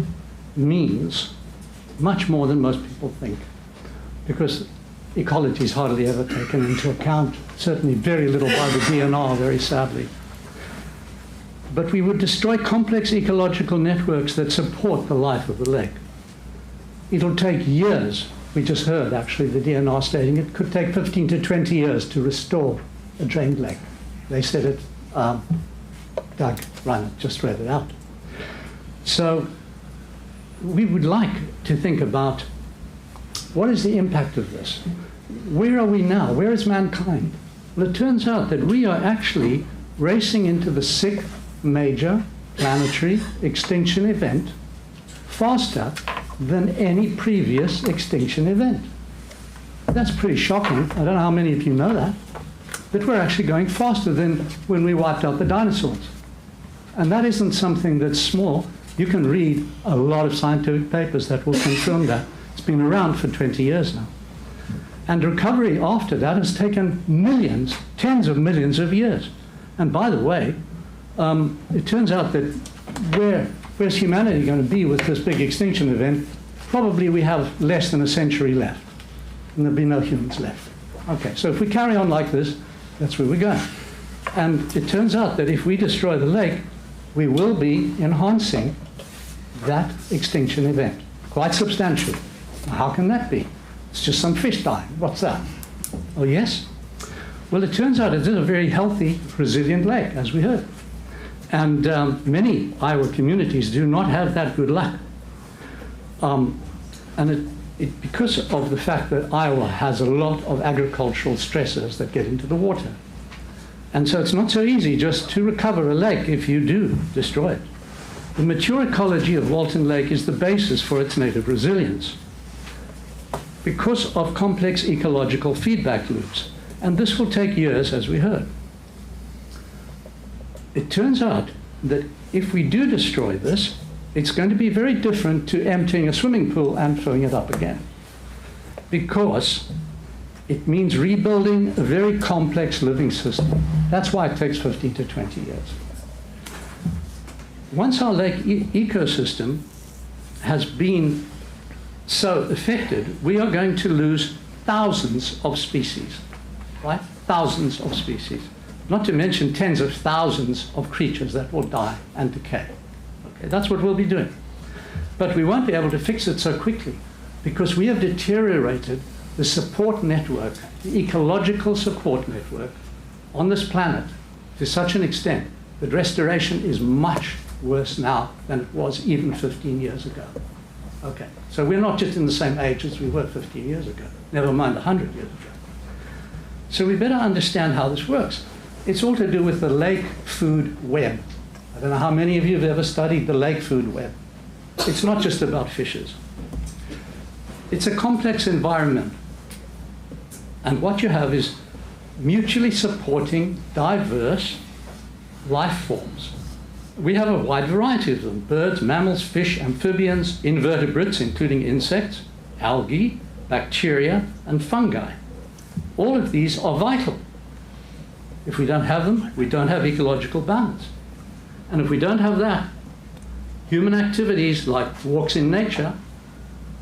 means much more than most people think, because ecology is hardly ever taken into account, certainly very little by the DNR, very sadly. But we would destroy complex ecological networks that support the life of the lake. It'll take years. We just heard, actually, the DNR stating it could take 15 to 20 years to restore a drained lake. They said it, Doug Ryan just read it out. So we would like to think about what is the impact of this? Where are we now? Where is mankind? Well, it turns out that we are actually racing into the 6th major planetary extinction event faster than any previous extinction event. That's pretty shocking. I don't know how many of you know that. But we're actually going faster than when we wiped out the dinosaurs. And that isn't something that's small. You can read a lot of scientific papers that will confirm that. It's been around for 20 years now. And recovery after that has taken millions, tens of millions of years. And by the way, it turns out that where's humanity going to be with this big extinction event? Probably we have less than a century left, and there'll be no humans left. Okay, so if we carry on like this, that's where we're going. And it turns out that if we destroy the lake, we will be enhancing that extinction event quite substantially. How can that be? It's just some fish dying. What's that? Oh, yes? Well, it turns out it is a very healthy, resilient lake, as we heard. And many Iowa communities do not have that good luck. And because of the fact that Iowa has a lot of agricultural stressors that get into the water. And so it's not so easy just to recover a lake if you do destroy it. The mature ecology of Walton Lake is the basis for its native resilience because of complex ecological feedback loops. And this will take years, as we heard. It turns out that if we do destroy this, it's going to be very different to emptying a swimming pool and filling it up again, because it means rebuilding a very complex living system. That's why it takes 15 to 20 years. Once our lake ecosystem has been so affected, we are going to lose thousands of species, right? Thousands of species. Not to mention tens of thousands of creatures that will die and decay. Okay, that's what we'll be doing. But we won't be able to fix it so quickly because we have deteriorated the support network, the ecological support network on this planet to such an extent that restoration is much worse now than it was even 15 years ago. Okay, so we're not just in the same age as we were 15 years ago, never mind 100 years ago. So we better understand how this works. It's all to do with the lake food web. I don't know how many of you have ever studied the lake food web. It's not just about fishes. It's a complex environment. And what you have is mutually supporting diverse life forms. We have a wide variety of them: birds, mammals, fish, amphibians, invertebrates, including insects, algae, bacteria, and fungi. All of these are vital. If we don't have them, we don't have ecological balance. And if we don't have that, human activities like walks in nature,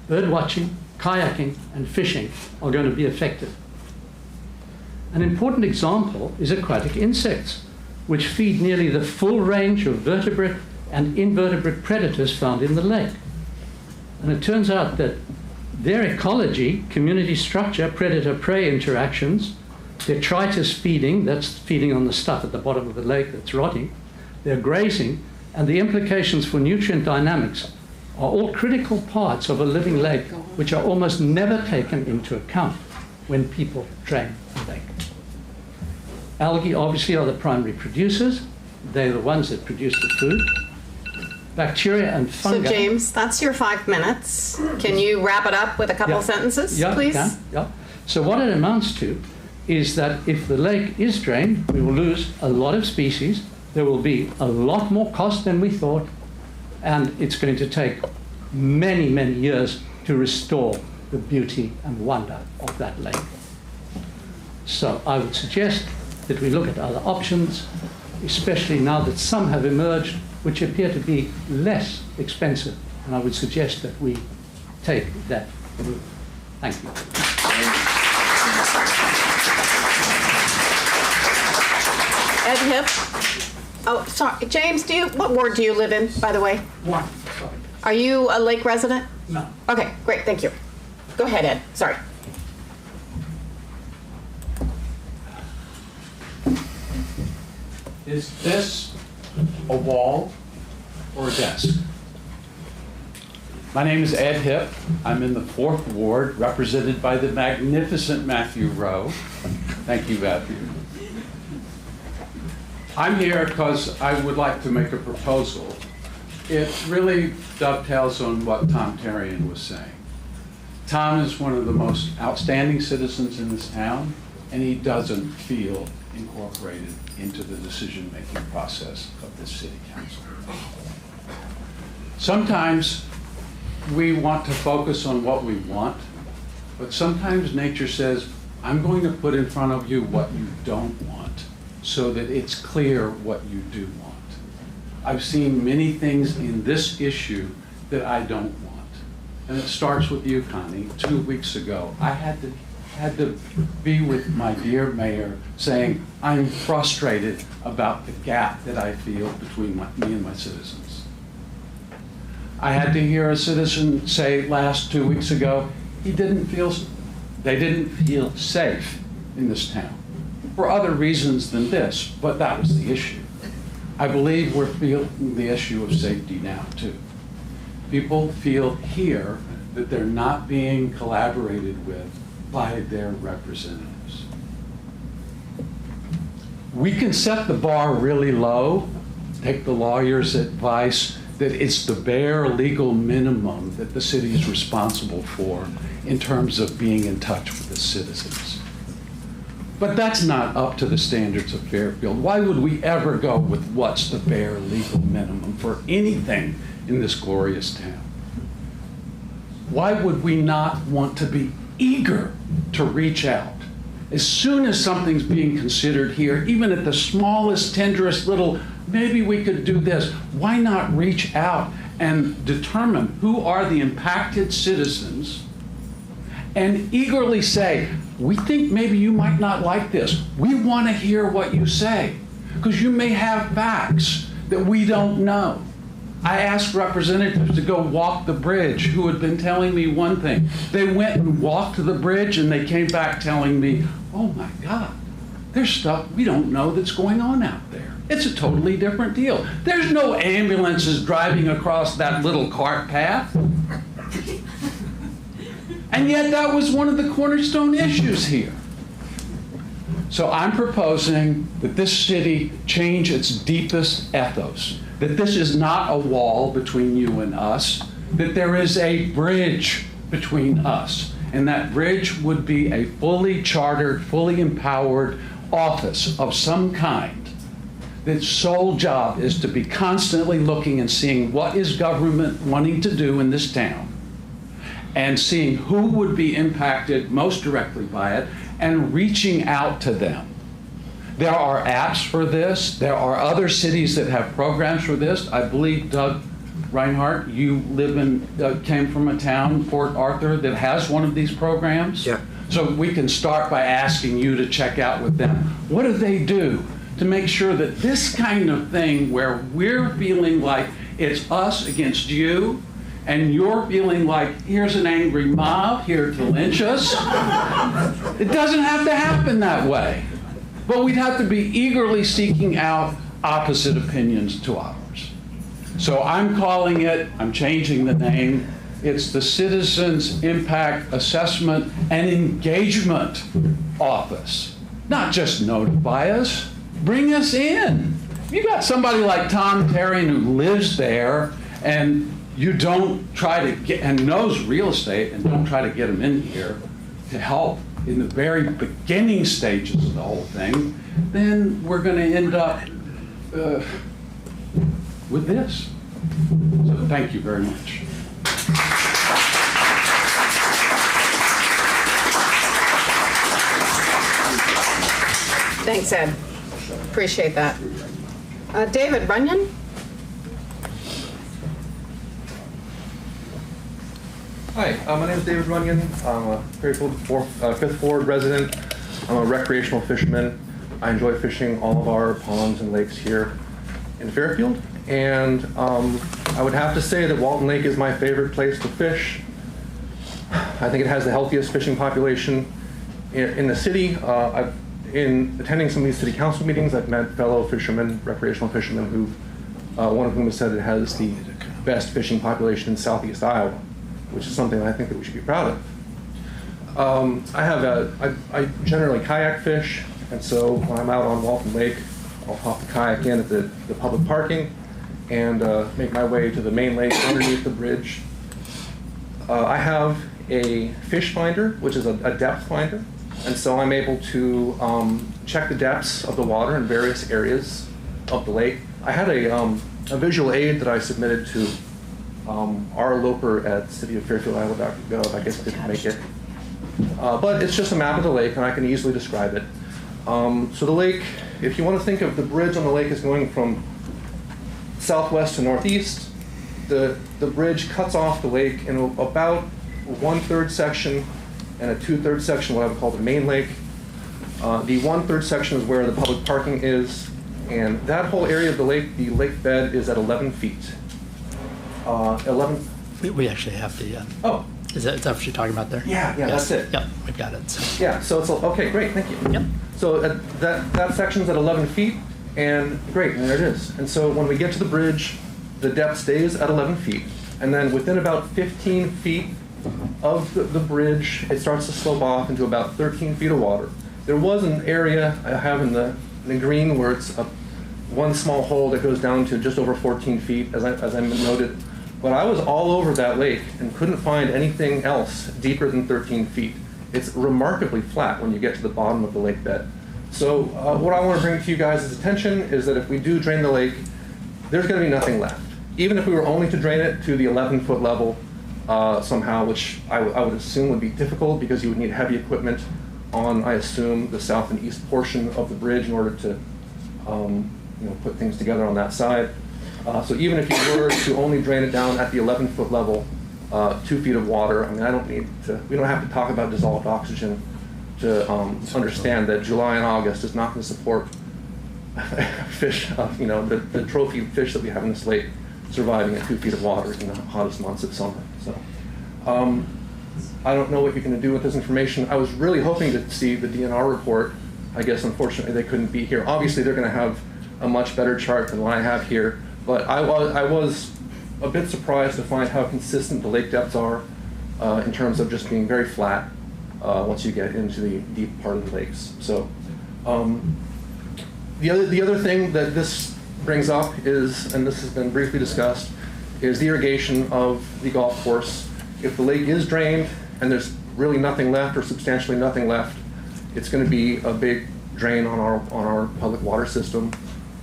bird watching, kayaking, and fishing are going to be affected. An important example is aquatic insects, which feed nearly the full range of vertebrate and invertebrate predators found in the lake. And it turns out that their ecology, community structure, predator-prey interactions, detritus feeding, that's feeding on the stuff at the bottom of the lake that's rotting, their grazing, and the implications for nutrient dynamics are all critical parts of a living lake which are almost never taken into account when people drain the lake. Algae obviously are the primary producers. They're the ones that produce the food. Bacteria and fungi. So James, that's your 5 minutes. Can you wrap it up with a couple sentences, please? Yeah. So what it amounts to is that if the lake is drained, we will lose a lot of species. There will be a lot more cost than we thought, and it's going to take many, many years to restore the beauty and wonder of that lake. So I would suggest that we look at other options, especially now that some have emerged which appear to be less expensive. And I would suggest that we take that route. Thank you. Ed Hipp. Oh, sorry. James, what ward do you live in, by the way? 1, sorry. Are you a Lake resident? No. Okay, great, thank you. Go ahead, Ed, sorry. Is this a wall or a desk? My name is Ed Hipp. I'm in the 4th Ward, represented by the magnificent Matthew Rowe. Thank you, Matthew. I'm here because I would like to make a proposal. It really dovetails on what Tom Terrien was saying. Tom is one of the most outstanding citizens in this town, and he doesn't feel incorporated into the decision-making process of this city council. Sometimes we want to focus on what we want, but sometimes nature says, I'm going to put in front of you what you don't want so that it's clear what you do want. I've seen many things in this issue that I don't want. And it starts with you, Connie. 2 weeks ago, I had to be with my dear mayor saying, I'm frustrated about the gap that I feel between me and my citizens. I had to hear a citizen say 2 weeks ago, they didn't feel safe in this town for other reasons than this, but that was the issue. I believe we're feeling the issue of safety now too. People feel here that they're not being collaborated with by their representatives. We can set the bar really low, take the lawyer's advice that it's the bare legal minimum that the city is responsible for in terms of being in touch with the citizens. But that's not up to the standards of Fairfield. Why would we ever go with what's the bare legal minimum for anything in this glorious town? Why would we not want to be eager to reach out? As soon as something's being considered here, even at the smallest, tenderest little, maybe we could do this, why not reach out and determine who are the impacted citizens and eagerly say, we think maybe you might not like this. We want to hear what you say, because you may have facts that we don't know. I asked representatives to go walk the bridge who had been telling me one thing. They went and walked the bridge and they came back telling me, oh my God, there's stuff we don't know that's going on out there. It's a totally different deal. There's no ambulances driving across that little cart path. And yet that was one of the cornerstone issues here. So I'm proposing that this city change its deepest ethos, that this is not a wall between you and us, that there is a bridge between us. And that bridge would be a fully chartered, fully empowered office of some kind. Its sole job is to be constantly looking and seeing what is government wanting to do in this town, and seeing who would be impacted most directly by it, and reaching out to them. There are apps for this. There are other cities that have programs for this. I believe, Doug Reinhardt, you came from a town, Port Arthur, that has one of these programs. Yeah. So we can start by asking you to check out with them. What do they do to make sure that this kind of thing, where we're feeling like it's us against you, and you're feeling like here's an angry mob here to lynch us, it doesn't have to happen that way. But we'd have to be eagerly seeking out opposite opinions to ours. So I'm calling it, I'm changing the name, it's the Citizens Impact Assessment and Engagement Office. Not just notify us, bring us in. You got somebody like Tom Terrien who lives there, and you don't try to get, and knows real estate, and don't try to get him in here to help in the very beginning stages of the whole thing, then we're going to end up with this. So thank you very much. Thanks, Ed. Appreciate that. David Runion? Hi, my name is David Runion. I'm a Fairfield 5th Ward resident. I'm a recreational fisherman. I enjoy fishing all of our ponds and lakes here in Fairfield. And I would have to say that Walton Lake is my favorite place to fish. I think it has the healthiest fishing population in the city. In attending some of these city council meetings, I've met fellow fishermen, recreational fishermen, who one of whom has said it has the best fishing population in southeast Iowa, which is something I think that we should be proud of. I generally kayak fish, and so when I'm out on Walton Lake, I'll hop the kayak in at the public parking and make my way to the main lake underneath the bridge. I have a fish finder, which is a depth finder, and so I'm able to check the depths of the water in various areas of the lake. I had a visual aid that I submitted to our loper at City of Fairfield, Iowa.gov. I guess it didn't make it. But it's just a map of the lake, and I can easily describe it. So the lake, if you want to think of the bridge on the lake as going from southwest to northeast, the bridge cuts off the lake in about 1/3 section and a 2/3 section, what I would call the main lake. The 1/3 section is where the public parking is, and that whole area of the lake bed is at 11 feet. 11. We actually have the. Oh. Is that what you're talking about there? Yeah, Yes. that's it. Yep, we've got it. So. Yeah, so it's, okay, great, thank you. Yep. So that section's at 11 feet, and great, and there it is. And so when we get to the bridge, the depth stays at 11 feet, and then within about 15 feet of the bridge, it starts to slope off into about 13 feet of water. There was an area I have in the green where it's one small hole that goes down to just over 14 feet, as I noted. But I was all over that lake and couldn't find anything else deeper than 13 feet. It's remarkably flat when you get to the bottom of the lake bed. So what I want to bring to you guys' attention is that if we do drain the lake, there's going to be nothing left. Even if we were only to drain it to the 11-foot level somehow, which I would assume would be difficult because you would need heavy equipment on, I assume, the south and east portion of the bridge in order to put things together on that side. So even if you were to only drain it down at the 11-foot level, 2 feet of water, I mean, we don't have to talk about dissolved oxygen to understand that July and August is not going to support fish, the trophy fish that we have in this lake surviving at 2 feet of water in the hottest months of summer. So I don't know what you're going to do with this information. I was really hoping to see the DNR report. I guess unfortunately they couldn't be here. Obviously they're going to have a much better chart than what I have here. But I was a bit surprised to find how consistent the lake depths are in terms of just being very flat once you get into the deep part of the lakes. So the other thing that this brings up is, and this has been briefly discussed, is the irrigation of the golf course. If the lake is drained and there's really nothing left or substantially nothing left, it's going to be a big drain on our public water system.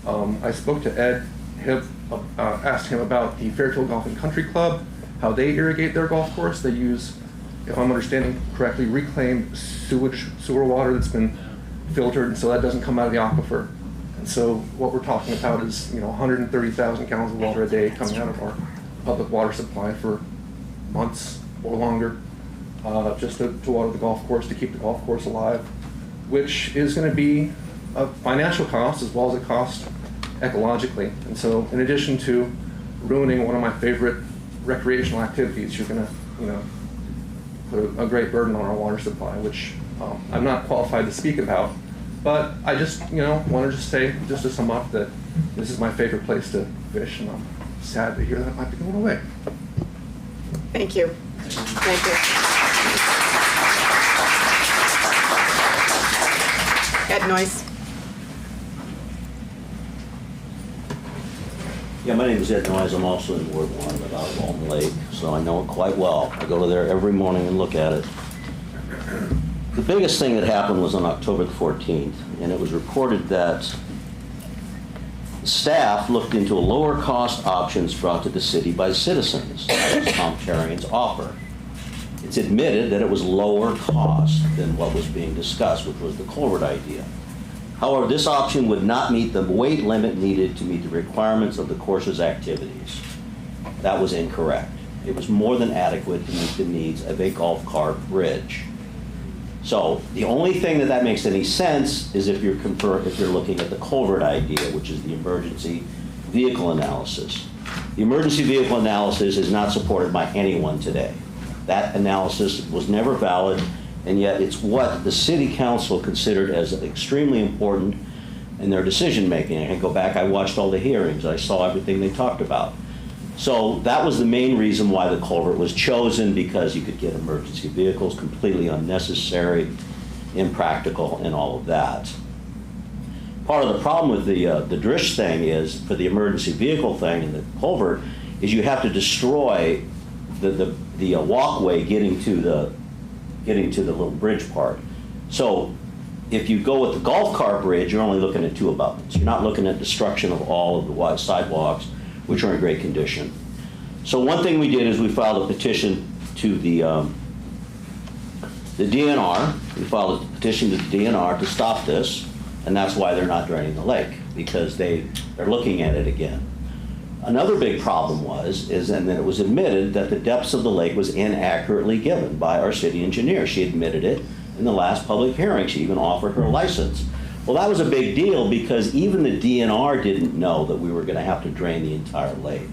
I spoke to Ed Hipp, asked him about the Fairfield Golf and Country Club, how they irrigate their golf course. They use, if I'm understanding correctly, reclaimed sewer water that's been filtered, and so that doesn't come out of the aquifer. And so what we're talking about is 130,000 gallons of water a day coming out of our public water supply for months or longer, just to water the golf course, to keep the golf course alive, which is going to be a financial cost as well as a cost ecologically. And so in addition to ruining one of my favorite recreational activities, you're going to put a great burden on our water supply, which I'm not qualified to speak about. But I just want to just say, just to sum up, that this is my favorite place to fish, and I'm sad to hear that might be going away. Thank you. Thank you. Ed Noyes. Yeah, my name is Ed Noyes. I'm also in Ward 1 about Walton Lake, so I know it quite well. I go to there every morning and look at it. The biggest thing that happened was on October the 14th, and it was reported that staff looked into lower cost options brought to the city by citizens. That was Tom Terrien's offer. It's admitted that it was lower cost than what was being discussed, which was the culvert idea. However, this option would not meet the weight limit needed to meet the requirements of the course's activities. That was incorrect. It was more than adequate to meet the needs of a golf cart bridge. So the only thing that makes any sense is if you're looking at the culvert idea, which is the emergency vehicle analysis. The emergency vehicle analysis is not supported by anyone today. That analysis was never valid, and yet it's what the city council considered as extremely important in their decision making. I can go back, I watched all the hearings, I saw everything they talked about. So that was the main reason why the culvert was chosen, because you could get emergency vehicles, completely unnecessary, impractical, and all of that. Part of the problem with the Drish thing is, for the emergency vehicle thing and the culvert, is you have to destroy the walkway getting to the little bridge part. So if you go with the golf cart bridge, you're only looking at 2 abutments. You're not looking at destruction of all of the wide sidewalks, which are in great condition. So one thing we did is we filed a petition to the DNR. We filed a petition to the DNR to stop this, and that's why they're not draining the lake, because they're looking at it again. Another big problem and then it was admitted that the depths of the lake was inaccurately given by our city engineer. She admitted it in the last public hearing. She even offered her license. Well, that was a big deal, because even the DNR didn't know that we were going to have to drain the entire lake.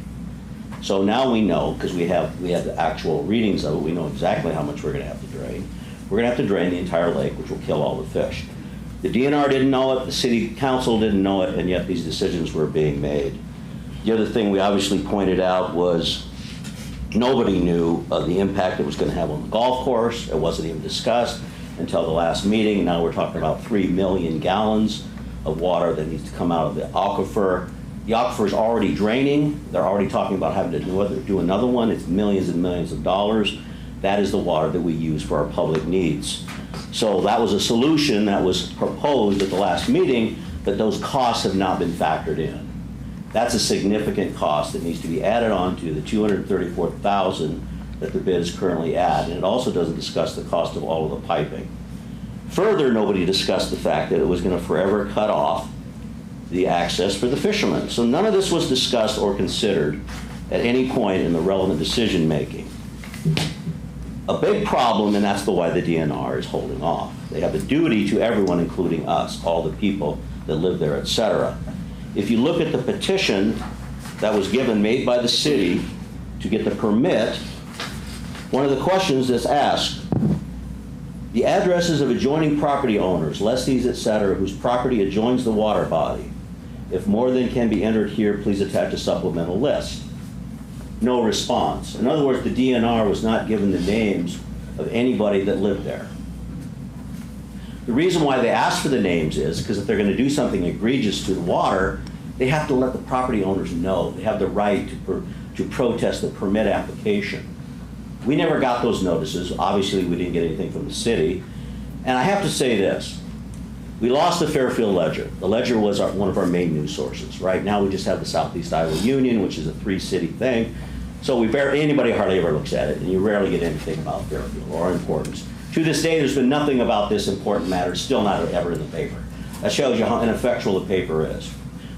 So now we know, because we have the actual readings of it, we know exactly how much we're going to have to drain. We're going to have to drain the entire lake, which will kill all the fish. The DNR didn't know it, the city council didn't know it, and yet these decisions were being made. The other thing we obviously pointed out was nobody knew the impact it was going to have on the golf course. It wasn't even discussed until the last meeting. Now we're talking about 3 million gallons of water that needs to come out of the aquifer. The aquifer is already draining. They're already talking about having to do another one. It's millions and millions of dollars. That is the water that we use for our public needs. So that was a solution that was proposed at the last meeting, but those costs have not been factored in. That's a significant cost that needs to be added on to the $234,000 that the bid is currently at, and it also doesn't discuss the cost of all of the piping. Further, nobody discussed the fact that it was going to forever cut off the access for the fishermen. So none of this was discussed or considered at any point in the relevant decision making. A big problem, and that's why the DNR is holding off. They have a duty to everyone, including us, all the people that live there, etc. If you look at the petition that was made by the city to get the permit, one of the questions that's asked, the addresses of adjoining property owners, lessees, etc., whose property adjoins the water body. If more than can be entered here, please attach a supplemental list. No response. In other words, the DNR was not given the names of anybody that lived there. The reason why they asked for the names is because if they're going to do something egregious to the water, they have to let the property owners know. They have the right to protest the permit application. We never got those notices. Obviously, we didn't get anything from the city. And I have to say this. We lost the Fairfield Ledger. The Ledger was one of our main news sources. Right now, we just have the Southeast Iowa Union, which is a 3-city thing. So anybody hardly ever looks at it, and you rarely get anything about Fairfield or importance. To this day, there's been nothing about this important matter, still not ever in the paper. That shows you how ineffectual the paper is.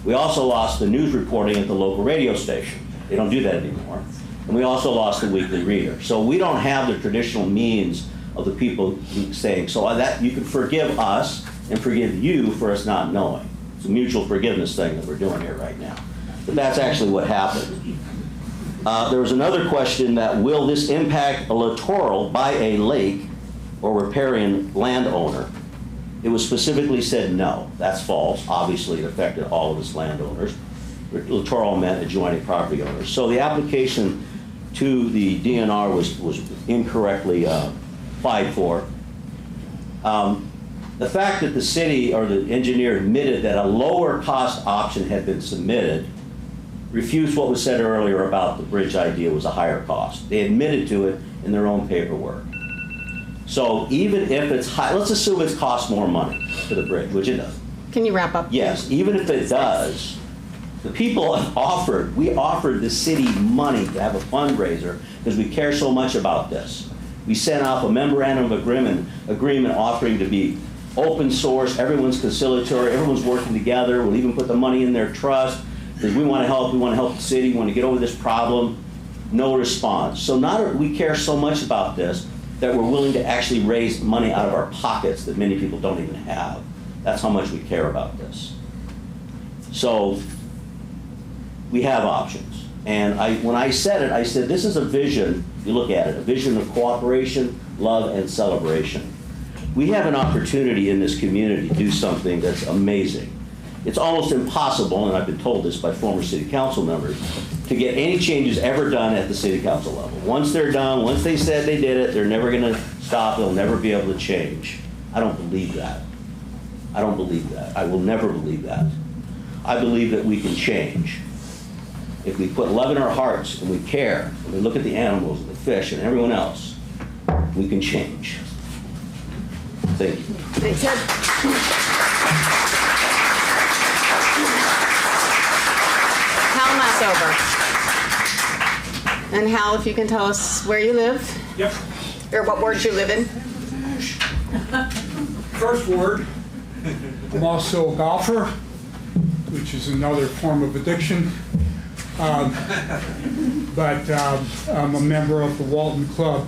We also lost the news reporting at the local radio station. They don't do that anymore. And we also lost the Weekly Reader. So we don't have the traditional means of the people saying, so that you can forgive us and forgive you for us not knowing. It's a mutual forgiveness thing that we're doing here right now. But that's actually what happened. There was another question that, will this impact a littoral by a lake or riparian landowner? It was specifically said no. That's false. Obviously, it affected all of its landowners. Littoral meant adjoining property owners. So the application to the DNR was incorrectly applied for. The fact that the city or the engineer admitted that a lower cost option had been submitted refutes what was said earlier about the bridge idea was a higher cost. They admitted to it in their own paperwork. So even if it's high, let's assume it costs more money for the bridge, which it does. Can you wrap up? Yes, even if it does, the people we offered the city money to have a fundraiser because we care so much about this. We sent off a memorandum of agreement offering to be open source, everyone's conciliatory, everyone's working together. We'll even put the money in their trust because we want to help the city, we want to get over this problem. No response. So we care so much about this that we're willing to actually raise money out of our pockets that many people don't even have. That's how much we care about this. So we have options. And when I said it, I said this is a vision, you look at it, a vision of cooperation, love, and celebration. We have an opportunity in this community to do something that's amazing. It's almost impossible, and I've been told this by former city council members, to get any changes ever done at the city council level. Once they're done, once they said they did it, they're never going to stop, they'll never be able to change. I don't believe that. I don't believe that. I will never believe that. I believe that we can change. If we put love in our hearts and we care, and we look at the animals and the fish and everyone else, we can change. Thank you. Thanks, Ed. Hal Masover. And Hal, if you can tell us where you live? Yep. Or what ward you live in? First ward. I'm also a golfer, which is another form of addiction. But I'm a member of the Walton Club.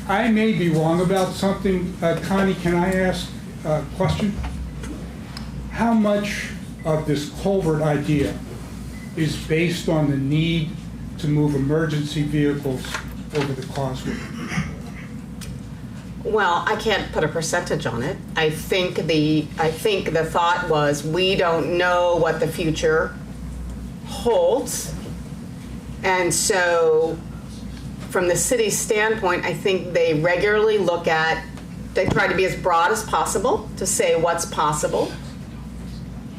I may be wrong about something. Connie, can I ask a question? How much of this culvert idea is based on the need to move emergency vehicles over the causeway? Well, I can't put a percentage on it. I think the thought was we don't know what the future holds. And so from the city's standpoint, I think they regularly they try to be as broad as possible to say what's possible.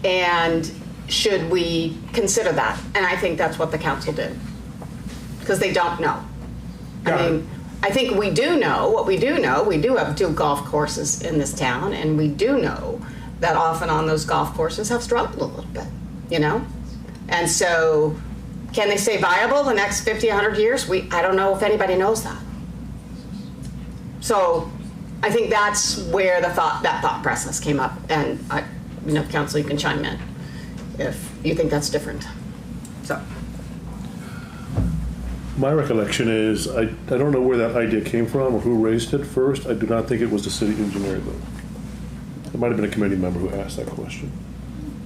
And should we consider that? And I think that's what the council did. Because they don't know. I think we do know what we do know. We do have 2 golf courses in this town, and we do know that often on those golf courses have struggled a little bit, you know? And so can they stay viable the next 50, 100 years? I don't know if anybody knows that. So I think that's where that thought process came up. And council, you can chime in if you think that's different. So. My recollection is, I don't know where that idea came from or who raised it first. I do not think it was the city engineer, though. It might have been a committee member who asked that question.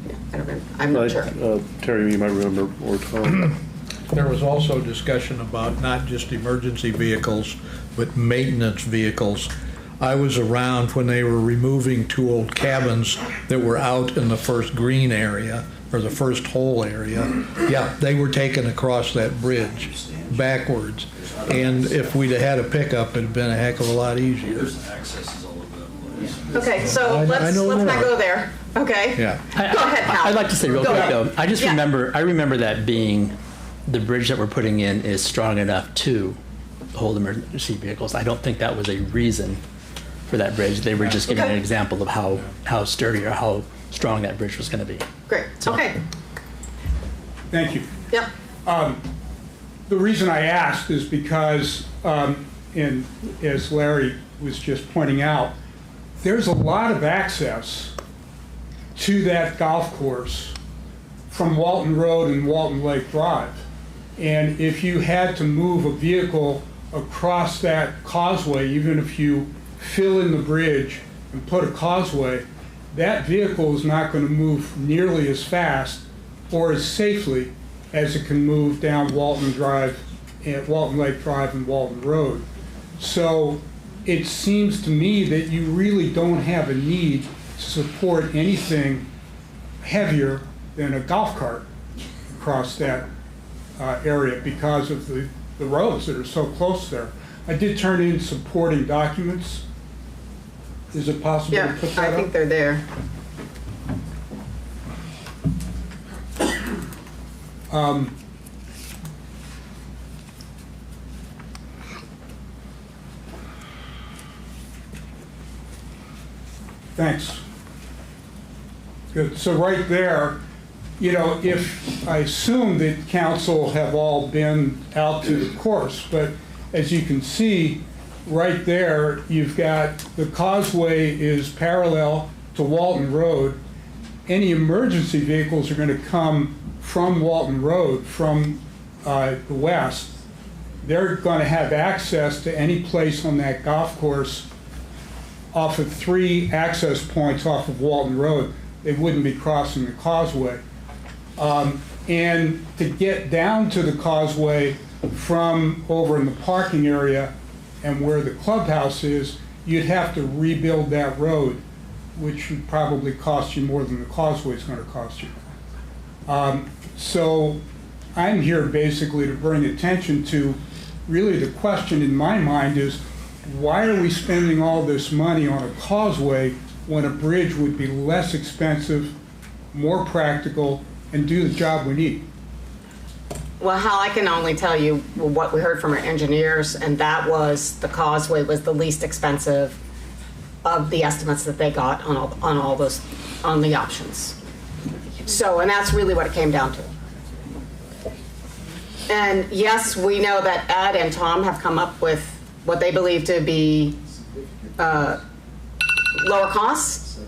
Yeah, I don't remember. I'm not sure. Terry, you might remember, or Tom. There was also discussion about not just emergency vehicles, but maintenance vehicles. I was around when they were removing 2 old cabins that were out in the first green area, or the first hole area. Yeah, they were taken across that bridge backwards. And if we'd have had a pickup, it'd have been a heck of a lot easier. There's accesses all over the place. Okay, so let's not go there. Okay? Yeah. Go ahead, Hal. I'd like to say real quick, though, I just Yeah. remember that being the bridge that we're putting in is strong enough to hold emergency vehicles. I don't think that was a reason for that bridge. They were just giving an example of how sturdy or how strong that bridge was going to be. Great. Okay. Thank you. Yep. The reason I asked is because, as Larry was just pointing out, there's a lot of access to that golf course from Walton Road and Walton Lake Drive. And if you had to move a vehicle across that causeway, even if you fill in the bridge and put a causeway, that vehicle is not going to move nearly as fast or as safely as it can move down Walton Drive, and Walton Lake Drive and Walton Road. So it seems to me that you really don't have a need to support anything heavier than a golf cart across that area because of the roads that are so close there. I did turn in supporting documents. Is it possible to put that up? I think they're there. Thanks. Good. So right there, if I assume that council have all been out to the course, but as you can see, right there, you've got the causeway is parallel to Walton Road. Any emergency vehicles are going to come from Walton Road from the west. They're going to have access to any place on that golf course off of 3 access points off of Walton Road. They wouldn't be crossing the causeway. And to get down to the causeway from over in the parking area and where the clubhouse is, you'd have to rebuild that road, which would probably cost you more than the causeway is going to cost you. So I'm here basically to bring attention to, really the question in my mind is, why are we spending all this money on a causeway when a bridge would be less expensive, more practical, and do the job we need? Well, Hal, I can only tell you what we heard from our engineers, and that was the causeway was the least expensive of the estimates that they got on all those, on the options. So, and that's really what it came down to. And yes, we know that Ed and Tom have come up with what they believe to be lower costs.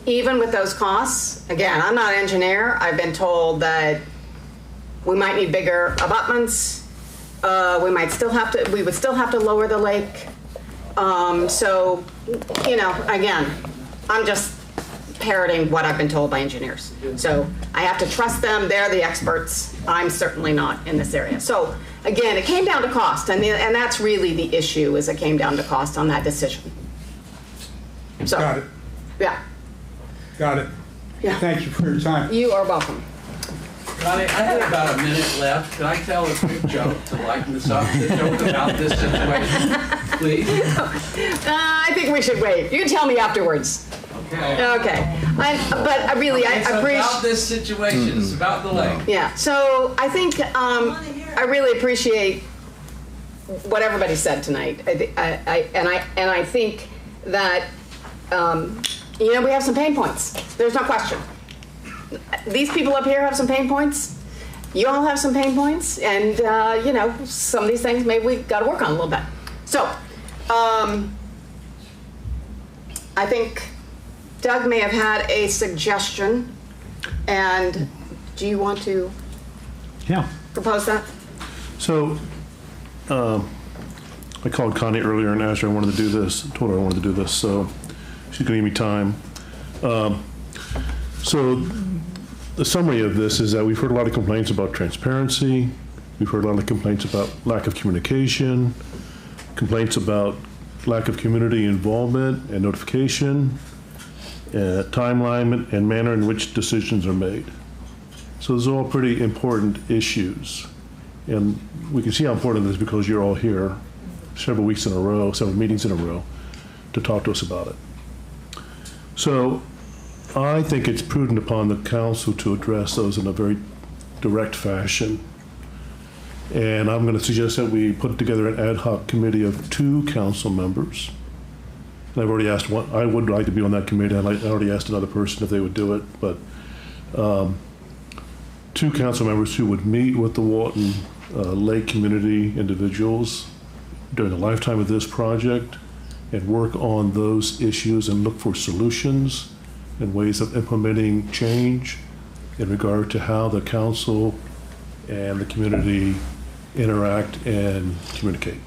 Even with those costs, again, I'm not an engineer. I've been told that we might need bigger abutments. We would still have to lower the lake. So, you know, again, I'm just parroting what I've been told by engineers. So I have to trust them. They're the experts. I'm certainly not in this area. So again, it came down to cost, and that's really the issue. Is it came down to cost on that decision. So, got it. Yeah. Got it. Yeah. Thank you for your time. You are welcome. Connie, I have about a minute left. Can I tell a quick joke to lighten this up? A joke about this situation, please? I think we should wait. You can tell me afterwards. Okay. Okay. But I really, I so appreciate... about this situation. It's about the lake. Yeah. So I think I really appreciate what everybody said tonight. I think that you know, we have some pain points. There's no question. These people up here have some pain points. You all have some pain points, and you know, some of these things maybe we got to work on a little bit. So I think Doug may have had a suggestion, and do you want to propose that? So I called Connie earlier and asked her I wanted to do this, told her I wanted to do this, so she's going to give me time. So the summary of this is that we've heard a lot of complaints about transparency. We've heard a lot of complaints about lack of communication, complaints about lack of community involvement and notification, timeline and manner in which decisions are made. So those are all pretty important issues. And we can see how important it is because you're all here several weeks in a row, several meetings in a row to talk to us about it. So I think it's prudent upon the council to address those in a very direct fashion. And I'm going to suggest that we put together an ad hoc committee of 2 council members. And I've already asked one, I would like to be on that committee. I already asked another person if they would do it, but 2 council members who would meet with the Walton Lake community individuals during the lifetime of this project and work on those issues and look for solutions and ways of implementing change in regard to how the council and the community interact and communicate.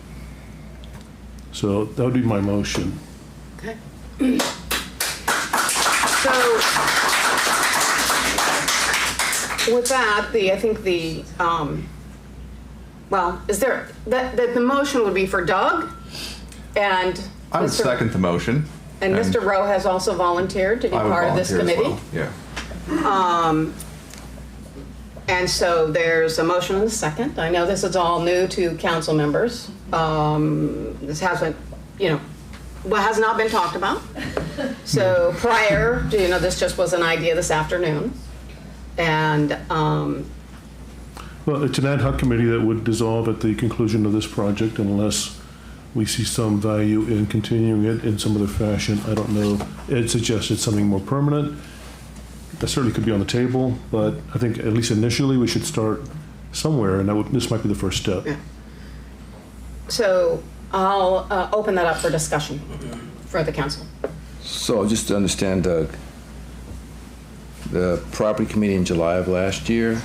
So that would be my motion. Okay. So with that, I think the well, is there that the motion would be for Doug and I would second the motion. And Mr. Rowe has also volunteered to be part of this committee. Well. Yeah. And so there's a motion and a second. I know this is all new to council members. This hasn't, you know, has not been talked about. So prior, you know, this just was an idea this afternoon. And well, it's an ad hoc committee that would dissolve at the conclusion of this project unless we see some value in continuing it in some other fashion. I don't know. Ed suggested something more permanent. That certainly could be on the table, but I think at least initially we should start somewhere, and this might be the first step. Yeah. So I'll open that up for discussion for the council. So just to understand, Doug, the property committee in July of last year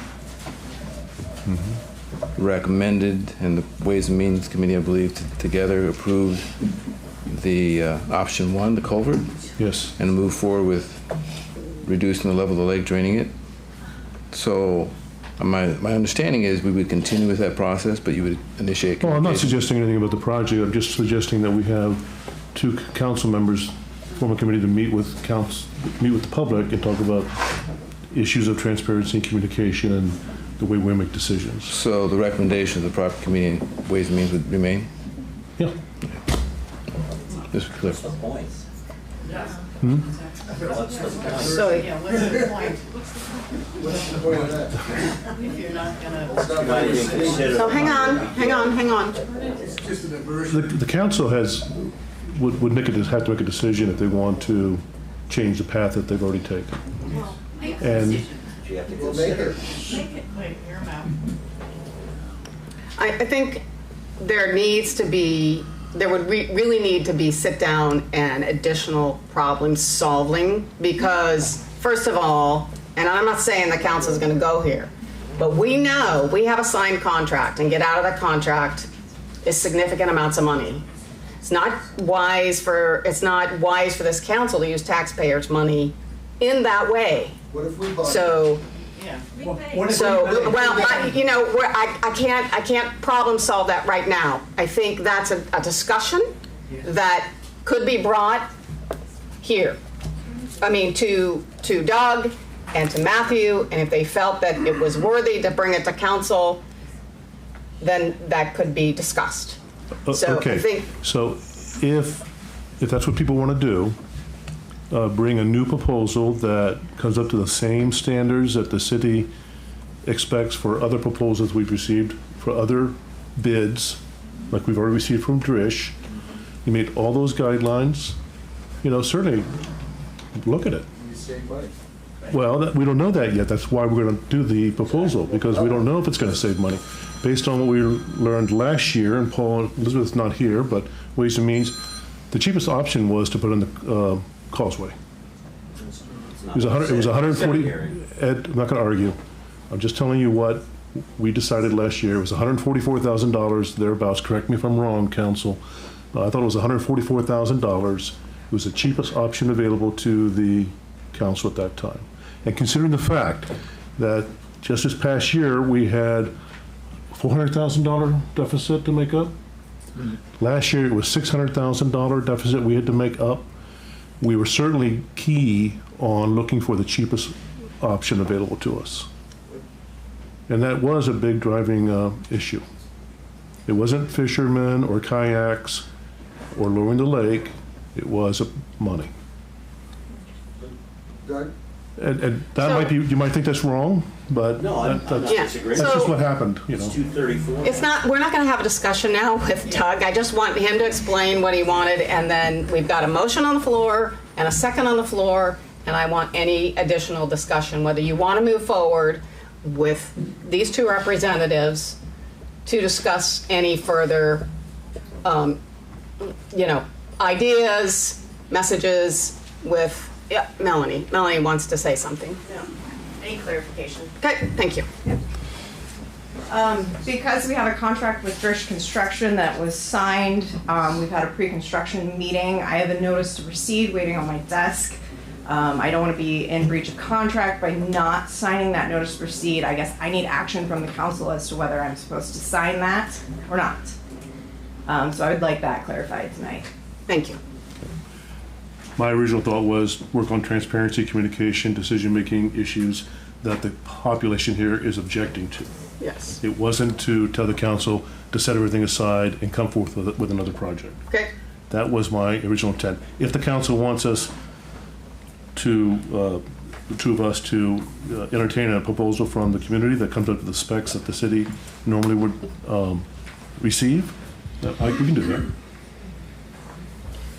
recommended, and the Ways and Means Committee, I believe, together approved the option 1, the culvert. Yes. And move forward with reducing the level of the lake, draining it. So my understanding is we would continue with that process, but you would initiate. Well, I'm not suggesting anything about the project. I'm just suggesting that we have 2 council members form a committee to meet with the public and talk about issues of transparency and communication and the way we make decisions. So the recommendation of the property committee and Ways and Means would remain? Yeah. Just to be clear. What's the point? Hmm? What's the point? So, Yeah, what's the point? What's the point of that? If you're not gonna. so hang on. The council would have to make a decision if they want to change the path that they've already taken. And You have to consider. I think there would really need to be sit down and additional problem solving, because first of all, and I'm not saying the council is going to go here, but we know we have a signed contract, and get out of that contract is significant amounts of money. It's not wise for this council to use taxpayers' money in that way. What if we bought? So. Yeah. I can't problem solve that right now. I think that's a discussion that could be brought here. I mean, to Doug and to Matthew, and if they felt that it was worthy to bring it to council, then that could be discussed. So okay. I think. So if that's what people want to do, bring a new proposal that comes up to the same standards that the city expects for other proposals we've received for other bids, like we've already received from Drish. You meet all those guidelines, certainly look at it. You save money. Well, we don't know that yet. That's why we're going to do the proposal, because we don't know if it's going to save money. Based on what we learned last year, and Paul and Elizabeth's not here, but Ways and Means, the cheapest option was to put in the Causeway. It was 140. Ed, I'm not going to argue. I'm just telling you what we decided last year. It was $144,000 thereabouts. Correct me if I'm wrong, council. I thought it was $144,000. It was the cheapest option available to the council at that time. And considering the fact that just this past year we had $400,000 deficit to make up. Last year it was $600,000 deficit we had to make up. We were certainly key on looking for the cheapest option available to us. And that was a big driving issue. It wasn't fishermen or kayaks or lowering the lake. It was money. Doug? And that you might think that's wrong, but No, I'm not disagreeing. that's just what happened. It's 234. We're not going to have a discussion now with Doug. I just want him to explain what he wanted, and then we've got a motion on the floor and a second on the floor, and I want any additional discussion, whether you want to move forward with these 2 representatives to discuss any further, ideas, messages with. Yeah, Melanie. Melanie wants to say something. Yeah. Any clarification? Okay, thank you. Because we have a contract with Drish Construction that was signed, we've had a pre-construction meeting. I have a notice to proceed waiting on my desk. I don't want to be in breach of contract by not signing that notice to proceed. I guess I need action from the council as to whether I'm supposed to sign that or not. So I would like that clarified tonight. Thank you. My original thought was work on transparency, communication, decision-making issues that the population here is objecting to. Yes. It wasn't to tell the council to set everything aside and come forth with another project. Okay. That was my original intent. If the council wants us to, the 2 of us to entertain a proposal from the community that comes up to the specs that the city normally would receive, we can do that.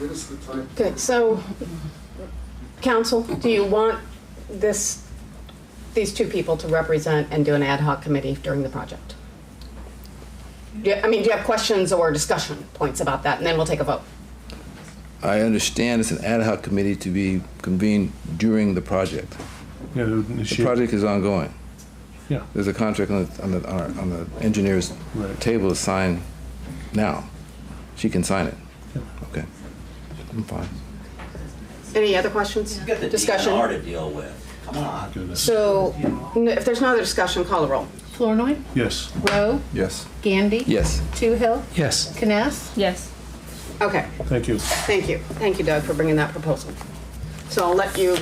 Give us the time. Okay, so, council, do you want these 2 people to represent and do an ad hoc committee during the project? do you have questions or discussion points about that? And then we'll take a vote. I understand it's an ad hoc committee to be convened during the project. Yeah, the project is ongoing. Yeah. There's a contract on the engineer's table to sign now. She can sign it. Yeah. Okay. I'm fine. Any other questions? You've got the Discussion? DNR to deal with. Come on. So, if there's no other discussion, call the roll. Flournoy. Yes. Rowe. Yes. Gandy. Yes. Toohill. Yes. Kness. Yes. Okay. Thank you. Thank you. Thank you, Doug, for bringing that proposal. So I'll let you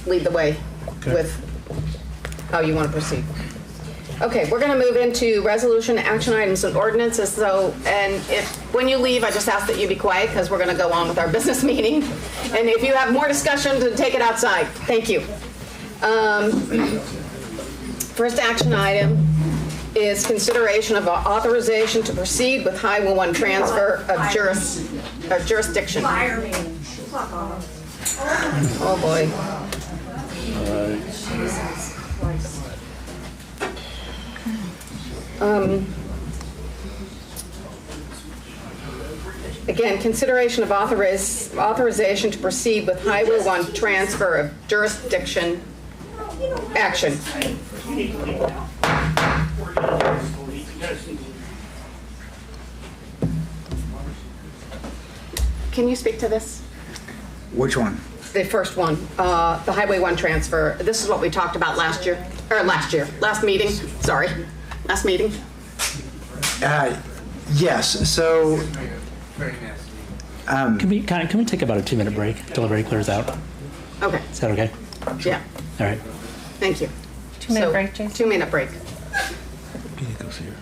lead the way with how you want to proceed. Okay, we're going to move into resolution, action items, and ordinances. So, and when you leave, I just ask that you be quiet because we're going to go on with our business meeting. And if you have more discussion, to take it outside. Thank you. First action item is consideration of authorization to proceed with Highway 1 transfer of jurisdiction. Oh boy. Again, consideration of authorization to proceed with Highway 1 transfer of jurisdiction action. Can you speak to this? Which one? The first one, the Highway 1 transfer. This is what we talked about last meeting, sorry, last meeting. Yes, so. Can we take about a 2-minute break until everybody clears out? Okay. Is that okay? Yeah. All right. Thank you. 2-minute break, Jason. 2-minute break. Goes here.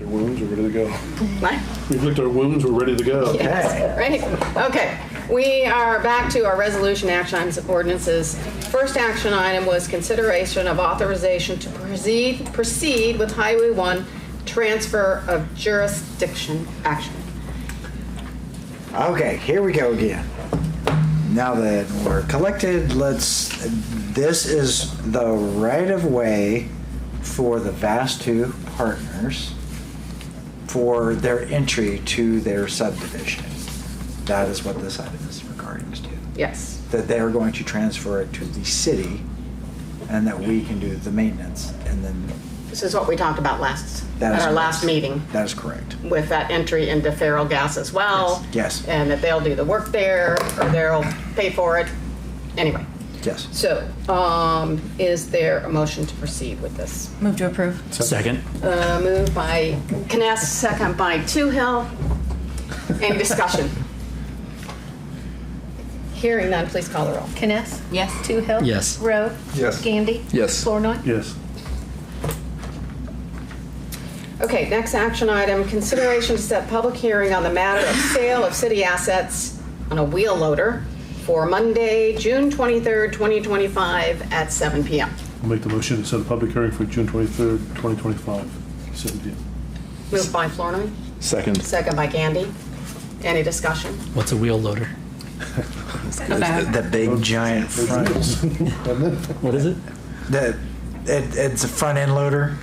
Our wounds, we're ready to go. What? We've licked our wounds, we're ready to go. Yes, right. Okay, we are back to our resolution action items of ordinances. First action item was consideration of authorization to proceed with Highway 1 transfer of jurisdiction action. Okay, here we go again. Now that we're collected, this is the right of way for the VAS 2 partners for their entry to their subdivision. That is what this item is regarding to. Yes. That they're going to transfer it to the city and that we can do the maintenance. And then This is what we talked about at our correct. last meeting. That is correct. With that entry into feral gas as well. Yes. And that they'll do the work there, or they'll pay for it. Anyway. Yes. So, is there a motion to proceed with this? Move to approve. Second. Moved by Kness, second by Toohill. Any discussion? Hearing none, please call the roll. Kness? Yes. Toohill? Yes. Rowe? Yes. Gandy? Yes. Flournoy? Yes. Okay, next action item, consideration to set public hearing on the matter of sale of city assets on a wheel loader for Monday, June 23rd, 2025 at 7 p.m. I'll make the motion to set a public hearing for June 23rd, 2025, 7 p.m. Moved by Flournoy, Second. second by Gandy. Any discussion? What's a wheel loader? The big giant front. What is it? It's a front end loader,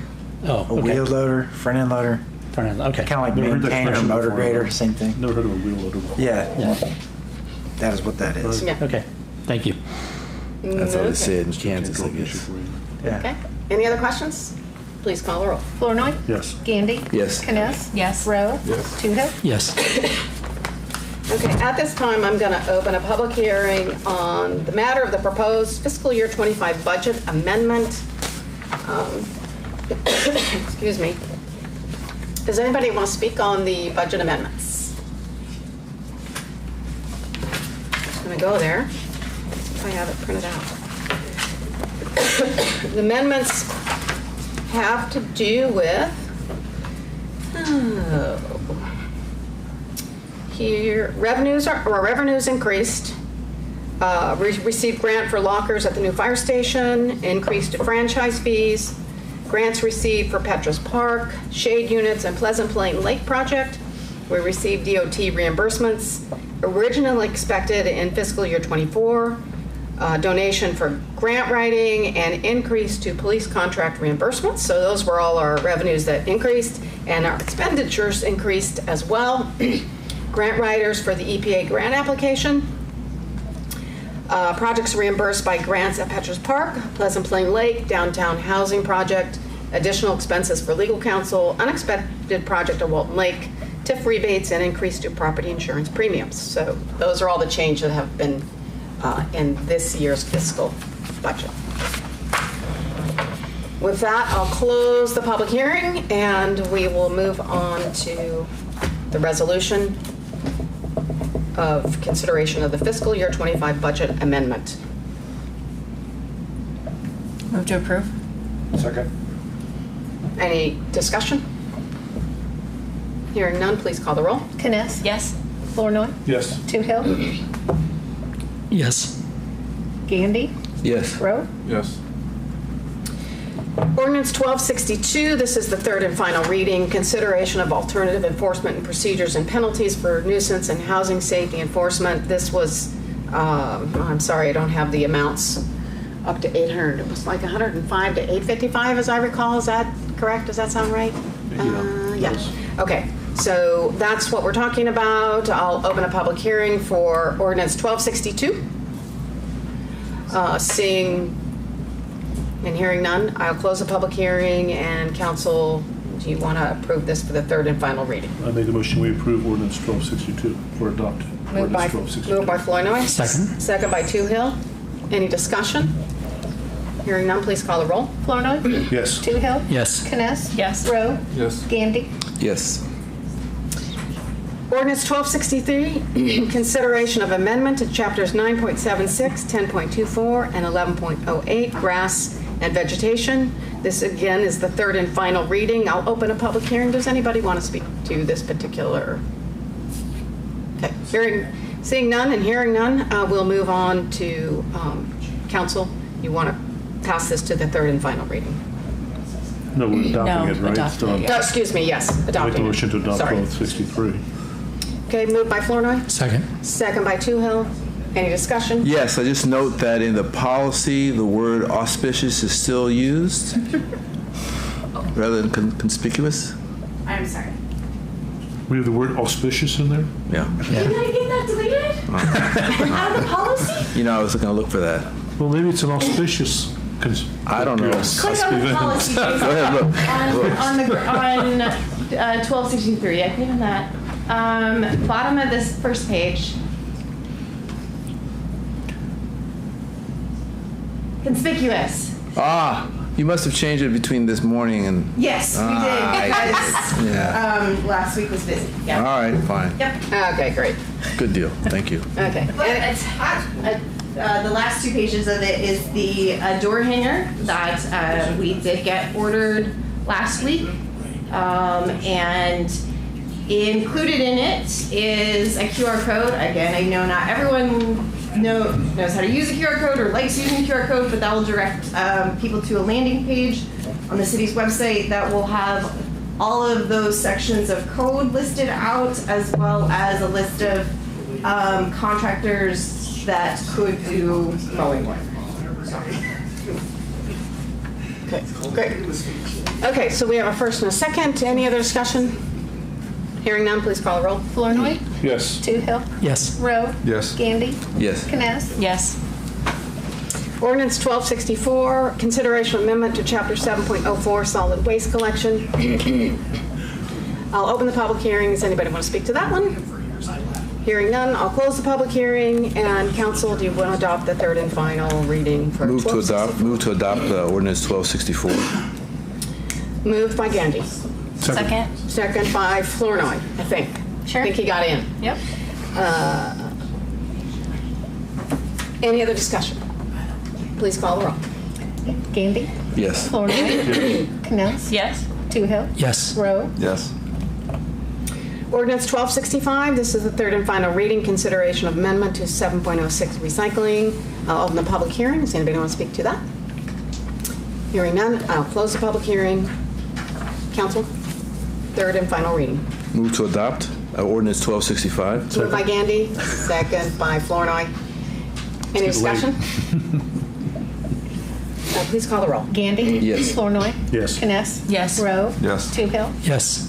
Oh, a wheel loader, front end loader. Front end, okay. Kind of like Never heard that maintainer, expression motor before. grader, same thing. Never heard of a wheel loader before. Yeah, Yeah. that is what that is. Yeah. Okay, thank you. That's how they Okay. say it in Kansas, I guess. Yeah. Okay, any other questions? Please call the roll. Flournoy? Yes. Gandy? Yes. Kness? Yes. Rowe? Yes. Toohill? Yes. Okay, at this time, I'm going to open a public hearing on the matter of the proposed fiscal year 25 budget amendment. Excuse me. Does anybody want to speak on the budget amendments? I'm going to go there. If I have it printed out. The amendments have to do with, here, revenues increased. Received grant for lockers at the new fire station, increased franchise fees, grants received for Petrus Park, shade units, and Pleasant Plain Lake project. We received DOT reimbursements, originally expected in fiscal year 24, donation for grant writing, and increase to police contract reimbursements. So those were all our revenues that increased, and our expenditures increased as well. Grant writers for the EPA grant application. Projects reimbursed by grants at Petrus Park, Pleasant Plain Lake, downtown housing project, additional expenses for legal counsel, unexpected project at Walton Lake, TIF rebates, and increase to property insurance premiums. So those are all the changes that have been in this year's fiscal budget. With that, I'll close the public hearing and we will move on to the resolution of consideration of the fiscal year 25 budget amendment. Move to approve. Second. Any discussion? Hearing none, please call the roll. Kness? Yes. Flournoy? Yes. Toohill? Yes. Gandy? Yes. Rowe? Yes. Ordinance 1262, this is the third and final reading, consideration of alternative enforcement and procedures and penalties for nuisance and housing safety enforcement. This was, I'm sorry, I don't have the amounts, up to 800. It was like 105 to 855 as I recall. Is that correct? Does that sound right? Yeah. Okay. So that's what we're talking about. I'll open a public hearing for Ordinance 1262. Seeing and hearing none, I'll close the public hearing. And council, do you want to approve this for the third and final reading? I make the motion we approve ordinance 1262 for adopt. Moved by Flournoy. Second. Second by Toohill. Any discussion? Hearing none, please call the roll. Flournoy? Yes. Toohill? Yes. Kness? Yes. Rowe? Yes. Gandy? Yes. Ordinance 1263, consideration of amendment to chapters 9.76, 10.24, and 11.08, grass and vegetation, This again is the third and final reading. I'll open a public hearing. Does anybody want to speak to this particular? Okay, seeing none and hearing none, we'll move on to council. You want to pass this to the third and final reading? No, we're adopting it, right? Adopting it, yes. Excuse me, yes, Make adopting a motion to adopt Sorry. 1263. Okay, moved by Flournoy. Second. Second by Toohill. Any discussion? Yes, I just note that in the policy, the word auspicious is still used rather than conspicuous. I'm sorry. We have the word auspicious in there? Yeah. Did I get that deleted? Out of the policy? You know, I was going to look for that. Well, maybe it's an auspicious. I don't know. Click on the policy. Go ahead, look. On 1263, I click on that. Bottom of this first page. Conspicuous. Ah, you must have changed it between this morning and... Yes, we did. Because Yeah. last week was busy. Yeah. All right, fine. Yep. Okay, great. Good deal. Thank you. Okay. But the last 2 pages of it is the door hanger that we did get ordered last week. And included in it is a QR code. Again, I know not everyone knows how to use a QR code or likes using a QR code, but that will direct people to a landing page on the city's website that will have all of those sections of code listed out, as well as a list of contractors that could do mowing work. Okay, great. Okay, so we have a first and a second. Any other discussion? Hearing none, please call the roll. Flournoy. Yes. Toohill. Yes. Rowe. Yes. Gandy. Yes. Kness. Yes. Ordinance 1264, consideration amendment to Chapter 7.04, solid waste collection. I'll open the public hearing. Does anybody want to speak to that one? Hearing none, I'll close the public hearing. And council, do you want to adopt the third and final reading for Move to 1264? adopt ordinance 1264. Moved by Gandy. Second. Second by Flournoy, I think. Sure. I think he got in. Yep. Any other discussion? Please call the roll. Gandy. Yes. Flournoy. Kness. Yes. Toohill. Yes. Rowe. Yes. Ordinance 1265, this is the third and final reading, consideration of amendment to 7.06 recycling. I'll open the public hearing. Does anybody want to speak to that? Hearing none, I'll close the public hearing. Council, third and final reading. Move to adopt ordinance 1265. Moved by Gandy, second by Flournoy. Any discussion? Please call the roll. Gandy. Yes. Flournoy. Yes. Kness. Yes. Rowe. Yes. Toohill. Yes.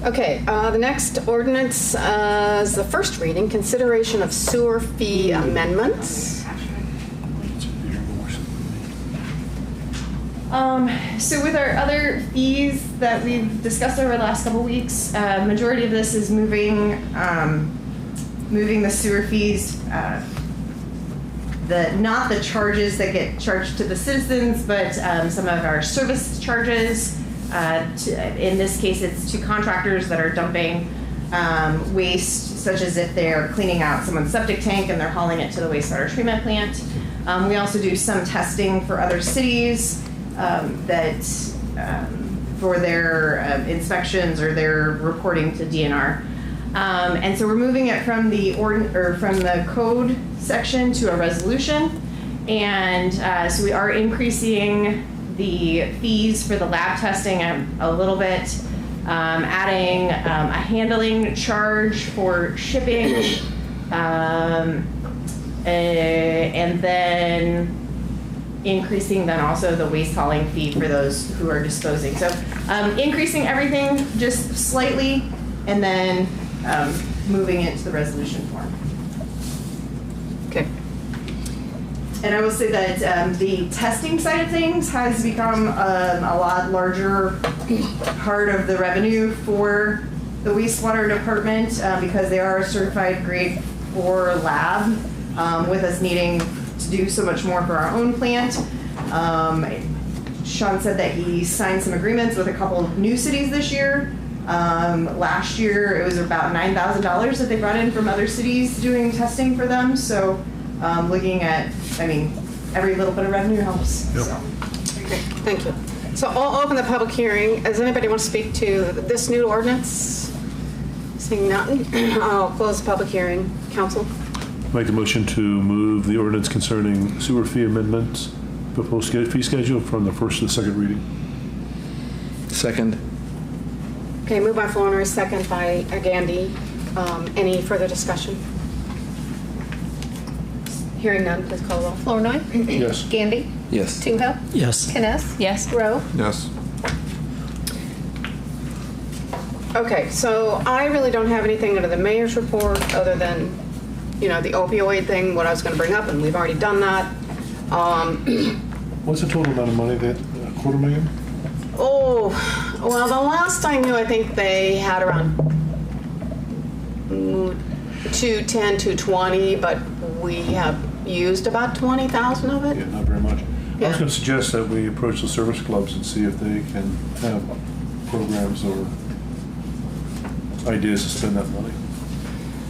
Okay, the next ordinance is the first reading, consideration of sewer fee amendments. So with our other fees that we've discussed over the last couple weeks, majority of this is moving the sewer fees, not the charges that get charged to the citizens, but some of our service charges. In this case, it's to contractors that are dumping waste, such as if they're cleaning out someone's septic tank and they're hauling it to the wastewater treatment plant. We also do some testing for other cities for their inspections or their reporting to DNR. And so we're moving it from the code section to a resolution, and so we are increasing the fees for the lab testing a little bit, adding a handling charge for shipping, and then increasing then also the waste hauling fee for those who are disposing. So increasing everything just slightly, and then moving it to the resolution form. Okay. And I will say that the testing side of things has become a lot larger part of the revenue for the wastewater department because they are a certified grade 4 lab, with us needing to do so much more for our own plant. Sean said that he signed some agreements with a couple of new cities this year. Last year it was about $9,000 that they brought in from other cities doing testing for them. So looking at, I mean, every little bit of revenue helps. Yep. So. Okay, thank you. So I'll open the public hearing. Does anybody want to speak to this new ordinance? Seeing none, I'll close the public hearing. Council? Make the motion to move the ordinance concerning sewer fee amendments, proposed fee schedule from the first to the second reading. Second. Okay, moved by Flournoy, second by Gandy. Any further discussion? Hearing none, please call the roll. Flournoy? Yes. Gandy? Yes. Toohill? Yes. Kness? Yes. Rowe? Yes. Okay, so I really don't have anything under the mayor's report other than, the opioid thing, what I was going to bring up, and we've already done that. What's the total amount of money that, $250,000? Oh, well, the last I knew, I think they had around 210, 220, but we have used about 20,000 of it. Yeah, not very much. Yeah. I was going to suggest that we approach the service clubs and see if they can have programs or ideas to spend that money.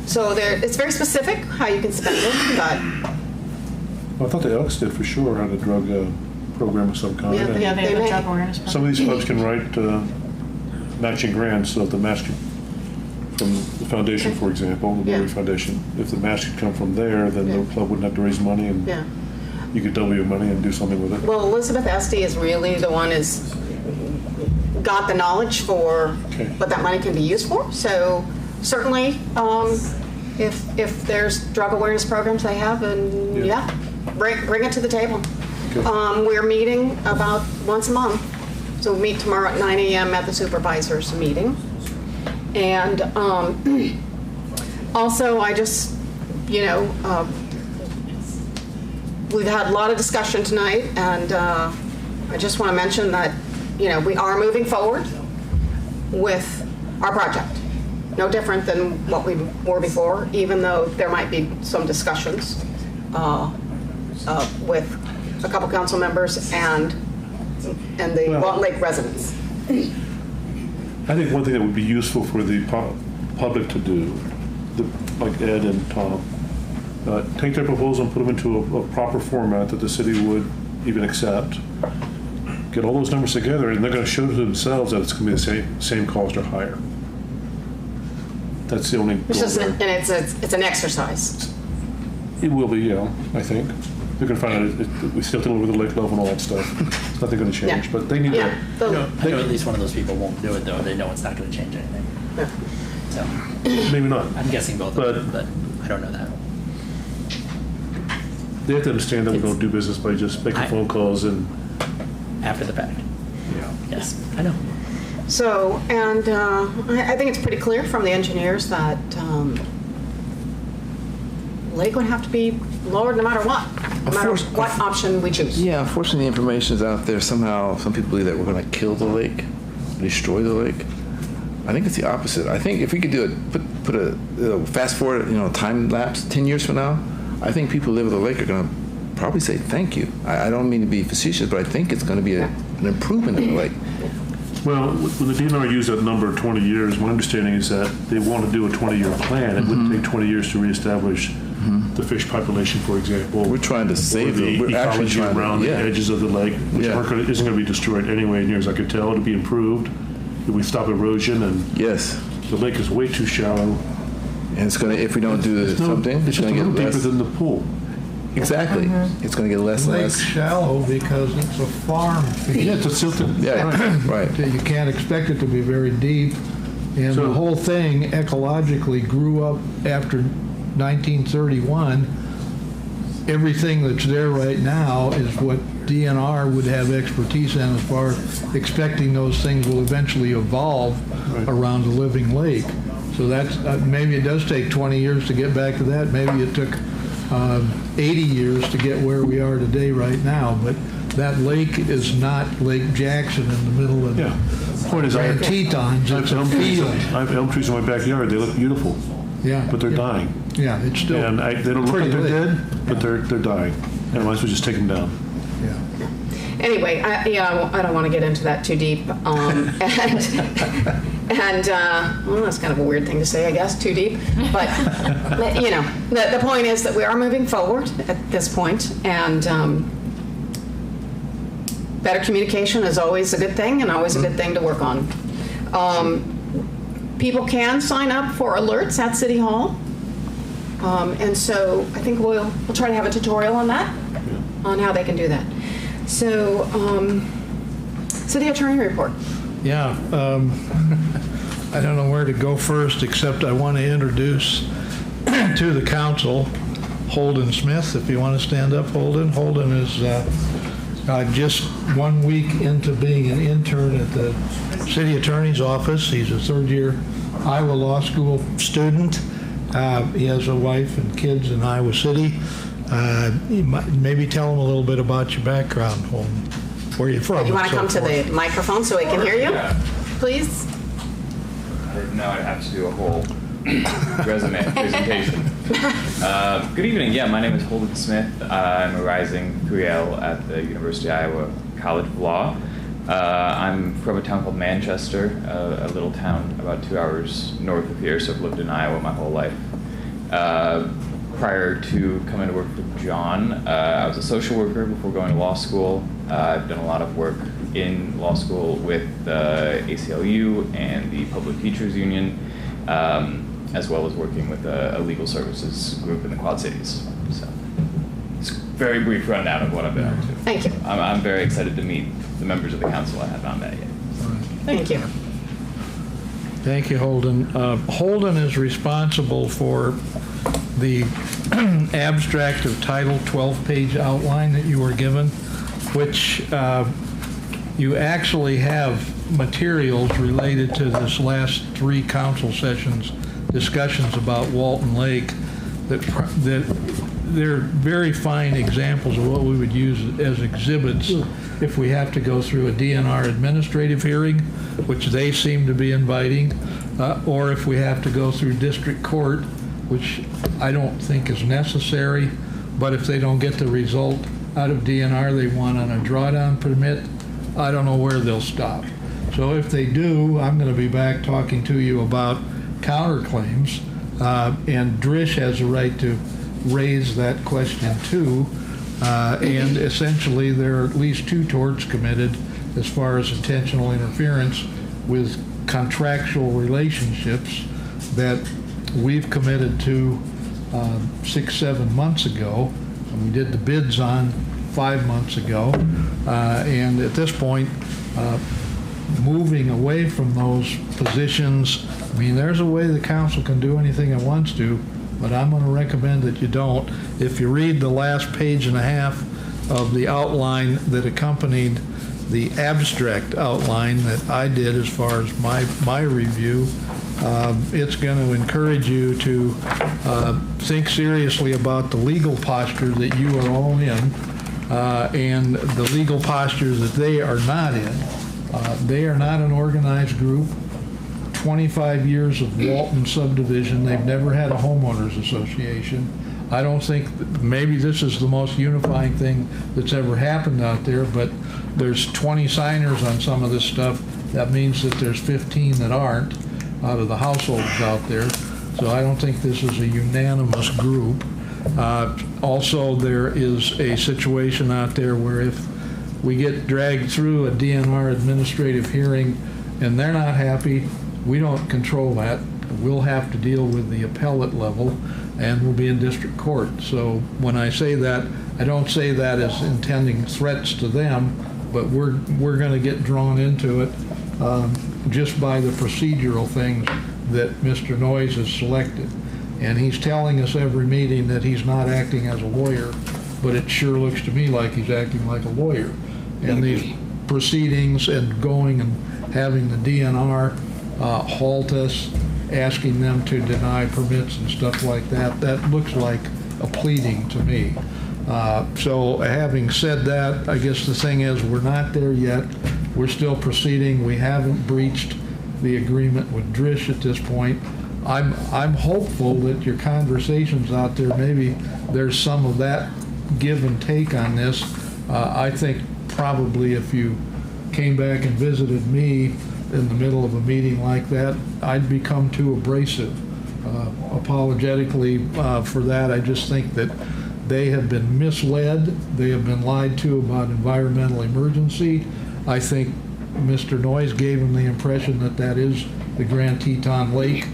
So it's very specific how you can spend it, but Well, I thought the Alecs did for sure, had a drug program of some kind. Yeah, and they have a drug awareness program. some of these clubs can write matching grants, so if the match from the foundation, for example, the Murray Foundation, if the match could come from there, then the club wouldn't have to raise money, and you could double your money and do something with it. well, Elizabeth Esty is really the one who's got the knowledge for what that money can be used for. So certainly, if there's drug awareness programs they have, and bring it to the table. We're meeting about once a month. So we meet tomorrow at 9 a.m. at the supervisors meeting. And also, I just, we've had a lot of discussion tonight, and I just want to mention that, we are moving forward with our project. No different than what we were before, even though there might be some discussions with a couple council members and the Walton Lake residents. I think one thing that would be useful for the public to do, like Ed and Tom, take their proposal and put them into a proper format that the city would even accept. Get all those numbers together, and they're going to show to themselves that it's going to be the same cost or higher. That's the only goal there. And it's an exercise. It will be, I think. They're going to find out we still have to lower the lake level and all that stuff. It's nothing going to change, but they need to. I know at least one of those people won't do it, though. They know it's not going to change anything. So maybe not. I'm guessing both of them, but I don't know that. They have to understand that we don't do business by just making phone calls and after the fact. Yes, I know. So, and I think it's pretty clear from the engineers that lake would have to be lowered no matter what, no matter what option we choose. Yeah, unfortunately, the information is out there. Somehow, some people believe that we're going to kill the lake, destroy the lake. I think it's the opposite. I think if we could do it, put a fast forward, time lapse 10 years from now, I think people who live at the lake are going to probably say thank you. I don't mean to be facetious, but I think it's going to be an improvement in the lake. Well, when the DNR used that number 20 years, my understanding is that they want to do a 20-year plan. It wouldn't take 20 years to reestablish the fish population, for example. We're trying to save the ecology around the edges of the lake, which isn't going to be destroyed anyway, near as I could tell. It'll be improved if we stop erosion, and the lake is way too shallow. And it's going to, if we don't do something, it's going to get deeper than the pool. Exactly. It's going to get less and less. Lake's shallow because it's a farm field. Yeah, it's a silted. Yeah, right. You can't expect it to be very deep. And the whole thing ecologically grew up after 1931. Everything that's there right now is what DNR would have expertise in as far as expecting those things will eventually evolve around the living lake. So that's maybe it does take 20 years to get back to that. Maybe it took 80 years to get where we are today right now, but that lake is not Lake Jackson in the middle of the point is, Tetons. It's a field. I have elm trees in my backyard. They look beautiful. Yeah. But they're dying. Yeah, it's still and they don't look like they're dead, but they're dying. And I might as well just take them down. Anyway, I don't want to get into that too deep. Well, that's kind of a weird thing to say, I guess, too deep. But, the point is that we are moving forward at this point, and better communication is always a good thing and always a good thing to work on. People can sign up for alerts at City Hall. And so I think we'll try to have a tutorial on that, on how they can do that. So, City Attorney report. Yeah, I don't know where to go first, except I want to introduce to the council Holden Smith. If you want to stand up, Holden. Holden is just 1 week into being an intern at the City Attorney's office. He's a third-year Iowa Law School student. He has a wife and kids in Iowa City. Maybe tell him a little bit about your background, Holden. Where are you from? You want to come to the microphone so we can hear you, please? I didn't know I'd have to do a whole resume presentation. Good evening. Yeah, my name is Holden Smith. I'm a rising 3L at the University of Iowa College of Law. I'm from a town called Manchester, a little town about 2 hours north of here, so I've lived in Iowa my whole life. Prior to coming to work for John, I was a social worker before going to law school. I've done a lot of work in law school with the ACLU and the Public Teachers Union, as well as working with a legal services group in the Quad Cities. So it's a very brief rundown of what I've been up to. Thank you. I'm very excited to meet the members of the council. I have not met yet. Thank you. Thank you, Holden. Holden is responsible for the abstract of title 12-page outline that you were given, which you actually have materials related to this last 3 council sessions discussions about Walton Lake that they're very fine examples of what we would use as exhibits if we have to go through a DNR administrative hearing, which they seem to be inviting, or if we have to go through district court, which I don't think is necessary, but if they don't get the result out of DNR they want on a drawdown permit, I don't know where they'll stop. So if they do, I'm going to be back talking to you about counterclaims, and Drish has a right to raise that question too, and essentially there are at least 2 torts committed as far as intentional interference with contractual relationships that we've committed to 6-7 months ago, and we did the bids on 5 months ago, and at this point moving away from those positions. I mean, there's a way the council can do anything it wants to, but I'm going to recommend that you don't. If you read the last page and a half of the outline that accompanied the abstract outline that I did as far as my review, it's going to encourage you to think seriously about the legal posture that you are all in, and the legal posture that they are not in. They are not an organized group. 25 years of Walton subdivision. They've never had a homeowners association. I don't think, maybe this is the most unifying thing that's ever happened out there, but there's 20 signers on some of this stuff. That means that there's 15 that aren't out of the households out there. So I don't think this is a unanimous group. Also, there is a situation out there where if we get dragged through a DNR administrative hearing and they're not happy, we don't control that. We'll have to deal with the appellate level, and we'll be in district court. So when I say that, I don't say that as intending threats to them, but we're going to get drawn into it just by the procedural things that Mr. Noyes has selected. And he's telling us every meeting that he's not acting as a lawyer, but it sure looks to me like he's acting like a lawyer. And these proceedings and going and having the DNR halt us, asking them to deny permits and stuff like that, that looks like a pleading to me. So having said that, I guess the thing is we're not there yet. We're still proceeding. We haven't breached the agreement with Drish at this point. I'm hopeful that your conversations out there, maybe there's some of that give and take on this. I think probably if you came back and visited me in the middle of a meeting like that, I'd become too abrasive. Apologetically for that, I just think that They have been misled. They have been lied to about environmental emergency. I think Mr. Noyes gave them the impression that that is the Grand Teton Lake,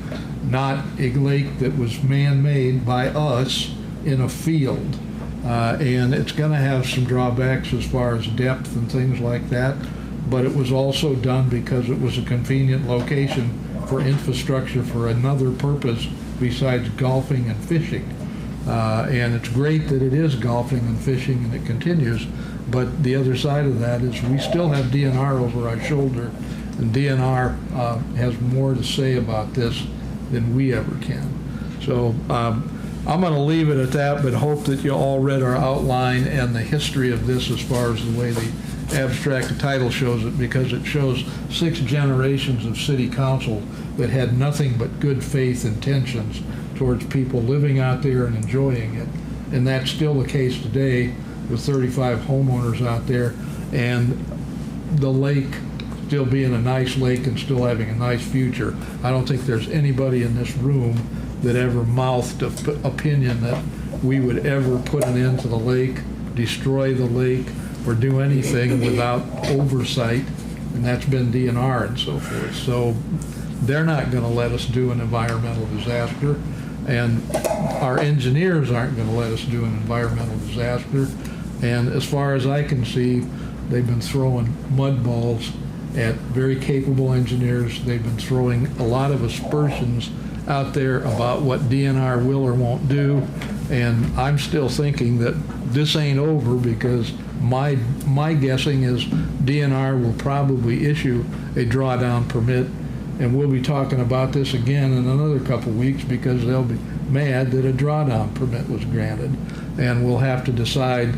not a lake that was man-made by us in a field. And it's going to have some drawbacks as far as depth and things like that, but it was also done because it was a convenient location for infrastructure for another purpose besides golfing and fishing. And it's great that it is golfing and fishing and it continues, but the other side of that is we still have DNR over our shoulder, and DNR has more to say about this than we ever can. So I'm going to leave it at that, but hope that you all read our outline and the history of this as far as the way the abstract title shows it, because it shows 6 generations of city council that had nothing but good faith intentions towards people living out there and enjoying it. And that's still the case today with 35 homeowners out there, and the lake still being a nice lake and still having a nice future. I don't think there's anybody in this room that ever mouthed an opinion that we would ever put an end to the lake, destroy the lake, or do anything without oversight, and that's been DNR and so forth. So they're not going to let us do an environmental disaster, and our engineers aren't going to let us do an environmental disaster. And as far as I can see, they've been throwing mud balls at very capable engineers. They've been throwing a lot of aspersions out there about what DNR will or won't do, and I'm still thinking that this ain't over, because my guessing is DNR will probably issue a drawdown permit, and we'll be talking about this again in another couple weeks because they'll be mad that a drawdown permit was granted, and we'll have to decide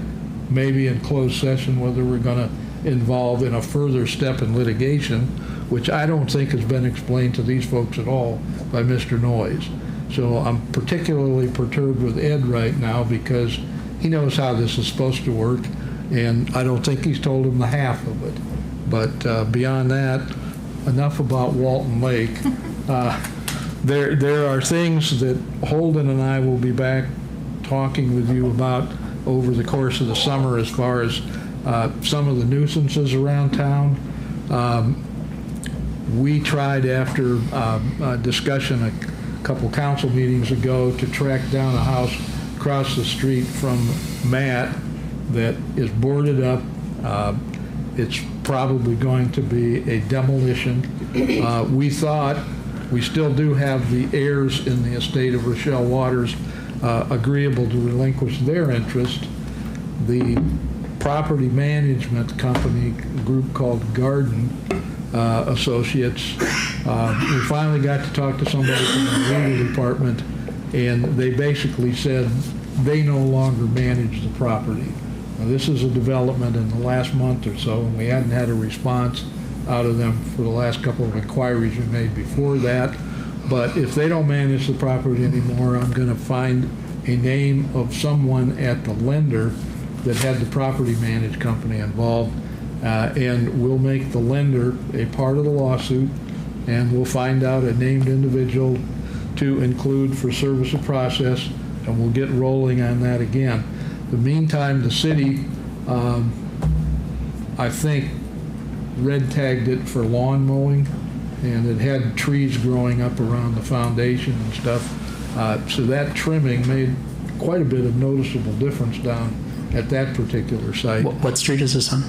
maybe in closed session whether we're going to involve in a further step in litigation, which I don't think has been explained to these folks at all by Mr. Noyes. So I'm particularly perturbed with Ed right now because he knows how this is supposed to work, and I don't think he's told him the half of it. But beyond that, enough about Walton Lake. There are things that Holden and I will be back talking with you about over the course of the summer as far as some of the nuisances around town. We tried, after a discussion a couple council meetings ago, to track down a house across the street from Matt that is boarded up. It's probably going to be a demolition. We thought, we still do have the heirs in the estate of Rochelle Waters agreeable to relinquish their interest. The property management company group called Garden Associates, we finally got to talk to somebody from the legal department, and they basically said they no longer manage the property. Now, this is a development in the last month or so, and we hadn't had a response out of them for the last couple of inquiries we made before that. But if they don't manage the property anymore, I'm going to find a name of someone at the lender that had the property managed company involved, and we'll make the lender a part of the lawsuit, and we'll find out a named individual to include for service of process, and we'll get rolling on that again. In the meantime, the city, I think, red tagged it for lawn mowing, and it had trees growing up around the foundation and stuff. So that trimming made quite a bit of noticeable difference down at that particular site. What street is this on?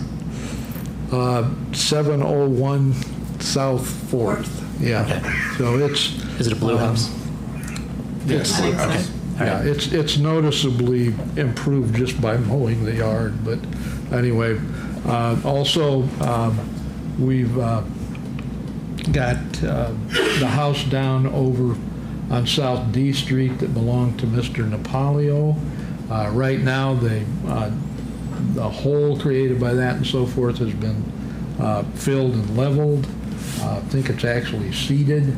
701 South 4th. Yeah. Okay. So it's. Is it a blue house? Yes. Okay. Yeah, it's noticeably improved just by mowing the yard. But anyway, also we've got the house down over on South D Street that belonged to Mr. Napoleon. Right now, the hole created by that and so forth has been filled and leveled. I think it's actually seeded.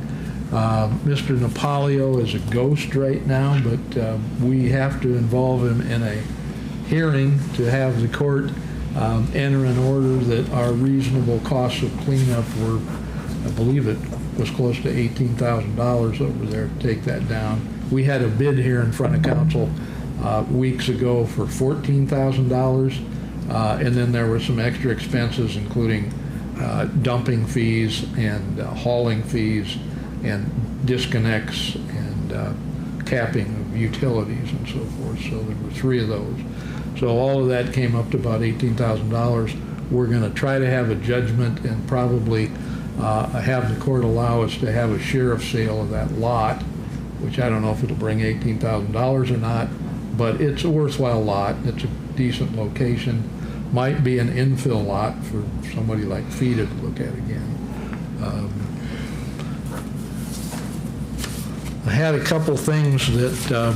Mr. Napoleon is a ghost right now, but we have to involve him in a hearing to have the court enter an order that our reasonable costs of cleanup were, I believe it was close to $18,000 over there to take that down. We had a bid here in front of council weeks ago for $14,000. And then there were some extra expenses, including dumping fees and hauling fees and disconnects and capping of utilities and so forth. So there were 3 of those. So all of that came up to about $18,000. We're going to try to have a judgment and probably have the court allow us to have a sheriff's sale of that lot, which I don't know if it'll bring $18,000 or not, but it's a worthwhile lot. It's a decent location. Might be an infill lot for somebody like FEDA to look at again. I had a couple things that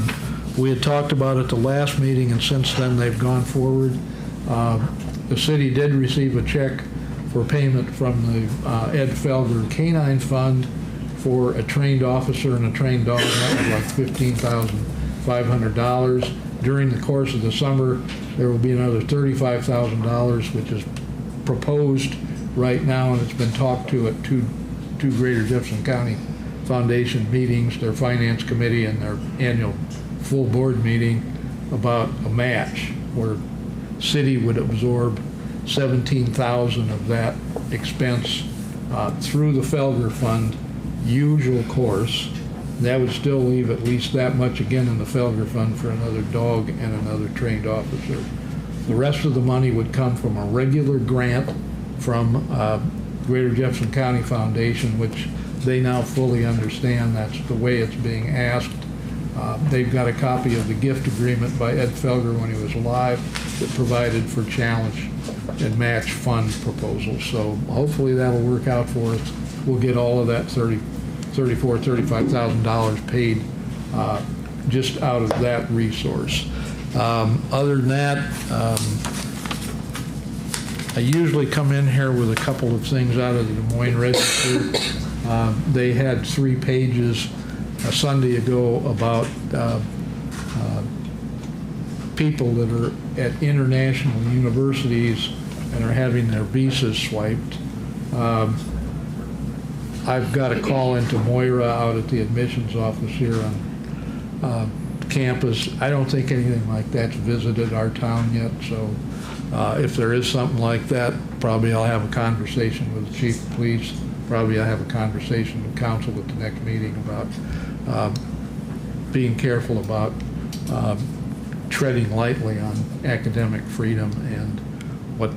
we had talked about at the last meeting, and since then they've gone forward. The city did receive a check for payment from the Ed Felger Canine Fund for a trained officer and a trained dog. That was like $15,500. During the course of the summer, there will be another $35,000, which is proposed right now, and it's been talked to at two Greater Jefferson County Foundation meetings, their finance committee and their annual full board meeting, about a match where city would absorb $17,000 of that expense through the Felger Fund, usual course. That would still leave at least that much again in the Felger Fund for another dog and another trained officer. The rest of the money would come from a regular grant from Greater Jefferson County Foundation, which they now fully understand that's the way it's being asked. They've got a copy of the gift agreement by Ed Felger when he was alive that provided for challenge and match fund proposals. So hopefully that'll work out for us. We'll get all of that $35,000 paid just out of that resource. Other than that, I usually come in here with a couple of things out of the Des Moines Register. They had 3 pages a Sunday ago about people that are at international universities and are having their visas swiped. I've got a call into Moira out at the admissions office here on campus. I don't think anything like that's visited our town yet, so if there is something like that, probably I'll have a conversation with the chief of police. Probably I'll have a conversation with council at the next meeting about being careful about treading lightly on academic freedom and what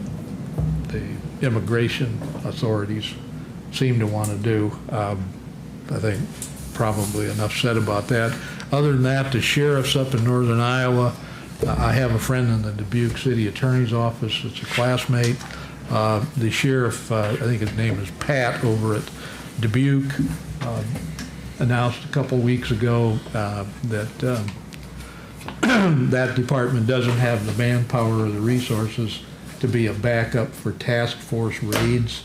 the immigration authorities seem to want to do. I think probably enough said about that. Other than that, the sheriffs up in northern Iowa, I have a friend in the Dubuque City Attorney's Office. It's a classmate. The sheriff, I think his name is Pat, over at Dubuque, announced a couple weeks ago that that department doesn't have the manpower or the resources to be a backup for task force raids.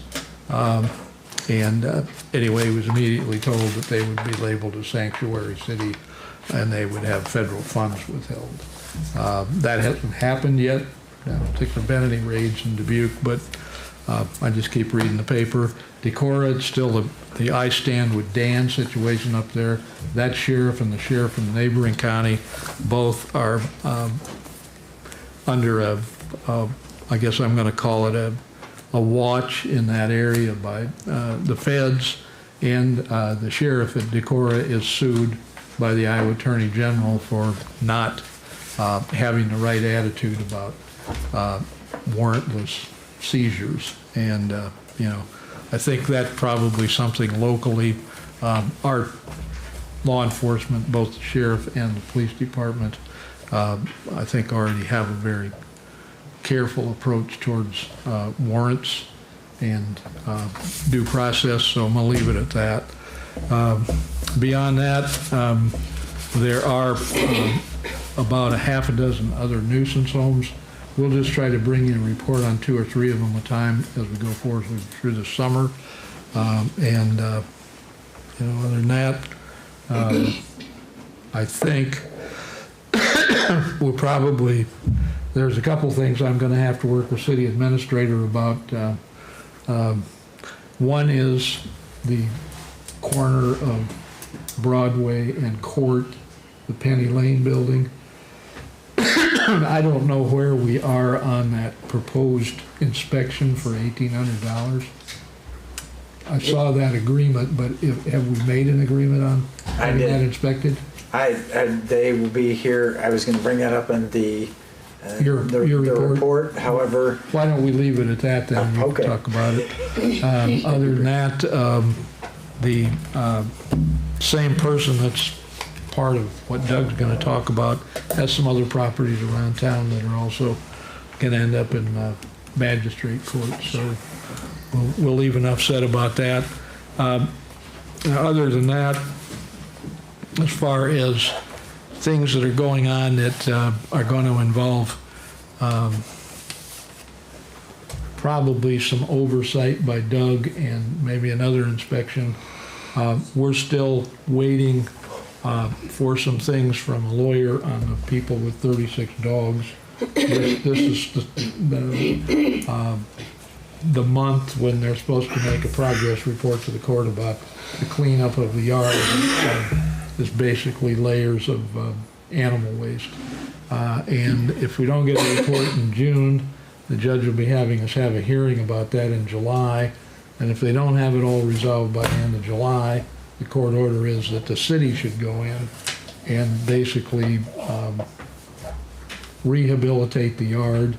Anyway, he was immediately told that they would be labeled a sanctuary city and they would have federal funds withheld. That hasn't happened yet. I don't think there have been any raids in Dubuque, but I just keep reading the paper. Decorah, it's still the I stand with Dan situation up there. That sheriff and the sheriff in the neighboring county both are under I guess I'm going to call it a watch in that area by the feds, and the sheriff at Decorah is sued by the Iowa Attorney General for not having the right attitude about warrantless seizures. And you know, I think that's probably something locally our law enforcement, both the sheriff and the police department, I think already have a very careful approach towards warrants and due process, so I'm going to leave it at that. Beyond that, there are about a half a dozen other nuisance homes. We'll just try to bring you a report on 2 or 3 of them at a time as we go forward through the summer. You know, other than that, I think we'll probably, there's a couple things I'm going to have to work with city administrator about. One is the corner of Broadway and Court, the Penny Lane building. I don't know where we are on that proposed inspection for $1,800. I saw that agreement, but have we made an agreement on having that inspected? They will be here. I was going to bring that up in the Your report. However, why don't we leave it at that then? You can talk about it. Other than that, the same person that's part of what Doug's going to talk about has some other properties around town that are also going to end up in magistrate court. So we'll leave enough said about that. Other than that, as far as things that are going on that are going to involve probably some oversight by Doug and maybe another inspection. We're still waiting for some things from a lawyer on the people with 36 dogs. This is the month when they're supposed to make a progress report to the court about the cleanup of the yard. Is basically layers of animal waste. And if we don't get a report in June, the judge will be having us have a hearing about that in July. And if they don't have it all resolved by the end of July, the court order is that the city should go in and basically rehabilitate the yard.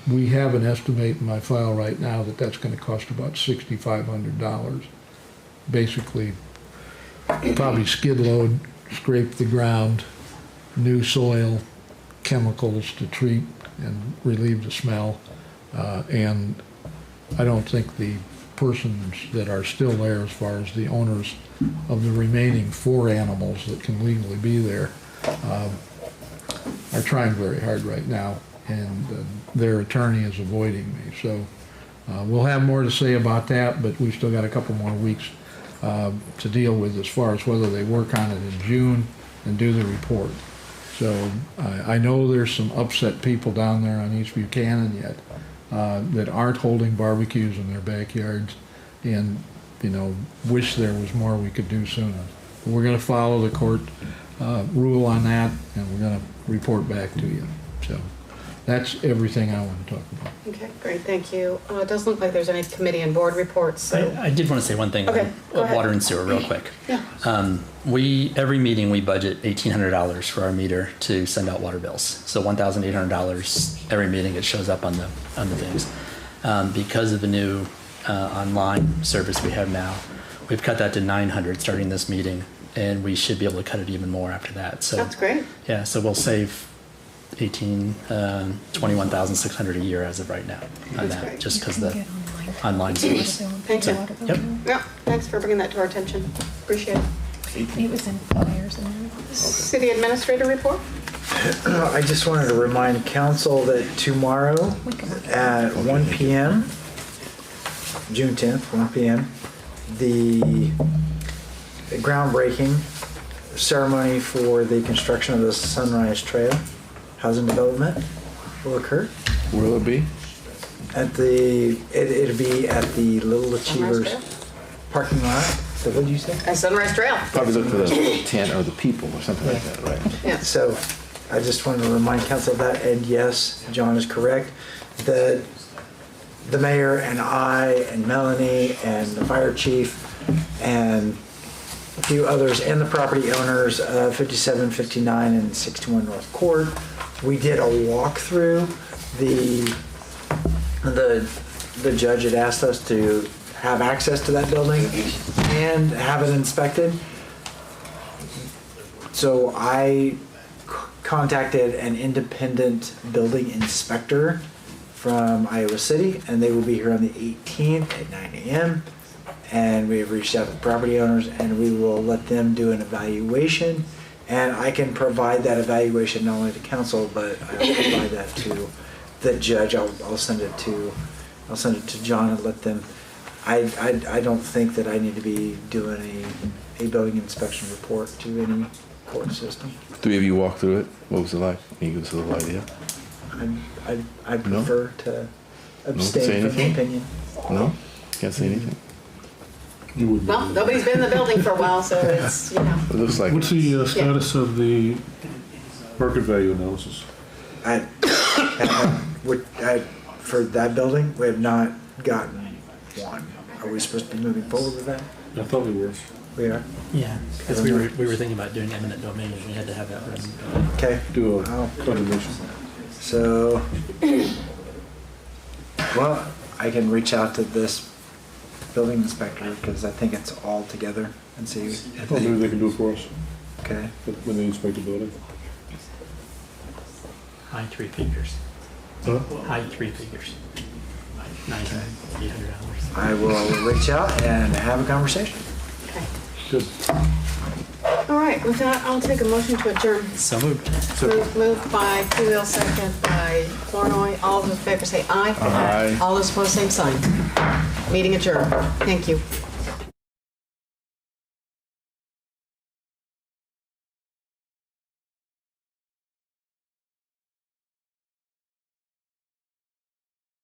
We have an estimate in my file right now that that's going to cost about $6,500. Basically, probably skid load, scrape the ground, new soil, chemicals to treat and relieve the smell. And I don't think the persons that are still there, as far as the owners of the remaining 4 animals that can legally be there, are trying very hard right now, and their attorney is avoiding me. So we'll have more to say about that, but we've still got a couple more weeks to deal with as far as whether they work on it in June and do the report. So I know there's some upset people down there on East Buchanan yet that aren't holding barbecues in their backyards, and wish there was more we could do sooner. We're going to follow the court rule on that, and we're going to report back to you. So that's everything I want to talk about. Okay, great, thank you. It doesn't look like there's any committee and board reports. So. I did want to say one thing on water and sewer real quick. Yeah. Every meeting we budget $1,800 for our meter to send out water bills. So $1,800 every meeting it shows up on the things. Because of the new online service we have now, we've cut that to $900 starting this meeting, and we should be able to cut it even more after that. So that's great. Yeah, so we'll save $21,600 a year as of right now on that, great. Just because the online service. Thank you. Yep. Yeah, thanks for bringing that to our attention. Appreciate it. It was in flyers and City Administrator report. I just wanted to remind council that tomorrow at 1 p.m., June 10th, 1 p.m., the groundbreaking ceremony for the construction of the Sunrise Trail housing development will occur. Where will it be? At it'll be at the Little Achievers parking lot. So what did you say? At Sunrise Trail. Probably look for the tent or the people or something like that, right? Yeah. So I just wanted to remind council of that, and yes, John is correct, that the mayor and I and Melanie and the fire chief and a few others and the property owners of 57, 59, and 61 North Court, we did a walkthrough. The judge had asked us to have access to that building and have it inspected. So I contacted an independent building inspector from Iowa City, and they will be here on the 18th at 9 a.m. And we have reached out to the property owners, and we will let them do an evaluation. And I can provide that evaluation not only to council, but I will provide that to the judge. I'll send it to John and let them. I don't think that I need to be doing a building inspection report to any court system. 3 of you walked through it. What was it like? Can you give us a little idea? I prefer to abstain from the opinion. No? Can't say anything? Well, nobody's been in the building for a while, so it's, It looks like. What's the status of the market value analysis? For that building, we have not gotten one. Are we supposed to be moving forward with that? I thought we were. We are? Yeah, because we were thinking about doing eminent domain, and we had to have that written. Okay. Do a condemnation. So, well, I can reach out to this building inspector because I think it's all together and see if Maybe they can do it for us. Okay. When they inspect the building. High three figures. Huh? High three figures. $9,800. I will reach out and have a conversation. Okay. Good. All right, with that, I'll take a motion to adjourn. So moved. Moved by Keel, second by Flournoy. All those in favor say aye. Aye. All those opposed, same sign. Meeting adjourned. Thank you.